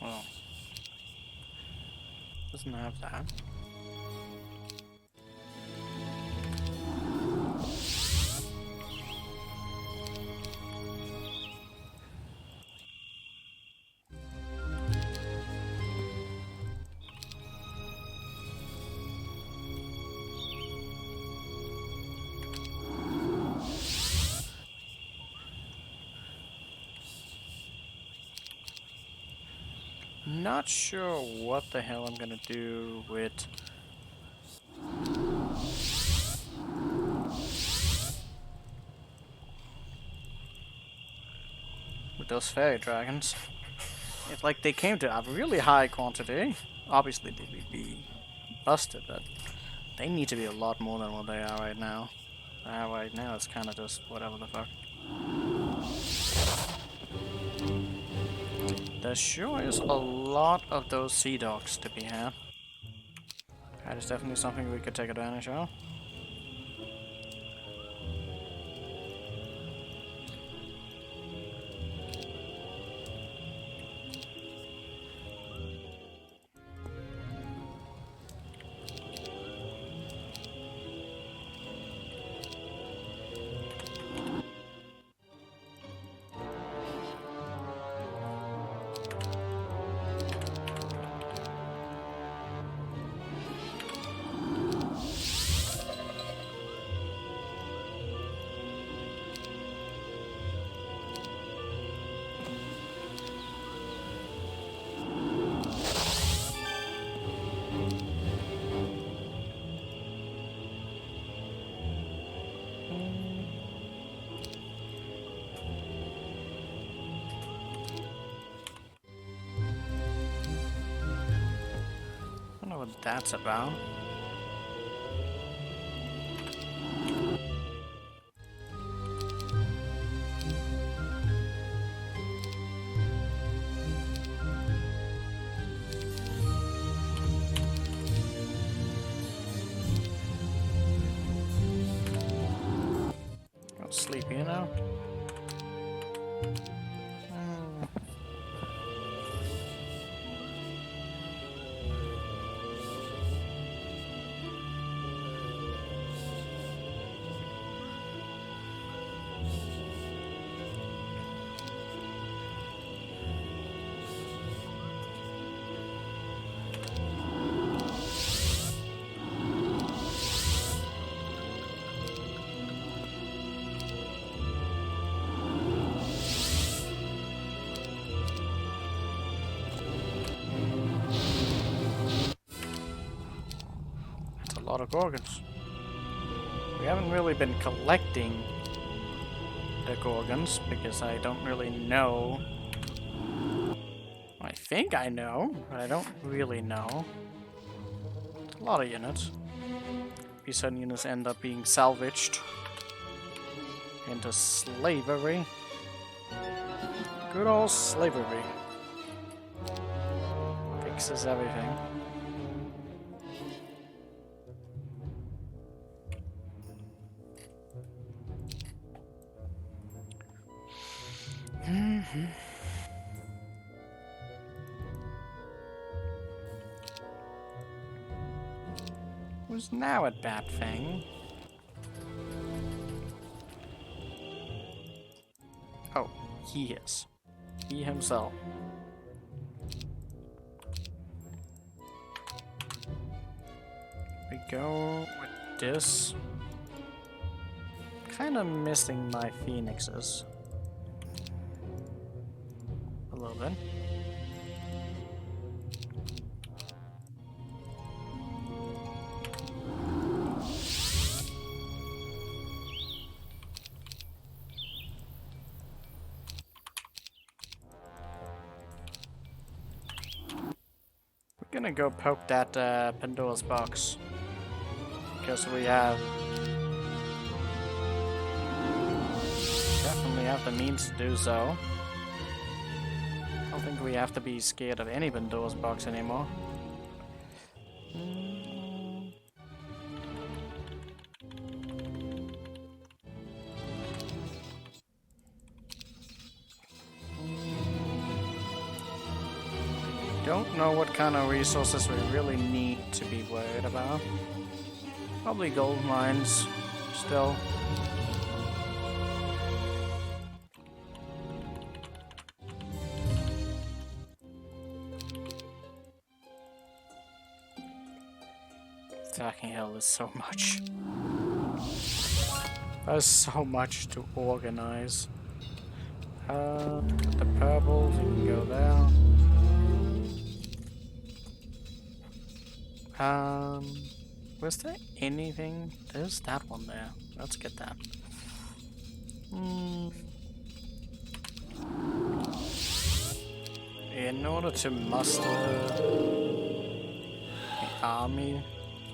Oh. Doesn't have that. Not sure what the hell I'm gonna do with those fairy dragons. It's like they came to a really high quantity. Obviously they would be busted, but they need to be a lot more than what they are right now. Right now it's kind of just whatever the fuck. There sure is a lot of those sea dogs to be had. That is definitely something we could take advantage of. I don't know what that's about. Go sleepy, you know? That's a lot of gorgons. We haven't really been collecting the gorgons because I don't really know. I think I know, but I don't really know. It's a lot of units. These certain units end up being salvaged into slavery. Good old slavery. Fixes everything. Who's now at Bat Fang? Oh, he is. He himself. We go with this. Kind of missing my phoenixes. A little bit. gonna go poke that Pandora's box. Because we have... definitely have the means to do so. I don't think we have to be scared of any Pandora's box anymore. Don't know what kind of resources we really need to be worried about. Probably gold mines, still. Fucking hell, there's so much. There's so much to organize. The purples, you can go there. Was there anything? There's that one there. Let's get that. In order to muster an army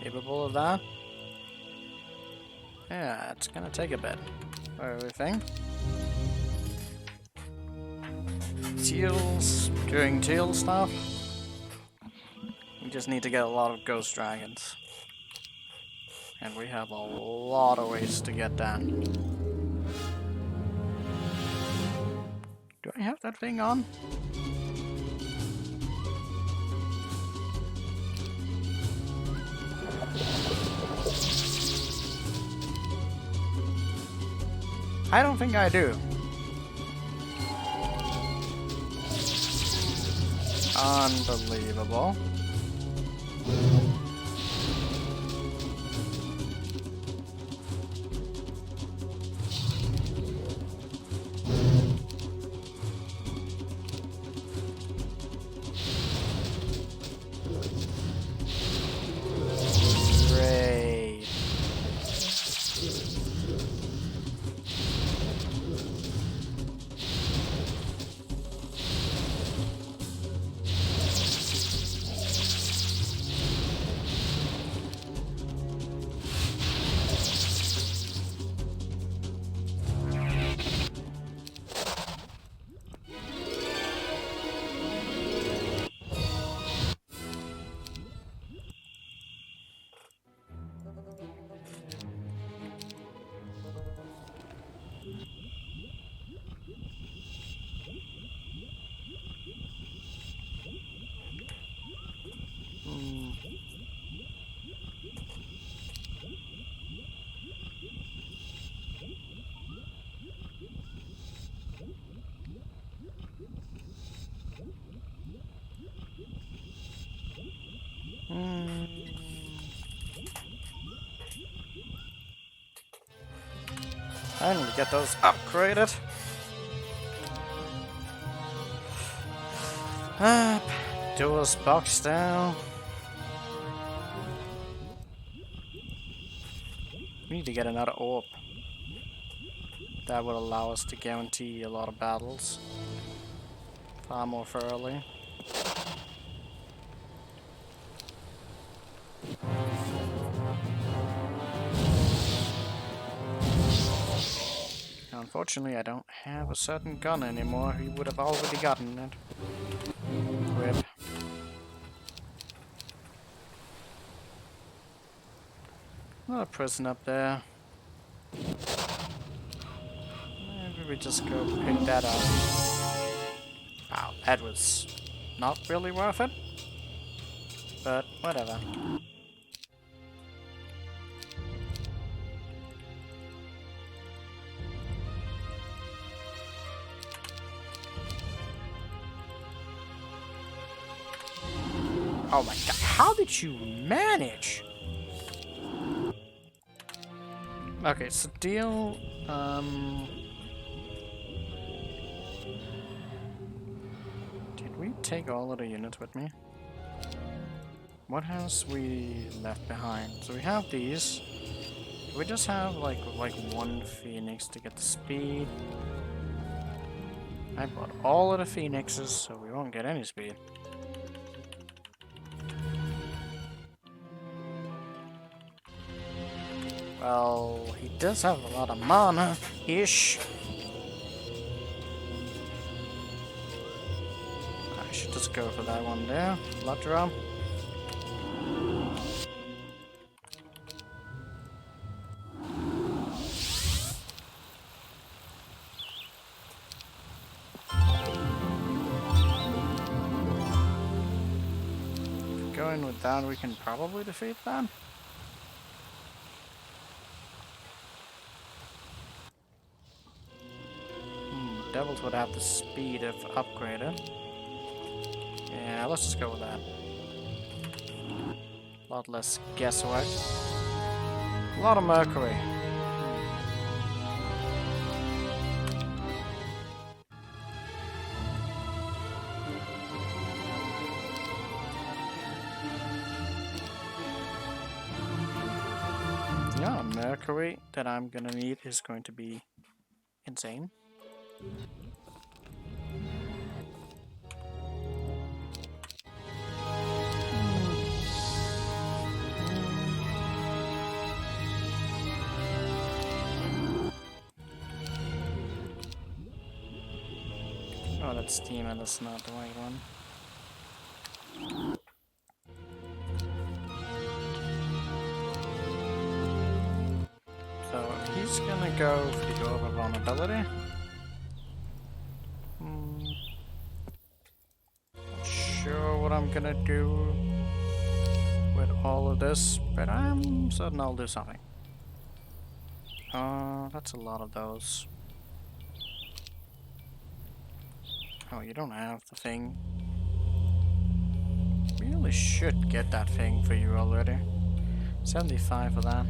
capable of that, yeah, it's gonna take a bit for everything. Teals, doing teal stuff. We just need to get a lot of ghost dragons. And we have a lot of ways to get that. Do I have that thing on? I don't think I do. Unbelievable. Great. Finally get those upgraded. Up. Doors box down. We need to get another orb. That would allow us to guarantee a lot of battles. Far more thoroughly. Unfortunately, I don't have a certain gun anymore. He would have already gotten it. Rip. Another prison up there. Maybe we just go pick that up. Wow, that was not really worth it. But whatever. Oh my god, how did you manage? Okay, so deal, did we take all of the units with me? What has we left behind? So we have these. We just have like one phoenix to get the speed. I bought all of the phoenixes, so we won't get any speed. Well, he does have a lot of mana-ish. I should just go for that one there. Blood drum. Going with that, we can probably defeat that. Devils would have the speed if upgraded. Yeah, let's just go with that. A lot less guesswork. A lot of mercury. Yeah, mercury that I'm gonna need is going to be insane. Oh, that's demon, that's not the right one. So he's gonna go for the Orb of Vulnerability. Not sure what I'm gonna do with all of this, but I'm certain I'll do something. That's a lot of those. Oh, you don't have the thing. Really should get that thing for you already. 75 for that.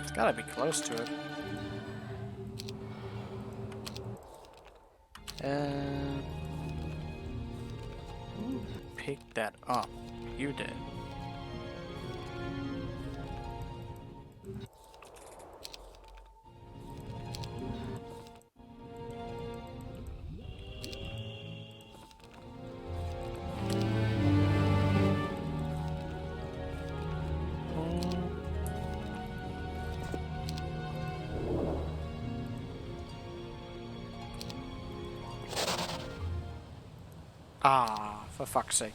It's gotta be close to it. Who picked that up? You did. Ah, for fuck's sake.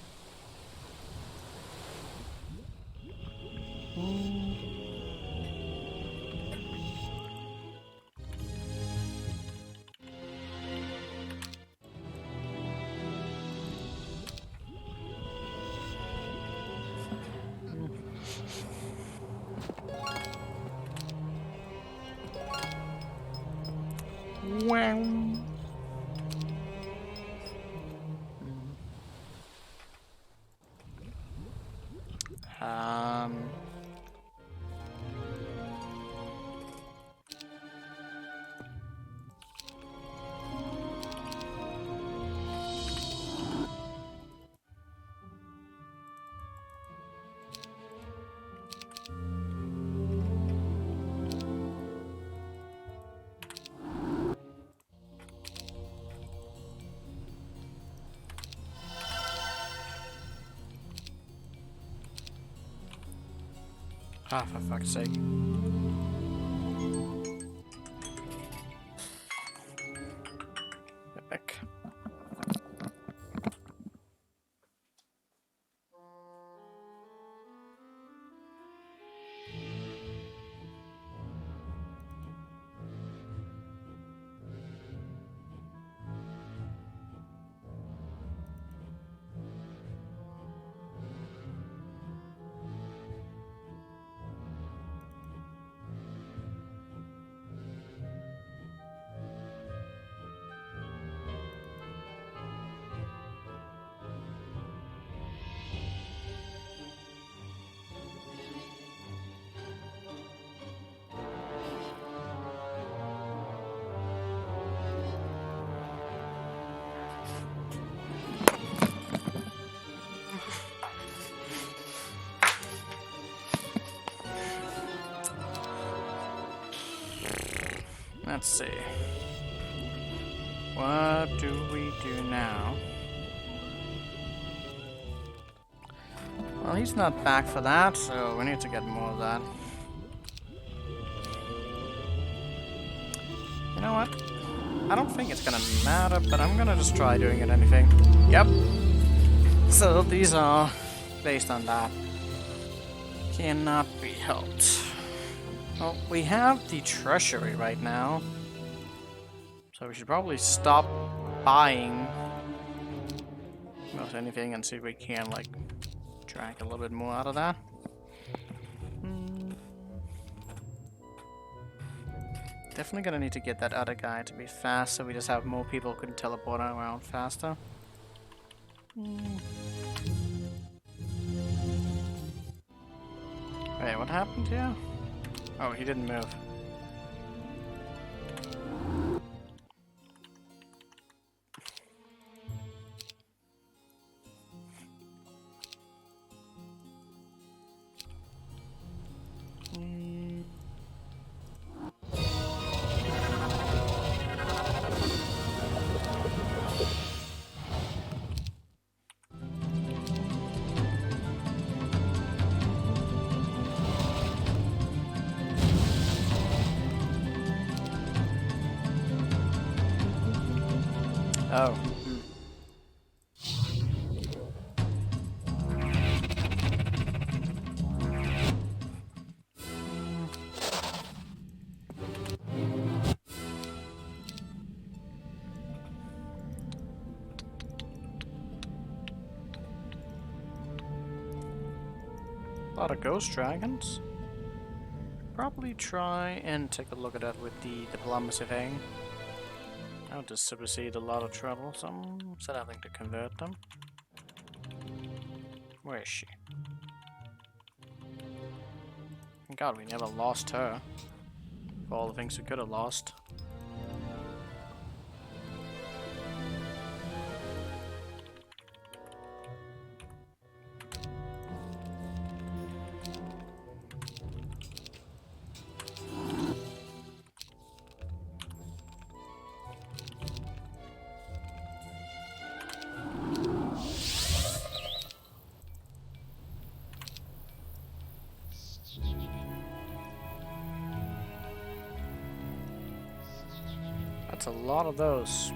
Wow. Um. Ah, for fuck's sake. Epic. Let's see. What do we do now? he's not back for that, so we need to get more of that. You know what? I don't think it's gonna matter, but I'm gonna just try doing it anything. Yep. So these are based on that. Cannot be helped. Well, we have the treasury right now. So we should probably stop buying almost anything and see if we can, like, drag a little bit more out of that. Definitely gonna need to get that other guy to be fast so we just have more people who can teleport around faster. Wait, what happened here? Oh, he didn't move. Oh. A lot of ghost dragons. Probably try and take a look at that with the diplomacy thing. I'll just supersede a lot of trouble, so instead of having to convert them. Where is she? God, we never lost her. For all the things we could have lost. That's a lot of those.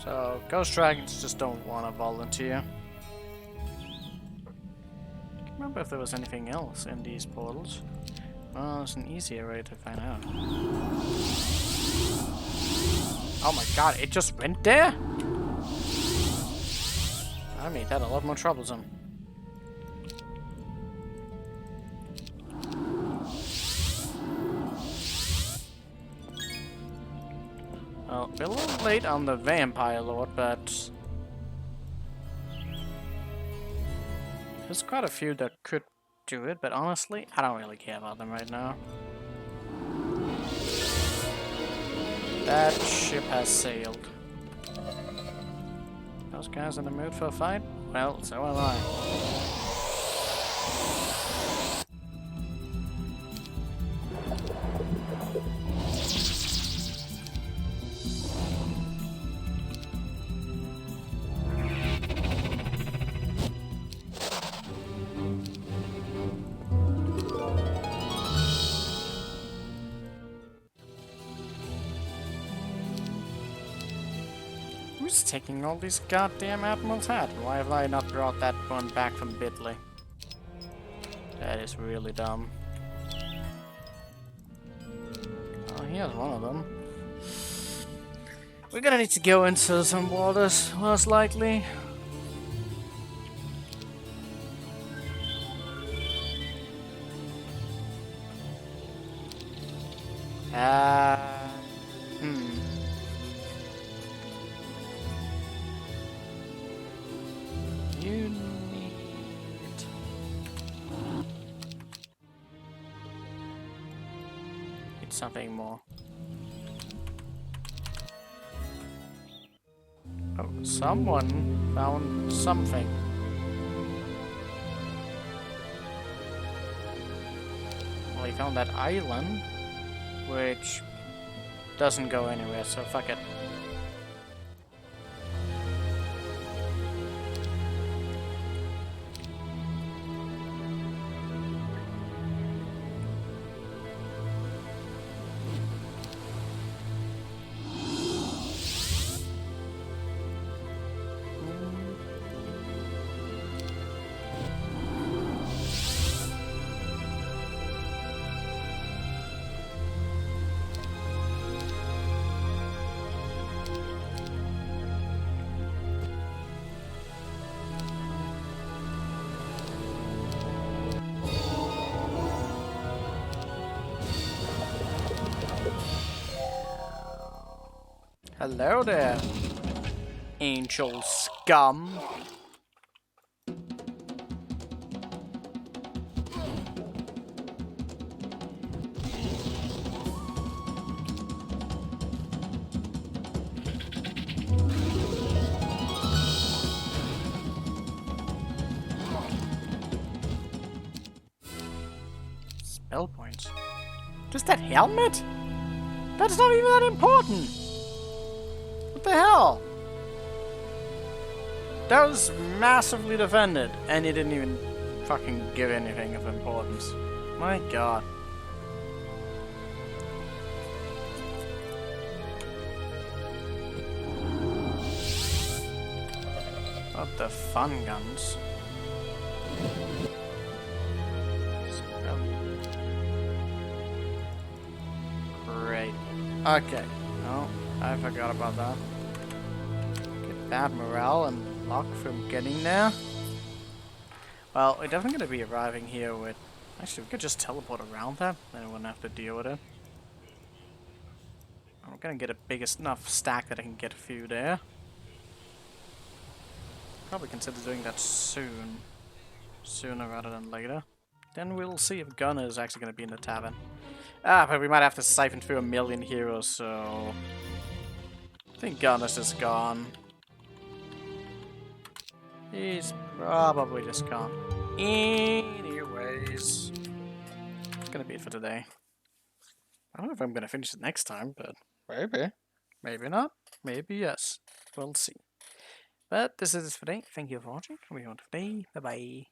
So, ghost dragons just don't want to volunteer. Can't remember if there was anything else in these portals. Well, it's an easier way to find out. Oh my god, it just went there? I made that a lot more troublesome. Well, we're a little late on the Vampire Lord, but there's quite a few that could do it, but honestly, I don't really care about them right now. That ship has sailed. Those guys in the mood for a fight? Well, so am I. Who's taking all these goddamn Admiral's hat? Why have I not brought that one back from Bitley? That is really dumb. Oh, here's one of them. We're gonna need to go into some waters, most likely. You need something more. Oh, someone found something. Well, he found that island, which doesn't go anywhere, so fuck it. Hello there, angel scum. Spell points. Just that helmet? That's not even that important. What the hell? That was massively defended, and he didn't even fucking give anything of importance. My god. Not the fun guns. Great. Okay. No, I forgot about that. Get that morale and luck from getting there. Well, we're definitely going to be arriving here with... Actually, we could just teleport around that, then we wouldn't have to deal with it. I'm going to get a big enough stack that I can get a few there. Probably consider doing that soon. Sooner rather than later. Then we'll see if Gunner is actually going to be in the tavern. Ah, but we might have to siphon through 1,000,000 heroes, so... I think Gunner's just gone. He's probably just gone. Anyways. That's gonna be it for today. I don't know if I'm gonna finish it next time, but maybe. Maybe not. Maybe yes. We'll see. But this is it for today. Thank you for watching. We want to play. Bye bye.